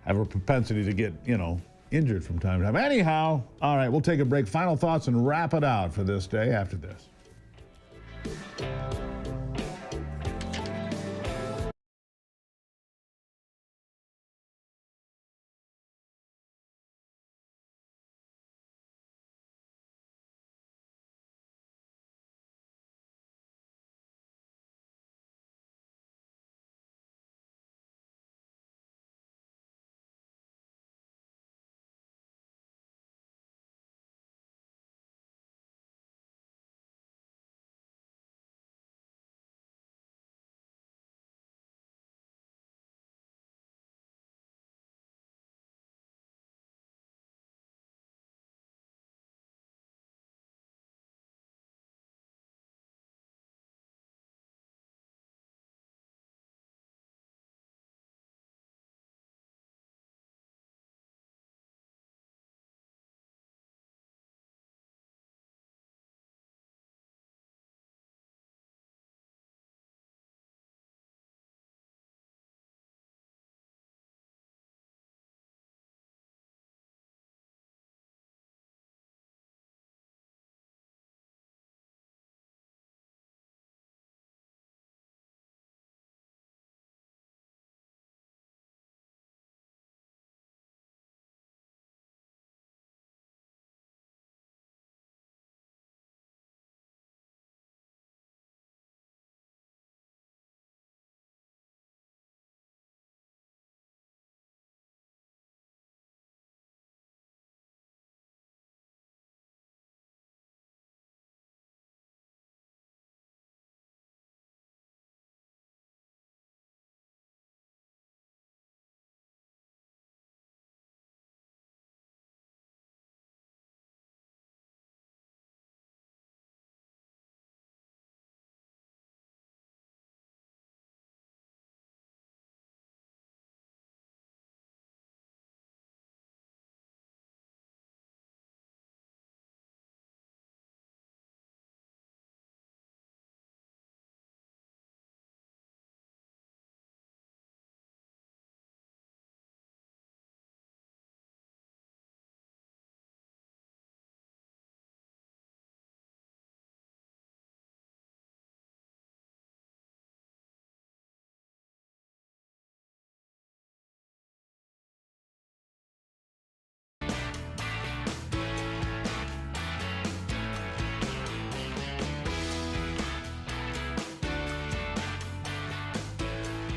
have a propensity to get, injured from time to time. Anyhow, all right, we'll take a break. Final thoughts and wrap it out for this day after this.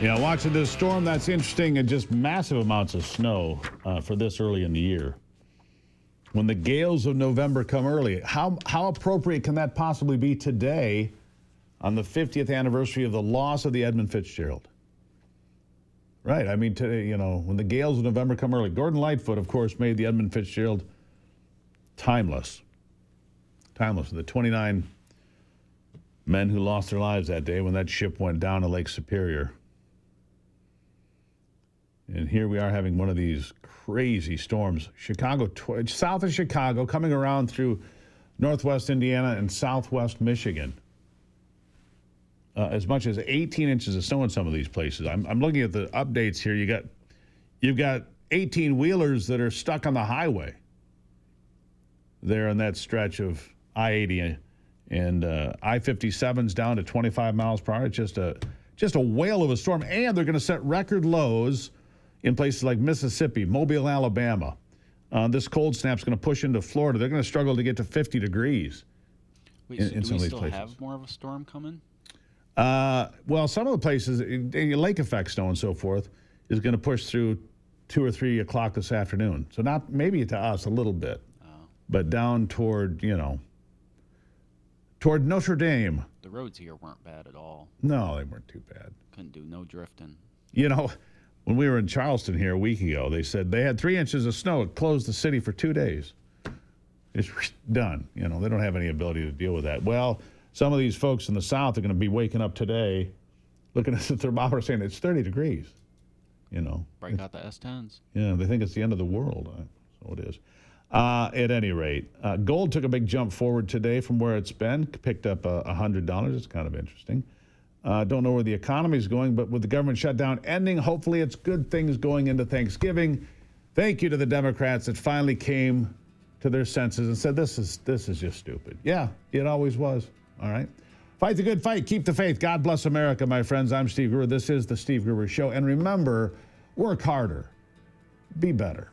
Yeah, watching this storm, that's interesting, and just massive amounts of snow for this early in the year. When the gales of November come early, how appropriate can that possibly be today on the 50th anniversary of the loss of the Edmund Fitzgerald? Right, I mean, today, when the gales of November come early. Gordon Lightfoot, of course, made the Edmund Fitzgerald timeless. Timeless. The 29 men who lost their lives that day when that ship went down to Lake Superior. And here we are having one of these crazy storms. South of Chicago, coming around through northwest Indiana and southwest Michigan. As much as 18 inches of snow in some of these places. I'm looking at the updates here. You've got 18-wheelers that are stuck on the highway there in that stretch of I-80 and I-57's down to 25 miles per hour. It's just a whale of a storm, and they're going to set record lows in places like Mississippi, Mobile, Alabama. This cold snap's going to push into Florida. They're going to struggle to get to 50 degrees in some of these places. Do we still have more of a storm coming? Well, some of the places, lake effect snow and so forth, is going to push through 2 or 3 o'clock this afternoon. So not maybe to us a little bit, but down toward, toward Notre Dame. The roads here weren't bad at all. No, they weren't too bad. Couldn't do no drifting. When we were in Charleston here a week ago, they said they had 3 inches of snow. It closed the city for 2 days. It's done. They don't have any ability to deal with that. Well, some of these folks in the South are going to be waking up today looking at the thermometer saying it's 30 degrees. Break out the S10s. Yeah, they think it's the end of the world. So it is. At any rate, gold took a big jump forward today from where it's been, picked up $100. It's kind of interesting. Don't know where the economy is going, but with the government shutdown ending, hopefully it's good things going into Thanksgiving. Thank you to the Democrats that finally came to their senses and said, this is just stupid. Yeah, it always was. All right. Fight the good fight. Keep the faith. God bless America, my friends. I'm Steve Gruber. This is the Steve Gruber Show. And remember, work harder. Be better.